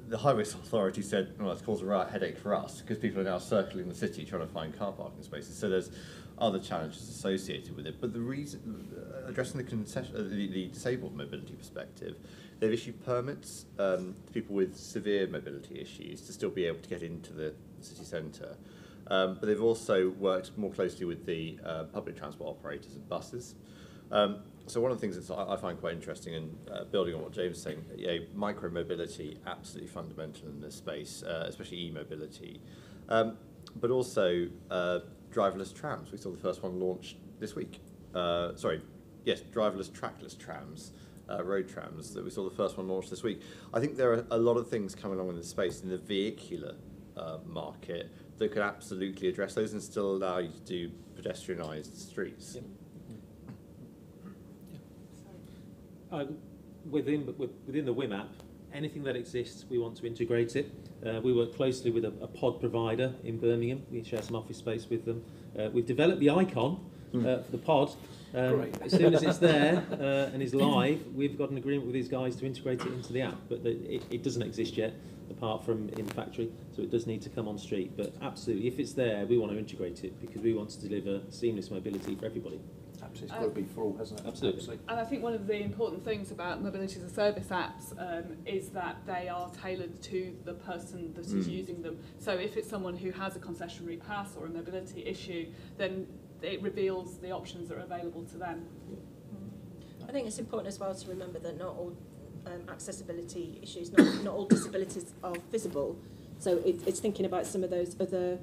the Highways Authority said, well, it's caused a right headache for us because people are now circling the city trying to find car parking spaces. So there's other challenges associated with it. But the reason, addressing the disabled mobility perspective, they've issued permits to people with severe mobility issues to still be able to get into the city centre. But they've also worked more closely with the public transport operators and buses. So one of the things that I find quite interesting, and building on what James was saying, micro-mobility, absolutely fundamental in this space, especially e-mobility. But also driverless trams. We saw the first one launched this week. Driverless trackless trams, road trams, that we saw the first one launched this week. I think there are a lot of things coming along in this space in the vehicular market that could absolutely address those and still allow you to do pedestrianised streets. Yep. Within the WIM app, anything that exists, we want to integrate it. We work closely with a pod provider in Birmingham. We share some office space with them. We've developed the icon for the pod. As soon as it's there and is live, we've got an agreement with these guys to integrate it into the app. But it doesn't exist yet, apart from in factory, so it does need to come on street. But absolutely, if it's there, we want to integrate it because we want to deliver seamless mobility for everybody. Absolutely, it's got to be for all, hasn't it? Absolutely. And I think one of the important things about mobility as a service apps is that they are tailored to the person that is using them. So if it's someone who has a concessionary pass or a mobility issue, then it reveals the options that are available to them. I think it's important as well to remember that not all accessibility issues, not all disabilities are visible. So it's thinking about some of those other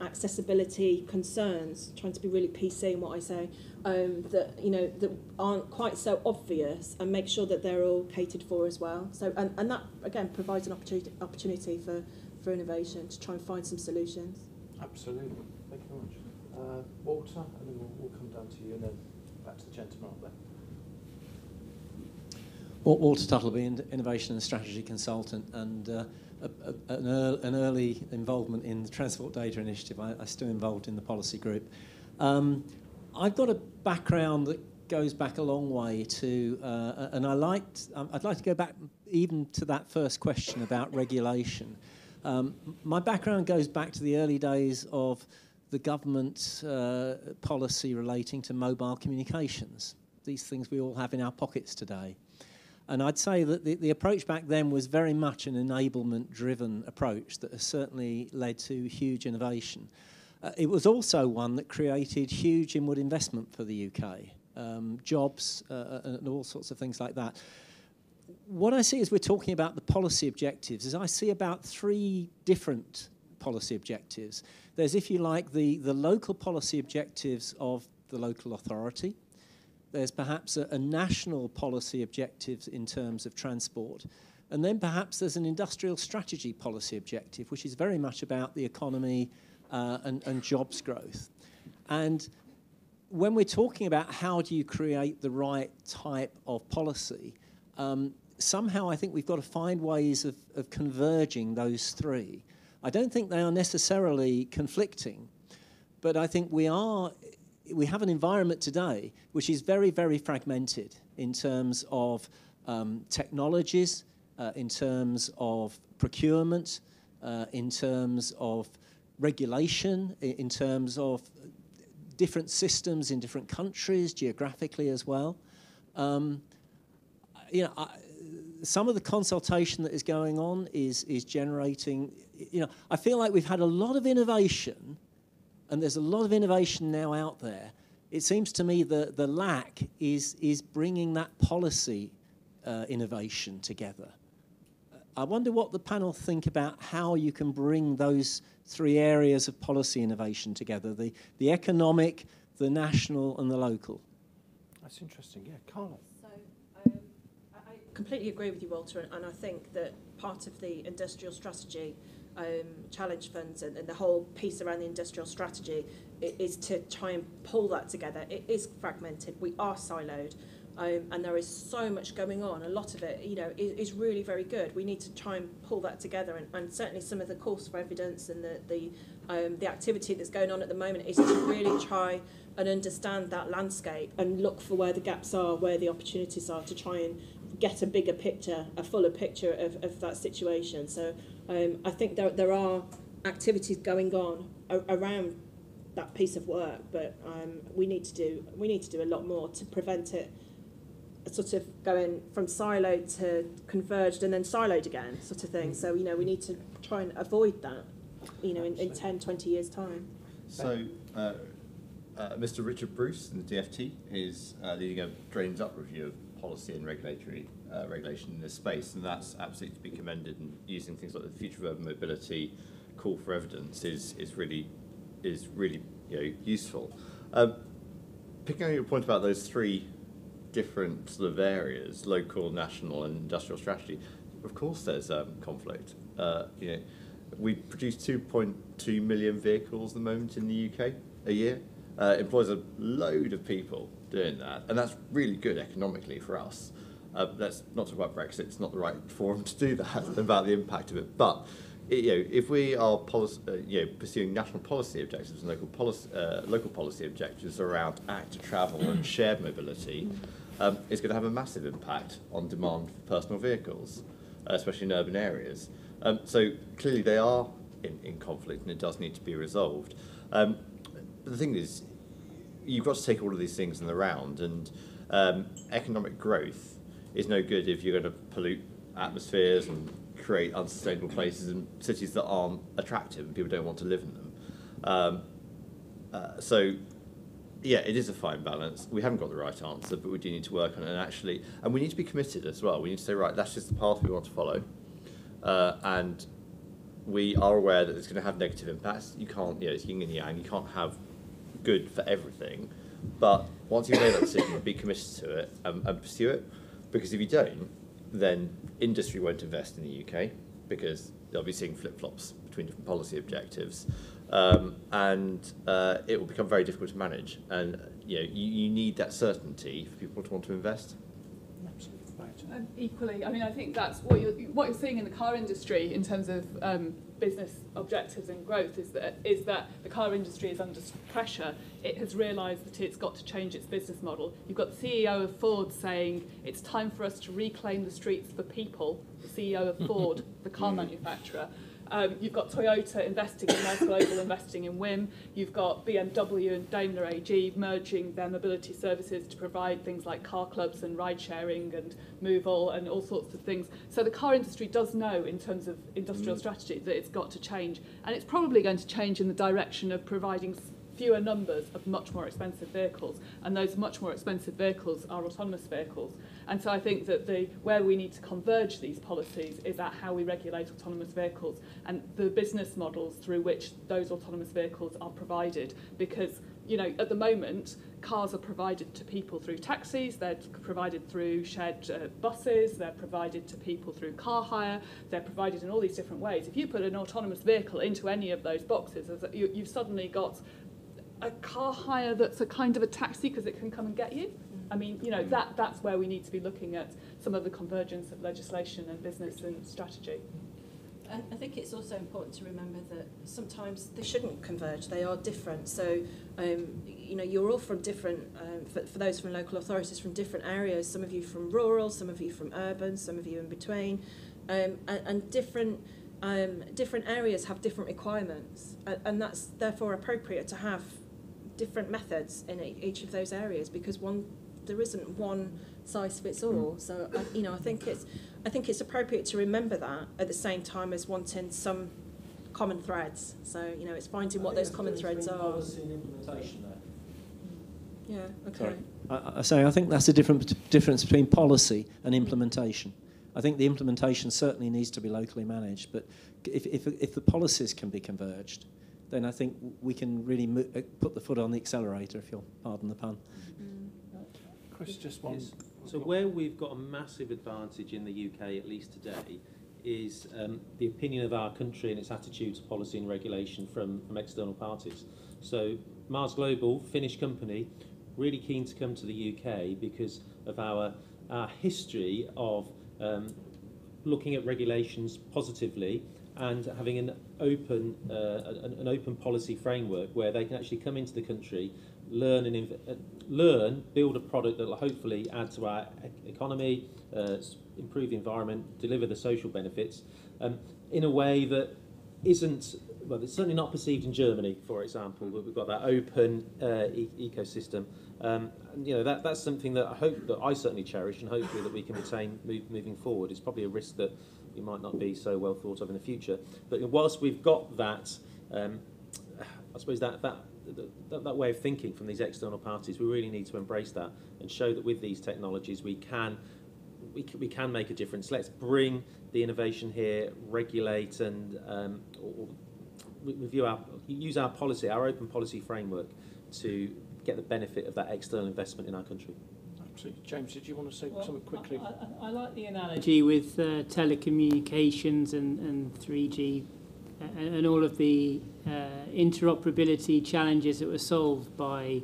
accessibility concerns, trying to be really PC in what I say, that aren't quite so obvious, and make sure that they're all catered for as well. So and that again provides an opportunity for innovation to try and find some solutions. Absolutely. Thank you very much. Walter, and then we'll come down to you, and then back to the gentleman up there. Walter Tuttleby, Innovation and Strategy Consultant, and an early involvement in the Transport Data Initiative. I'm still involved in the policy group. I've got a background that goes back a long way to, and I'd like to go back even to that first question about regulation. My background goes back to the early days of the government policy relating to mobile communications, these things we all have in our pockets today. And I'd say that the approach back then was very much an enablement-driven approach that has certainly led to huge innovation. It was also one that created huge inward investment for the UK, jobs and all sorts of things like that. What I see as we're talking about the policy objectives is I see about 3 different policy objectives. There's, if you like, the local policy objectives of the local authority. There's perhaps a national policy objectives in terms of transport. And then perhaps there's an industrial strategy policy objective, which is very much about the economy and jobs growth. And when we're talking about how do you create the right type of policy, somehow I think we've got to find ways of converging those 3. I don't think they are necessarily conflicting, but I think we have an environment today which is very, very fragmented in terms of technologies, in terms of procurement, in terms of regulation, in terms of different systems in different countries, geographically as well. Some of the consultation that is going on is generating, I feel like we've had a lot of innovation, and there's a lot of innovation now out there. It seems to me that the lack is bringing that policy innovation together. I wonder what the panel think about how you can bring those 3 areas of policy innovation together, the economic, the national and the local. That's interesting, yeah. Carla. So I completely agree with you, Walter, and I think that part of the industrial strategy challenge funds and the whole piece around the industrial strategy is to try and pull that together. It is fragmented, we are siloed, and there is so much going on. A lot of it, is really very good. We need to try and pull that together, and certainly some of the calls for evidence and the activity that's going on at the moment is to really try and understand that landscape and look for where the gaps are, where the opportunities are, to try and get a bigger picture, a fuller picture of that situation. So I think there are activities going on around that piece of work, but we need to do a lot more to prevent it sort of going from siloed to converged and then siloed again, sort of thing. So we need to try and avoid that, in 10, 20 years' time. So Mr. Richard Bruce in the DFT is leading a drains-up review of policy and regulation in this space, and that's absolutely to be commended. And using things like the Future of Urban Mobility call for evidence is really useful. Picking on your point about those 3 different sort of areas, local, national, and industrial strategy, of course there's conflict. We produce 2.2 million vehicles at the moment in the UK a year. Employs a load of people doing that, and that's really good economically for us. Let's not talk about Brexit. It's not the right forum to do that, about the impact of it. But if we are pursuing national policy objectives and local policy objectives around active travel and shared mobility, it's going to have a massive impact on demand for personal vehicles, especially in urban areas. So clearly they are in conflict, and it does need to be resolved. But the thing is, you've got to take all of these things in the round, and economic growth is no good if you're going to pollute atmospheres and create unsustainable places and cities that aren't attractive and people don't want to live in them. So, yeah, it is a fine balance. We haven't got the right answer, but we do need to work on it, and we need to be committed as well. We need to say, right, that's just the path we want to follow, and we are aware that it's going to have negative impacts. You can't, it's yin and yang. You can't have good for everything, but once you've made that decision, be committed to it and pursue it. Because if you don't, then industry won't invest in the UK because they'll be seeing flip-flops between different policy objectives, and it will become very difficult to manage. And you need that certainty for people to want to invest. Absolutely right. And equally, I mean, I think that's what you're seeing in the car industry in terms of business objectives and growth is that the car industry is under pressure. It has realised that it's got to change its business model. You've got the CEO of Ford saying it's time for us to reclaim the streets for people. The CEO of Ford, the car manufacturer. You've got Toyota investing in Maersk Global, investing in WIM. You've got BMW and Daimler AG merging their mobility services to provide things like car clubs and ride sharing and Movall and all sorts of things. So the car industry does know, in terms of industrial strategy, that it's got to change. And it's probably going to change in the direction of providing fewer numbers of much more expensive vehicles, and those much more expensive vehicles are autonomous vehicles. And so I think that where we need to converge these policies is at how we regulate autonomous vehicles and the business models through which those autonomous vehicles are provided. Because, at the moment, cars are provided to people through taxis, they're provided through shared buses, they're provided to people through car hire, they're provided in all these different ways. If you put an autonomous vehicle into any of those boxes, you've suddenly got a car hire that's a kind of a taxi because it can come and get you. I mean, that's where we need to be looking at some of the convergence of legislation and business and strategy. And I think it's also important to remember that sometimes they shouldn't converge. They are different. So, you're all from different, for those from local authorities, from different areas. Some of you from rural, some of you from urban, some of you in between. And different areas have different requirements. And that's therefore appropriate to have different methods in each of those areas, because there isn't one size fits all. So I think it's appropriate to remember that at the same time as wanting some common threads. So it's finding what those common threads are. Policy and implementation there. Yeah. Okay. I think that's the difference between policy and implementation. I think the implementation certainly needs to be locally managed, but if the policies can be converged, then I think we can really put the foot on the accelerator, if you'll pardon the pun. Chris, just one. Yes. So where we've got a massive advantage in the UK, at least today, is the opinion of our country and its attitude to policy and regulation from external parties. So Maersk Global, Finnish company, really keen to come to the UK because of our history of looking at regulations positively and having an open policy framework where they can actually come into the country, learn, build a product that will hopefully add to our economy, improve the environment, deliver the social benefits in a way that isn't, well, it's certainly not perceived in Germany, for example, but we've got that open ecosystem. That's something that I hope that I certainly cherish, and hopefully that we can retain moving forward. It's probably a risk that we might not be so well thought of in the future. But whilst we've got that, I suppose that way of thinking from these external parties, we really need to embrace that and show that with these technologies we can make a difference. Let's bring the innovation here, regulate and use our policy, our open policy framework to get the benefit of that external investment in our country. Absolutely. James, did you want to say something quickly? I like the analogy with telecommunications and 3G and all of the interoperability challenges that were solved by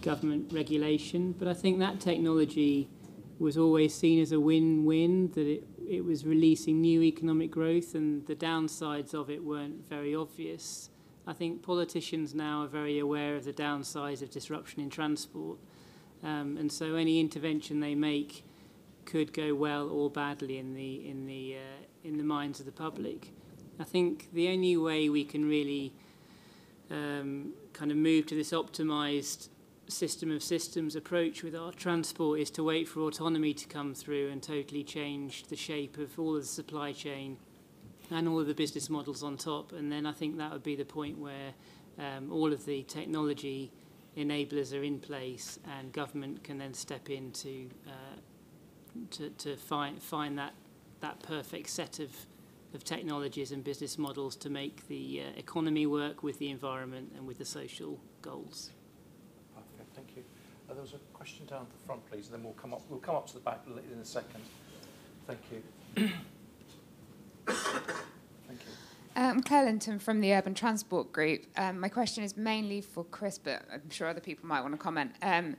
government regulation. But I think that technology was always seen as a win-win, that it was releasing new economic growth and the downsides of it weren't very obvious. I think politicians now are very aware of the downsides of disruption in transport. And so any intervention they make could go well or badly in the minds of the public. I think the only way we can really kind of move to this optimised system of systems approach with our transport is to wait for autonomy to come through and totally change the shape of all of the supply chain and all of the business models on top. And then I think that would be the point where all of the technology enablers are in place and government can then step in to find that perfect set of technologies and business models to make the economy work with the environment and with the social goals. Okay, thank you. There was a question down at the front, please, and then we'll come up to the back in a second. Thank you. Thank you. I'm Claire Linton from the Urban Transport Group. My question is mainly for Chris, but I'm sure other people might want to comment. I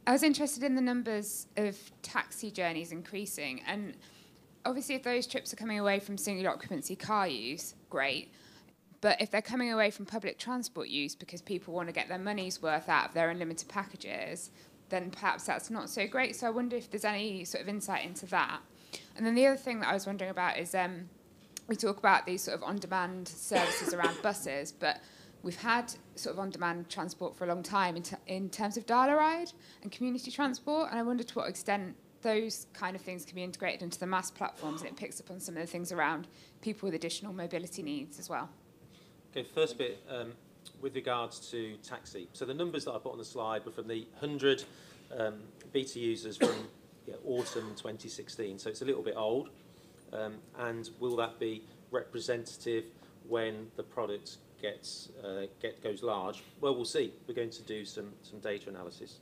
was interested in the numbers of taxi journeys increasing, and obviously if those trips are coming away from single occupancy car use, great. But if they're coming away from public transport use because people want to get their money's worth out of their unlimited packages, then perhaps that's not so great. So I wonder if there's any sort of insight into that. And then the other thing that I was wondering about is we talk about these sort of on-demand services around buses, but we've had sort of on-demand transport for a long time in terms of dial-a-ride and community transport, and I wonder to what extent those kind of things can be integrated into the mass platforms and it picks up on some of the things around people with additional mobility needs as well. Okay, first bit, with regards to taxi. So the numbers that I put on the slide were from the 100 beta users from autumn 2016, so it's a little bit old. And will that be representative when the product goes large? Well, we'll see. We're going to do some data analysis.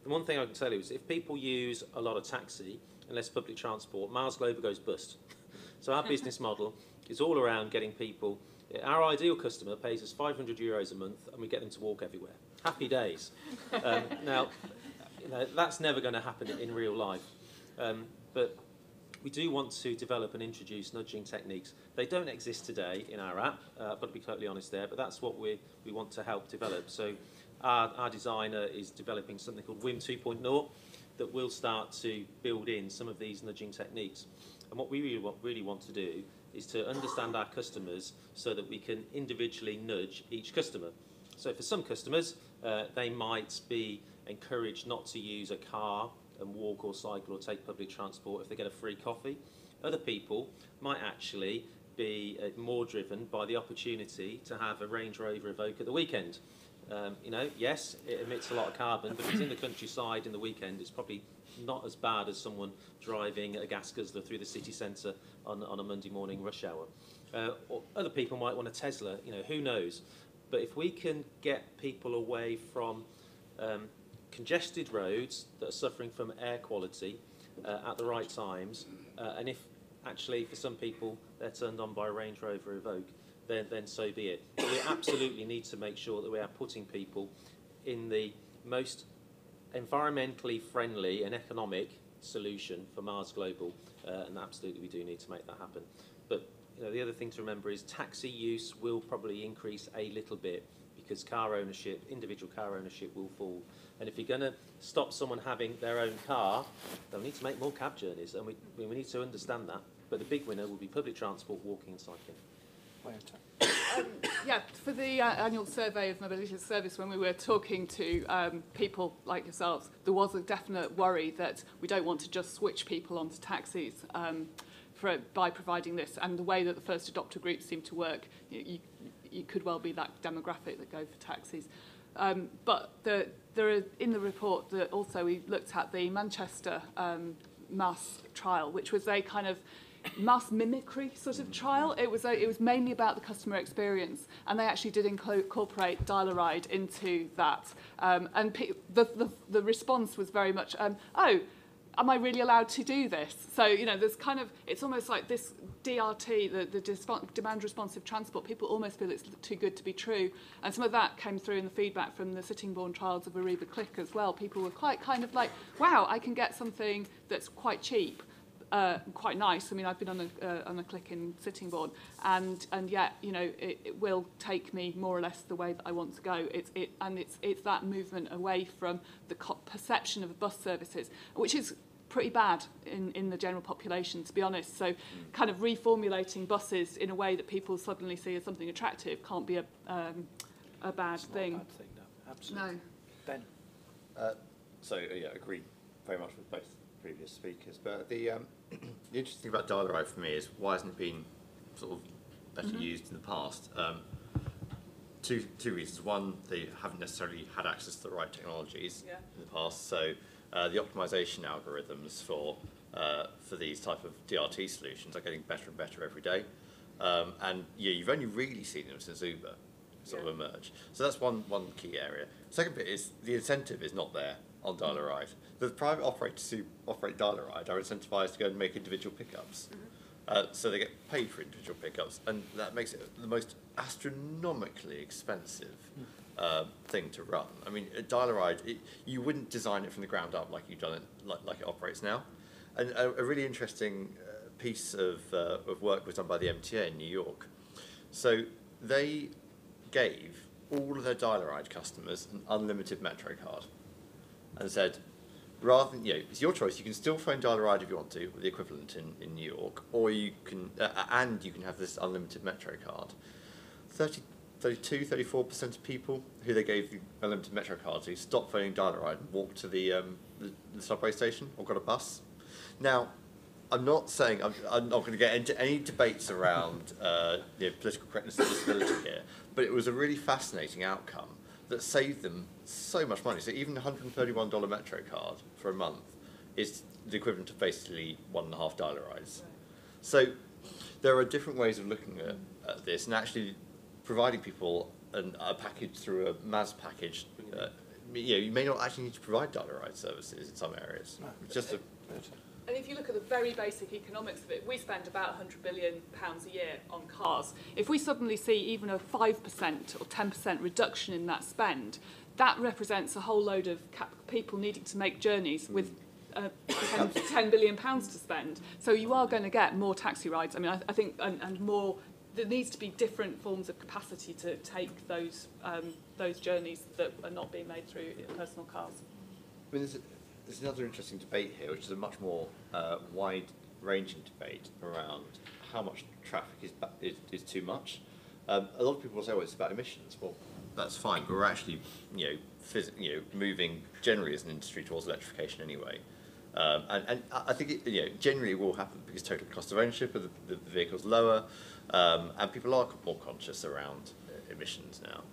The one thing I can tell you is if people use a lot of taxi and less public transport, Mars Global goes bust. So our business model is all around getting people. Our ideal customer pays us €500 a month and we get them to walk everywhere. Happy days. Now, that's never going to happen in real life. But we do want to develop and introduce nudging techniques. They don't exist today in our app, but to be totally honest there, but that's what we want to help develop. So our designer is developing something called WIM 2.0 that will start to build in some of these nudging techniques. And what we really want to do is to understand our customers so that we can individually nudge each customer. So for some customers, they might be encouraged not to use a car and walk or cycle or take public transport if they get a free coffee. Other people might actually be more driven by the opportunity to have a Range Rover Evoque at the weekend. Yes, it emits a lot of carbon, but if it's in the countryside in the weekend, it's probably not as bad as someone driving a gas guzzler through the city centre on a Monday morning rush hour. Or other people might want a Tesla, who knows. But if we can get people away from congested roads that are suffering from air quality at the right times, and if actually for some people they're turned on by a Range Rover Evoque, then so be it. But we absolutely need to make sure that we are putting people in the most environmentally friendly and economic solution for Mars Global, and absolutely we do need to make that happen. But the other thing to remember is taxi use will probably increase a little bit because individual car ownership will fall. And if you're going to stop someone having their own car, they'll need to make more cab journeys, and we need to understand that. But the big winner will be public transport, walking and cycling. For the annual survey of mobility as a service, when we were talking to people like yourselves, there was a definite worry that we don't want to just switch people onto taxis by providing this. And the way that the first adopter groups seem to work, you could well be that demographic that go for taxis. But there are in the report that also we looked at the Manchester mass trial, which was a kind of mass mimicry sort of trial. It was mainly about the customer experience, and they actually did incorporate dial-a-ride into that. And the response was very much, oh, am I really allowed to do this? So, there's kind of, it's almost like this DRT, the demand responsive transport, people almost feel it's too good to be true. And some of that came through in the feedback from the Sittingbourne trials of Ariba Click as well. People were quite kind of like, wow, I can get something that's quite cheap. Quite nice. I mean, I've been on a Click in Sittingbourne, and yet, it will take me more or less the way that I want to go. It's that movement away from the perception of bus services, which is pretty bad in the general population, to be honest. So, kind of reformulating buses in a way that people suddenly see as something attractive can't be a bad thing. Not a bad thing, no. Absolutely. No. Ben. Yeah, agree very much with both previous speakers. But the interesting thing about dial-a-ride for me is why hasn't it been sort of better used in the past? Two reasons. One, they haven't necessarily had access to the right technologies in the past. So the optimization algorithms for these type of DRT solutions are getting better and better every day. And you've only really seen them since Uber sort of emerged. So that's one key area. Second bit is the incentive is not there on dial-a-ride. The private operators who operate dial-a-ride are incentivized to go and make individual pickups. So they get paid for individual pickups, and that makes it the most astronomically expensive thing to run. I mean, a dial-a-ride, you wouldn't design it from the ground up like you've done it, like it operates now. And a really interesting piece of work was done by the MTA in New York. So they gave all of their dial-a-ride customers an unlimited Metro card and said, rather than, it's your choice, you can still phone dial-a-ride if you want to, with the equivalent in New York, or you can, and you can have this unlimited Metro card. 34% of people who they gave the unlimited Metro card to stopped phoning dial-a-ride and walked to the subway station or got a bus. Now, I'm not saying, I'm not going to get into any debates around political correctness and disability here, but it was a really fascinating outcome that saved them so much money. So even a $131 Metro card for a month is the equivalent of basically 1.5 dial-a-rides. So there are different ways of looking at this, and actually providing people a package through a MAS package. You may not actually need to provide dial-a-ride services in some areres. It's just a... And if you look at the very basic economics of it, we spend about £100 billion a year on cars. If we suddenly see even a 5% or 10% reduction in that spend, that represents a whole load of people needing to make journeys with £10 billion to spend. So you are going to get more taxi rides. I mean, I think, and more, there needs to be different forms of capacity to take those journeys that are not being made through personal cars. I mean, there's another interesting debate here, which is a much more wide-ranging debate around how much traffic is too much. A lot of people will say, well, it's about emissions. Well, that's fine, but we're actually, moving generally as an industry towards electrification anyway. And I think it, generally it will happen because total cost of ownership of the vehicle's lower, and people are more conscious around emissions now.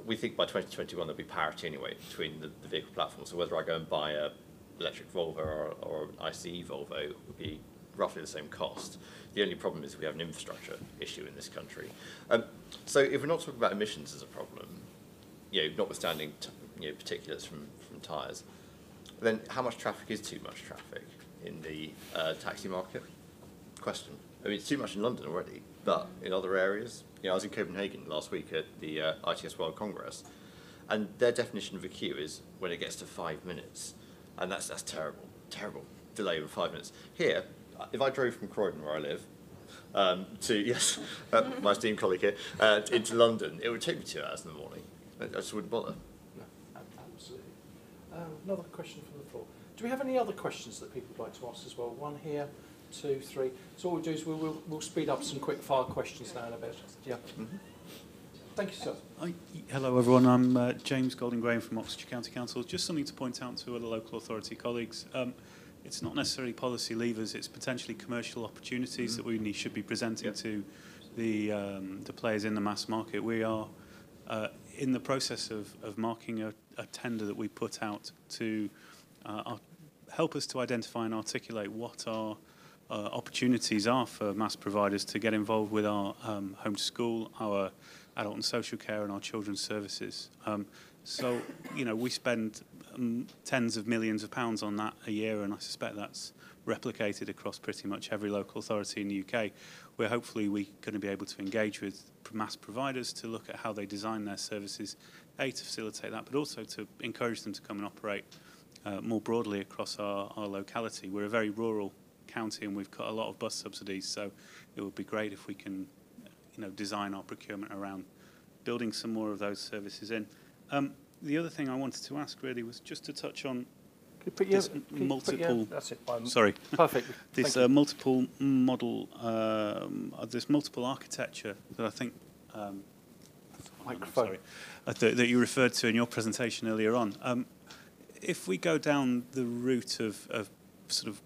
We think by 2021 there'll be parity anyway between the vehicle platforms. So whether I go and buy a electric Volvo or an ICE Volvo would be roughly the same cost. The only problem is we have an infrastructure issue in this country. So if we're not talking about emissions as a problem, notwithstanding particulates from tyres, then how much traffic is too much traffic in the taxi market? Question. I mean, it's too much in London already, but in other areas, I was in Copenhagen last week at the ITS World Congress, and their definition of a queue is when it gets to 5 minutes, and that's terrible delay of 5 minutes. Here, if I drove from Croydon, where I live, my esteemed colleague here, into London, it would take me 2 hours in the morning. I just wouldn't bother. No, absolutely. Another question from the floor. Do we have any other questions that people would like to ask as well? One here. 2, 3. So what we'll do is we'll speed up some quick fire questions now in a bit. Yeah. Mm-hmm. Thank you, sir. Hello, everyone. I'm James Golding-Graham from Oxfordshire County Council. Just something to point out to other local authority colleagues. It's not necessarily policy levers; it's potentially commercial opportunities that we should be presenting to the players in the mass market. We are in the process of marking a tender that we put out to help us to identify and articulate what our opportunities are for mass providers to get involved with our home to school, our adult and social care, and our children's services. So, we spend tens of millions of pounds on that a year, and I suspect that's replicated across pretty much every local authority in the UK. We're hopefully going to be able to engage with mass providers to look at how they design their services, to facilitate that, but also to encourage them to come and operate more broadly across our locality. We're a very rural county, and we've got a lot of bus subsidies, so it would be great if we can design our procurement around building some more of those services in. The other thing I wanted to ask really was just to touch on this multiple. That's it. Sorry. Perfect. This multiple model, this multiple architecture that I think. Microphone. Sorry, that you referred to in your presentation earlier on. If we go down the route of sort of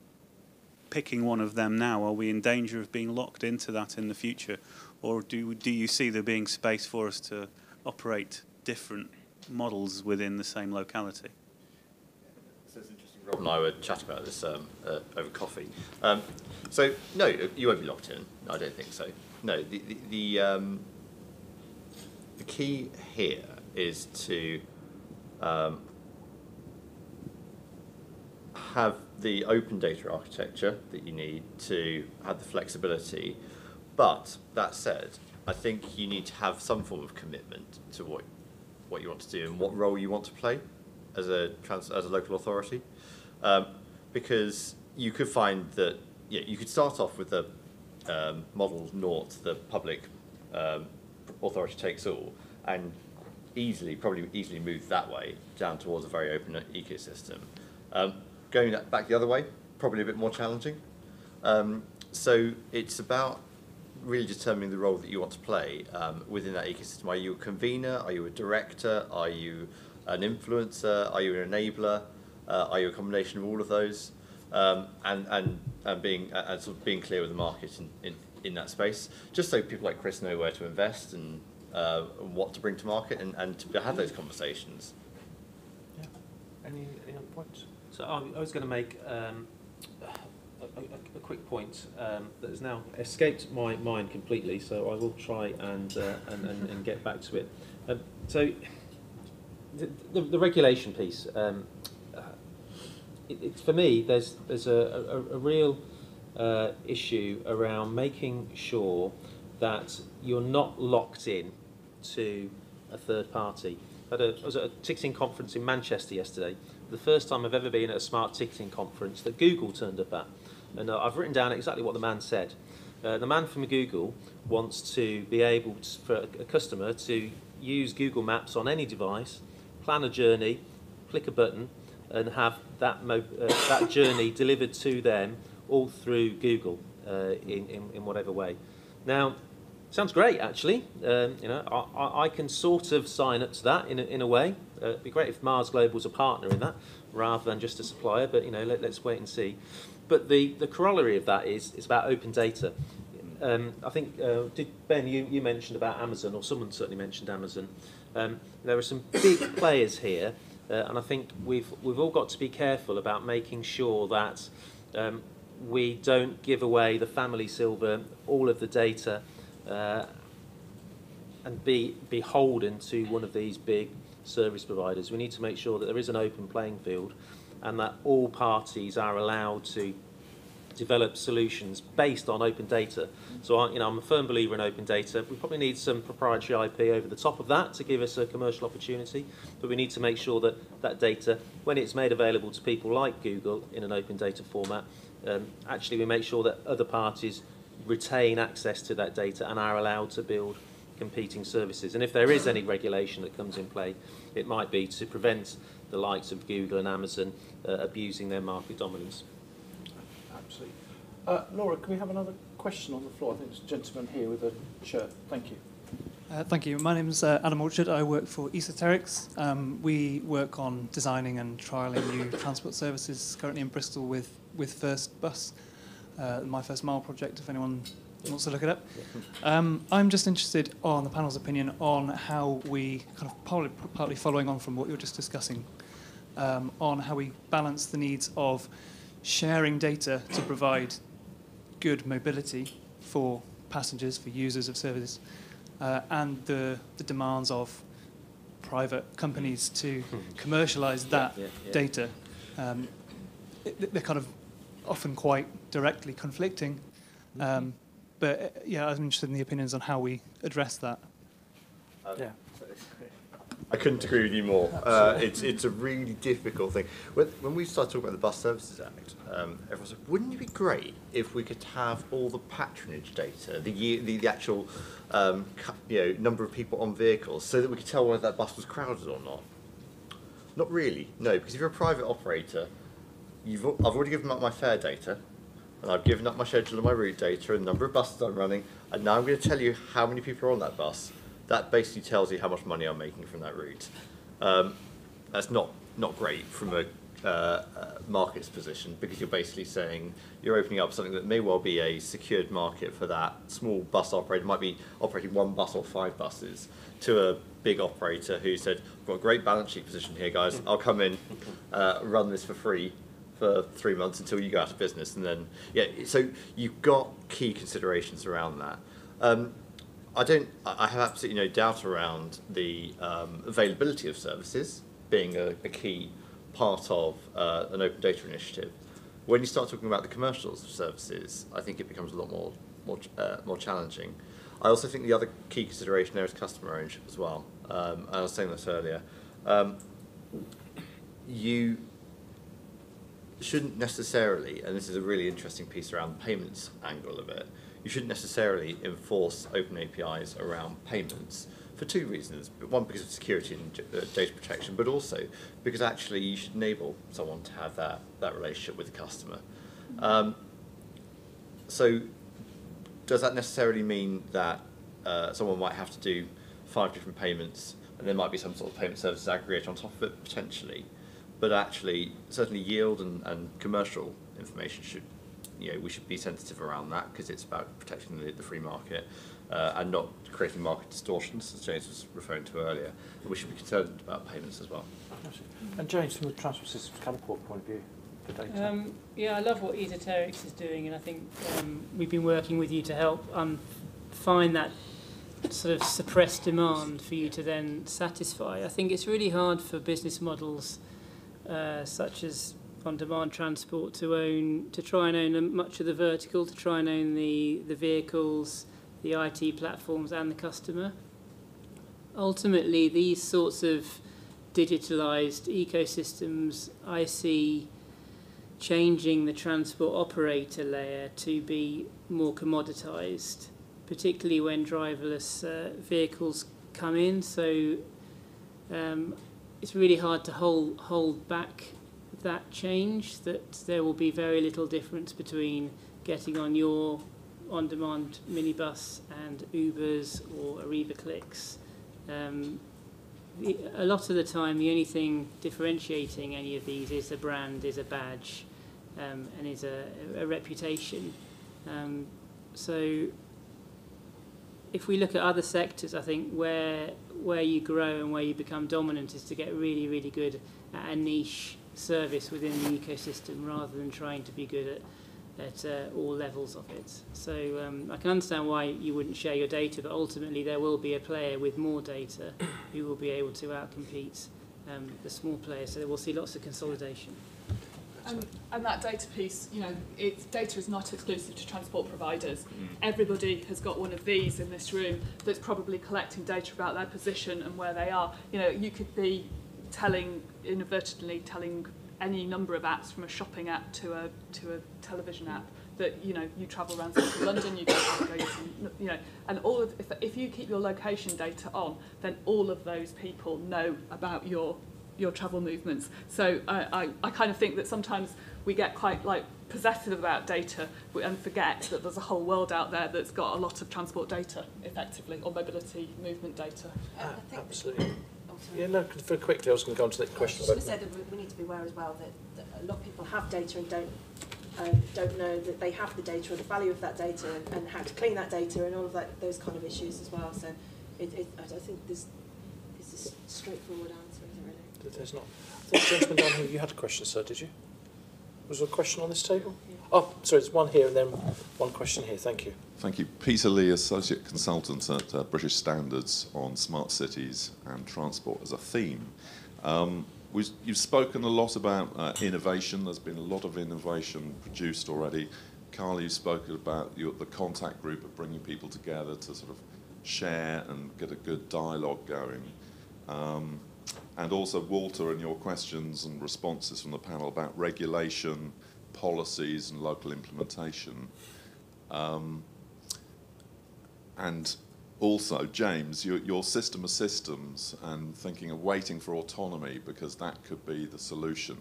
picking one of them now, are we in danger of being locked into that in the future? Or do you see there being space for us to operate different models within the same locality? So it's interesting. Rob and I were chatting about this over coffee. So no, you won't be locked in. No, I don't think so. No, the key here is to have the open data architecture that you need to have the flexibility. But that said, I think you need to have some form of commitment to what you want to do and what role you want to play as a local authority, because you could find that you could start off with the model naught, the public authority takes all, and probably easily move that way down towards a very open ecosystem. Going back the other way, probably a bit more challenging. So it's about really determining the role that you want to play within that ecosystem. Are you a convener? Are you a director? Are you an influencer? Are you an enabler? Are you a combination of all of those? And sort of being clear with the market in that space, just so people like Chris know where to invest and what to bring to market and to have those conversations. Yeah. Any other points? So I was going to make a quick point that has now escaped my mind completely, so I will try and get back to it. So the regulation piece, for me, there's a real issue around making sure that you're not locked in to a third party. I was at a ticketing conference in Manchester yesterday. The first time I've ever been at a smart ticketing conference that Google turned up at. And I've written down exactly what the man said. The man from Google wants to be able for a customer to use Google Maps on any device, plan a journey, click a button, and have that journey delivered to them all through Google in whatever way. Now, sounds great, actually. I can sort of sign up to that in a way. It'd be great if Mars Global's a partner in that, rather than just a supplier. But let's wait and see. But the corollary of that is it's about open data. I think Ben, you mentioned about Amazon, or someone certainly mentioned Amazon. There are some big players here, and I think we've all got to be careful about making sure that we don't give away the family silver, all of the data. And be beholden to one of these big service providers. We need to make sure that there is an open playing field and that all parties are allowed to develop solutions based on open data. So I'm a firm believer in open data. We probably need some proprietary IP over the top of that to give us a commercial opportunity, but we need to make sure that that data, when it's made available to people like Google in an open data format, actually we make sure that other parties retain access to that data and are allowed to build competing services. And if there is any regulation that comes in play, it might be to prevent the likes of Google and Amazon abusing their market dominance. Absolutely. Laura, can we have another question on the floor? I think there's a gentleman here with a shirt. Thank you. Thank you. My name's Adam Orchard. I work for Esoterics. We work on designing and trialling new transport services currently in Bristol with First Bus, My First Mile project, if anyone wants to look it up. I'm just interested on the panel's opinion on how we, kind of partly following on from what you were just discussing, on how we balance the needs of sharing data to provide good mobility for passengers, for users of services, and the demands of private companies to commercialise that data. They're kind of often quite directly conflicting. But I'm interested in the opinions on how we address that. I couldn't agree with you more. It's a really difficult thing. When we started talking about the Bus Services Act, everyone said, wouldn't it be great if we could have all the patronage data, the actual number of people on vehicles, so that we could tell whether that bus was crowded or not? Not really, no, because if you're a private operator, I've already given up my fare data, and I've given up my schedule and my route data and the number of buses I'm running, and now I'm going to tell you how many people are on that bus. that basically tells you how much money I'm making from that route. That's not great from a market's position, because you're basically saying you're opening up something that may well be a secured market for that small bus operator, might be operating 1 bus or 5 buses, to a big operator who said, I've got a great balance sheet position here, guys, I'll come in, run this for free for 3 months until you go out of business. And then, yeah, so you've got key considerations around that. I have absolutely no doubt around the availability of services being a key part of an open data initiative. When you start talking about the commercials of services, I think it becomes a lot more challenging. I also think the other key consideration there is customer ownership as well. I was saying this earlier. You shouldn't necessarily, and this is a really interesting piece around the payments angle of it, you shouldn't necessarily enforce open APIs around payments for 2 reasons. One, because of security and data protection, but also because actually you should enable someone to have that relationship with the customer. So does that necessarily mean that someone might have to do 5 different payments, and there might be some sort of payment services aggregator on top of it, potentially? But actually, certainly yield and commercial information should, we should be sensitive around that, because it's about protecting the free market and not creating market distortions, as James was referring to earlier. And we should be concerned about payments as well. And James, from the Transport Systems Catapult point of view, for data? Yeah, I love what Esoterics is doing, and I think we've been working with you to help find that sort of suppressed demand for you to then satisfy. I think it's really hard for business models such as on-demand transport to try and own much of the vertical, to try and own the vehicles, the IT platforms and the customer. Ultimately, these sorts of digitalised ecosystems I see changing the transport operator layer to be more commoditised, particularly when driverless vehicles come in. So it's really hard to hold back that change, that there will be very little difference between getting on your on-demand minibus and Ubers or Arriva Clicks. A lot of the time, the only thing differentiating any of these is a brand, is a badge, and is a reputation. So if we look at other sectors, I think where you grow and where you become dominant is to get really, really good at a niche service within the ecosystem, rather than trying to be good at all levels of it. So I can understand why you wouldn't share your data, but ultimately there will be a player with more data who will be able to outcompete the small players. So we'll see lots of consolidation. And that data piece, data is not exclusive to transport providers. Everybody has got one of these in this room that's probably collecting data about their position and where they are. You could be inadvertently telling any number of apps, from a shopping app to a television app, that you travel around central London, you go to, and all of, if you keep your location data on, then all of those people know about your travel movements. So I kind of think that sometimes we get quite possessive about data and forget that there's a whole world out there that's got a lot of transport data, effectively, or mobility movement data. Absolutely. Yeah, no, very quickly, I was going to go on to the question. I was going to say that we need to be aware as well that a lot of people have data and don't know that they have the data or the value of that data and how to clean that data and all of those kind of issues as well. So I don't think there's a straightforward answer, is there really? There's not. I think, gentleman down here, you had a question, sir, did you? Was there a question on this table? Yeah. Oh, sorry, there's one here and then one question here. Thank you. Thank you. Peter Lee, Associate Consultant at British Standards on smart cities and transport as a theme. You've spoken a lot about innovation. There's been a lot of innovation produced already. Carl, you've spoken about the contact group of bringing people together to sort of share and get a good dialogue going. And also, Walter, in your questions and responses from the panel about regulation, policies and local implementation. And also, James, your system of systems and thinking of waiting for autonomy, because that could be the solution.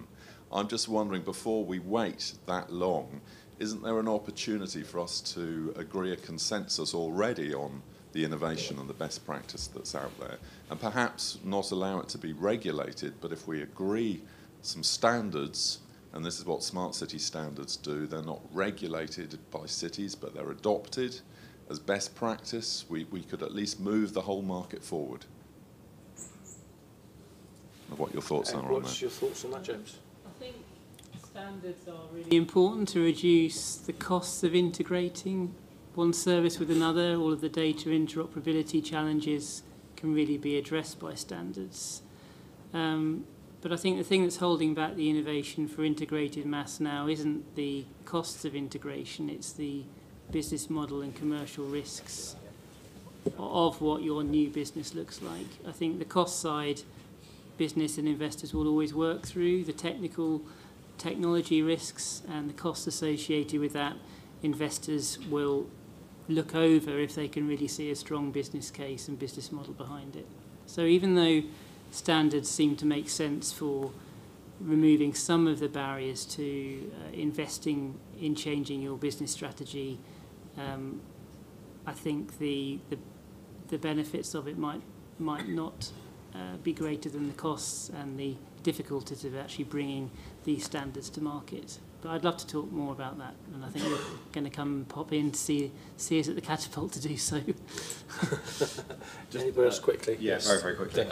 I'm just wondering, before we wait that long, isn't there an opportunity for us to agree a consensus already on the innovation and the best practice that's out there, and perhaps not allow it to be regulated, but if we agree some standards, and this is what smart city standards do, they're not regulated by cities, but they're adopted as best practice, we could at least move the whole market forward. What your thoughts are on that? What's your thoughts on that, James? I think standards are really important to reduce the costs of integrating one service with another. All of the data interoperability challenges can really be addressed by standards. But I think the thing that's holding back the innovation for integrated mass now isn't the costs of integration, it's the business model and commercial risks of what your new business looks like. I think the cost side, business and investors will always work through. The technology risks and the costs associated with that, investors will look over if they can really see a strong business case and business model behind it. So even though standards seem to make sense for removing some of the barriers to investing in changing your business strategy, I think the benefits of it might not be greater than the costs and the difficulties of actually bringing these standards to market. But I'd love to talk more about that, and I think you're going to come and pop in to see us at the Catapult to do so. Anybody else quickly? Yes, very quickly.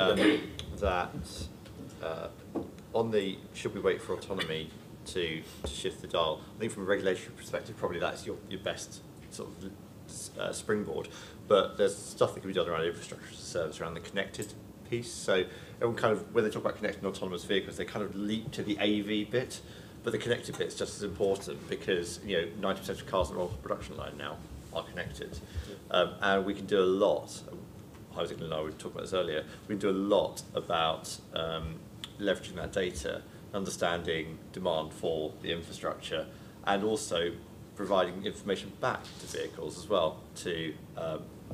On the should we wait for autonomy to shift the dial, I think from a regulatory perspective, probably that's your best sort of springboard. But there's stuff that can be done around infrastructure as a service, around the connected piece. So everyone kind of, when they talk about connected and autonomous vehicles, they kind of leap to the AV bit. But the connected bit is just as important because 90% of cars that are on the production line now are connected, and we can do a lot. Isaac and I were talking about this earlier. We can do a lot about leveraging that data, understanding demand for the infrastructure, and also providing information back to vehicles as well to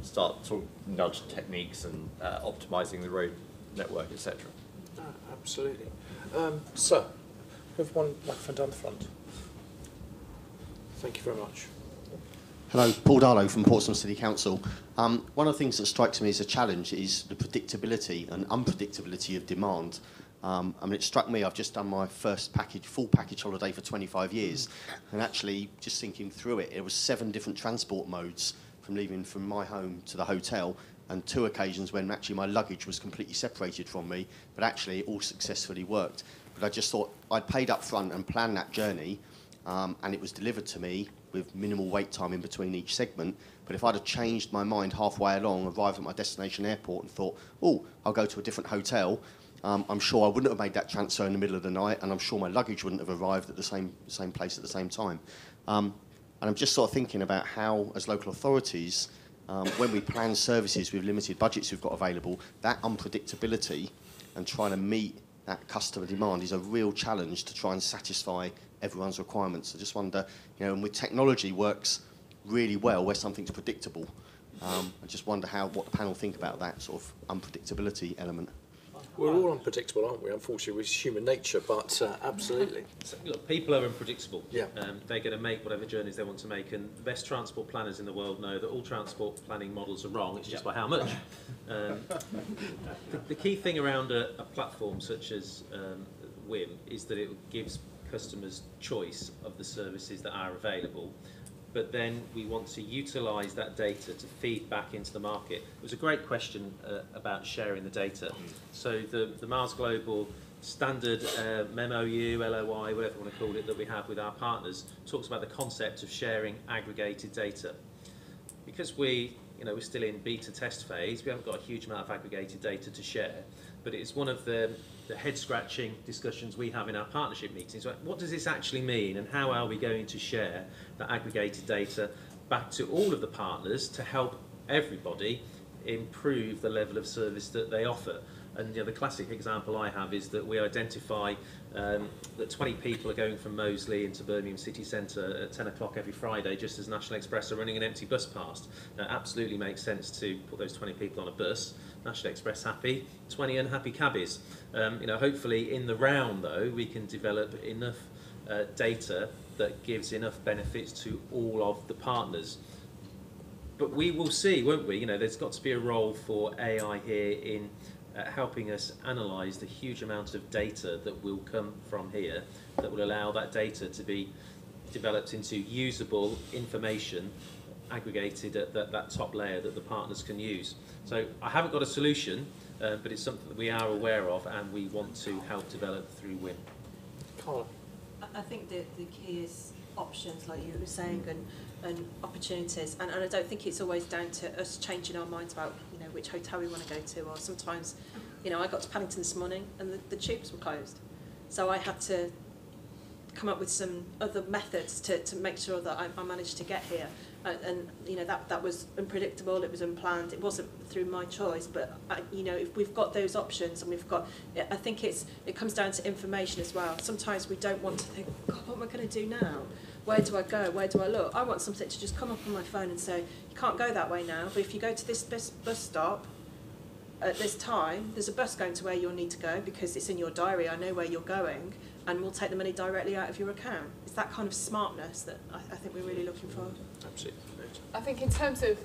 start sort of nudge techniques and optimising the road network, etc. Absolutely. Sir. We have one microphone down the front. Thank you very much. Hello, Paul Darlow from Portsmouth City Council. One of the things that strikes me as a challenge is the predictability and unpredictability of demand. It struck me, I've just done my first full package holiday for 25 years, and actually just thinking through it, it was 7 different transport modes from leaving from my home to the hotel, and 2 occasions when actually my luggage was completely separated from me, but actually it all successfully worked. But I just thought I'd paid up front and planned that journey, and it was delivered to me with minimal wait time in between each segment. But if I'd have changed my mind halfway along, arrived at my destination airport and thought, oh, I'll go to a different hotel, I'm sure I wouldn't have made that transfer in the middle of the night, and I'm sure my luggage wouldn't have arrived at the same place at the same time. And I'm just sort of thinking about how, as local authorities, when we plan services with limited budgets we've got available, that unpredictability and trying to meet that customer demand is a real challenge to try and satisfy everyone's requirements. I just wonder, and with technology works really well where something's predictable. I just wonder what the panel think about that sort of unpredictability element. We're all unpredictable, aren't we? Unfortunately, it's human nature, but absolutely. So, look, people are unpredictable. Yeah. They're going to make whatever journeys they want to make, and the best transport planners in the world know that all transport planning models are wrong. It's just by how much. The key thing around a platform such as WIM is that it gives customers choice of the services that are available. But then we want to utilise that data to feed back into the market. It was a great question about sharing the data. So the Mars Global standard MOU, LOI, whatever you want to call it, that we have with our partners, talks about the concept of sharing aggregated data. Because we're still in beta test phase, we haven't got a huge amount of aggregated data to share, but it's one of the head-scratching discussions we have in our partnership meetings. What does this actually mean, and how are we going to share that aggregated data back to all of the partners to help everybody improve the level of service that they offer? And the classic example I have is that we identify that 20 people are going from Moseley into Birmingham city centre at 10 o'clock every Friday, just as National Express are running an empty bus past. Now, it absolutely makes sense to put those 20 people on a bus. National Express happy, 20 unhappy cabbies. Hopefully in the round, though, we can develop enough data that gives enough benefits to all of the partners. but we will see, won't we? You know, there's got to be a role for AI here in helping us analyse the huge amount of data that will come from here, that will allow that data to be developed into usable information aggregated at that top layer that the partners can use. So I haven't got a solution, but it's something that we are aware of and we want to help develop through WIN. Carla. I think the key is options, like you were saying, and opportunities. And I don't think it's always down to us changing our minds about, you know, which hotel we want to go to. Or sometimes, you know, I got to Paddington this morning and the tubes were closed. So I had to come up with some other methods to make sure that I managed to get here. And you know, that was unpredictable, it was unplanned, it wasn't through my choice, but you know, if we've got those options and we've got, I think it comes down to information as well. Sometimes we don't want to think, God, what am I going to do now? Where do I go? Where do I look? I want something to just come up on my phone and say, you can't go that way now, but if you go to this bus stop at this time, there's a bus going to where you'll need to go because it's in your diary, I know where you're going, and we'll take the money directly out of your account. It's that kind of smartness that I think we're really looking for. Absolutely. I think in terms of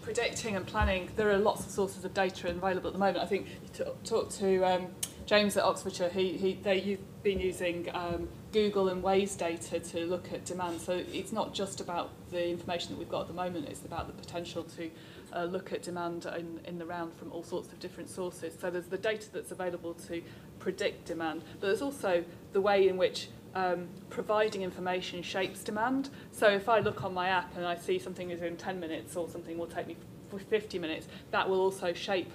predicting and planning, there are lots of sources of data available at the moment. I think you talked to James at Oxfordshire, you've been using Google and Waze data to look at demand. So it's not just about the information that we've got at the moment, it's about the potential to look at demand in the round from all sorts of different sources. So there's the data that's available to predict demand, but there's also the way in which providing information shapes demand. So if I look on my app and I see something is in 10 minutes or something will take me 50 minutes, that will also shape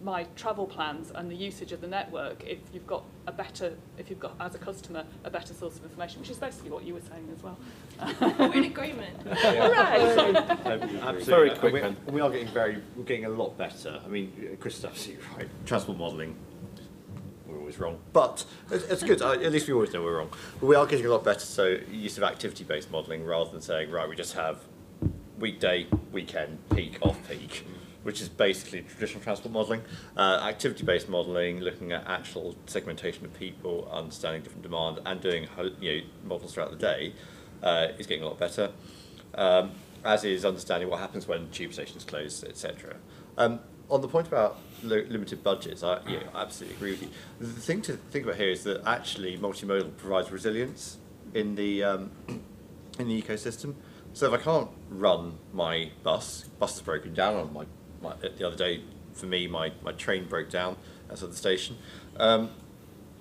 my travel plans and the usage of the network if you've got as a customer a better source of information, which is basically what you were saying as well. We're in agreement. Hooray! Absolutely. Very quick, we're getting a lot better. I mean, Chris is absolutely right. Transport modelling, we're always wrong, but it's good. At least we always know we're wrong. But we are getting a lot better. So use of activity-based modelling rather than saying, right, we just have weekday, weekend, peak, off-peak, which is basically traditional transport modelling. Activity-based modelling, looking at actual segmentation of people, understanding different demand, and doing models throughout the day is getting a lot better. As is understanding what happens when tube stations close, etc. On the point about limited budgets, I absolutely agree with you. The thing to think about here is that actually multimodal provides resilience in the ecosystem. So if I can't run my bus is broken down on the other day, for me, my train broke down outside the station.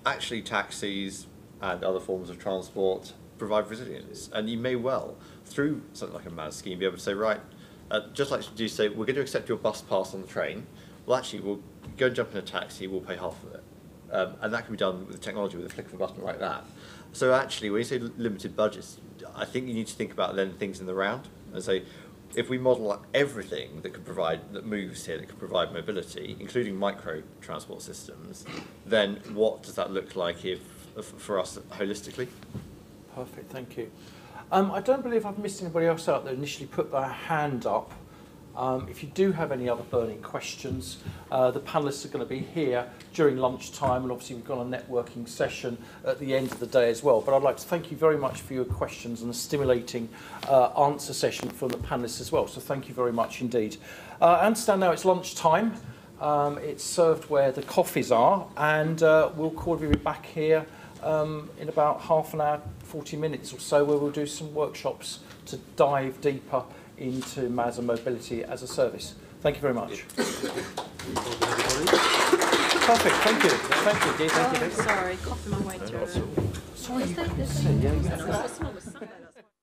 Actually, taxis and other forms of transport provide resilience, and you may well, through something like a MAS scheme, be able to say, right, just like you say, we're going to accept your bus pass on the train. Well, actually, we'll go and jump in a taxi, we'll pay half of it. And that can be done with the technology, with a click of a button like that. So actually, when you say limited budgets, I think you need to think about then things in the round and say, if we model everything that moves here, that could provide mobility, including micro transport systems, then what does that look like for us holistically? Perfect, thank you. I don't believe I've missed anybody else out that initially put their hand up. If you do have any other burning questions, the panellists are going to be here during lunchtime, and obviously we've got a networking session at the end of the day as well. But I'd like to thank you very much for your questions and a stimulating answer session from the panellists as well. So thank you very much indeed. I understand now it's lunchtime. It's served where the coffees are, and we'll call you back here in about half an hour, 40 minutes or so, where we'll do some workshops to dive deeper into MAS and mobility as a service. Thank you very much. Perfect, thank you. Thank you, dear. Thank you. Sorry, coughing my way through. Sorry, you couldn't This see. Yeah, someone was sat there, that's why.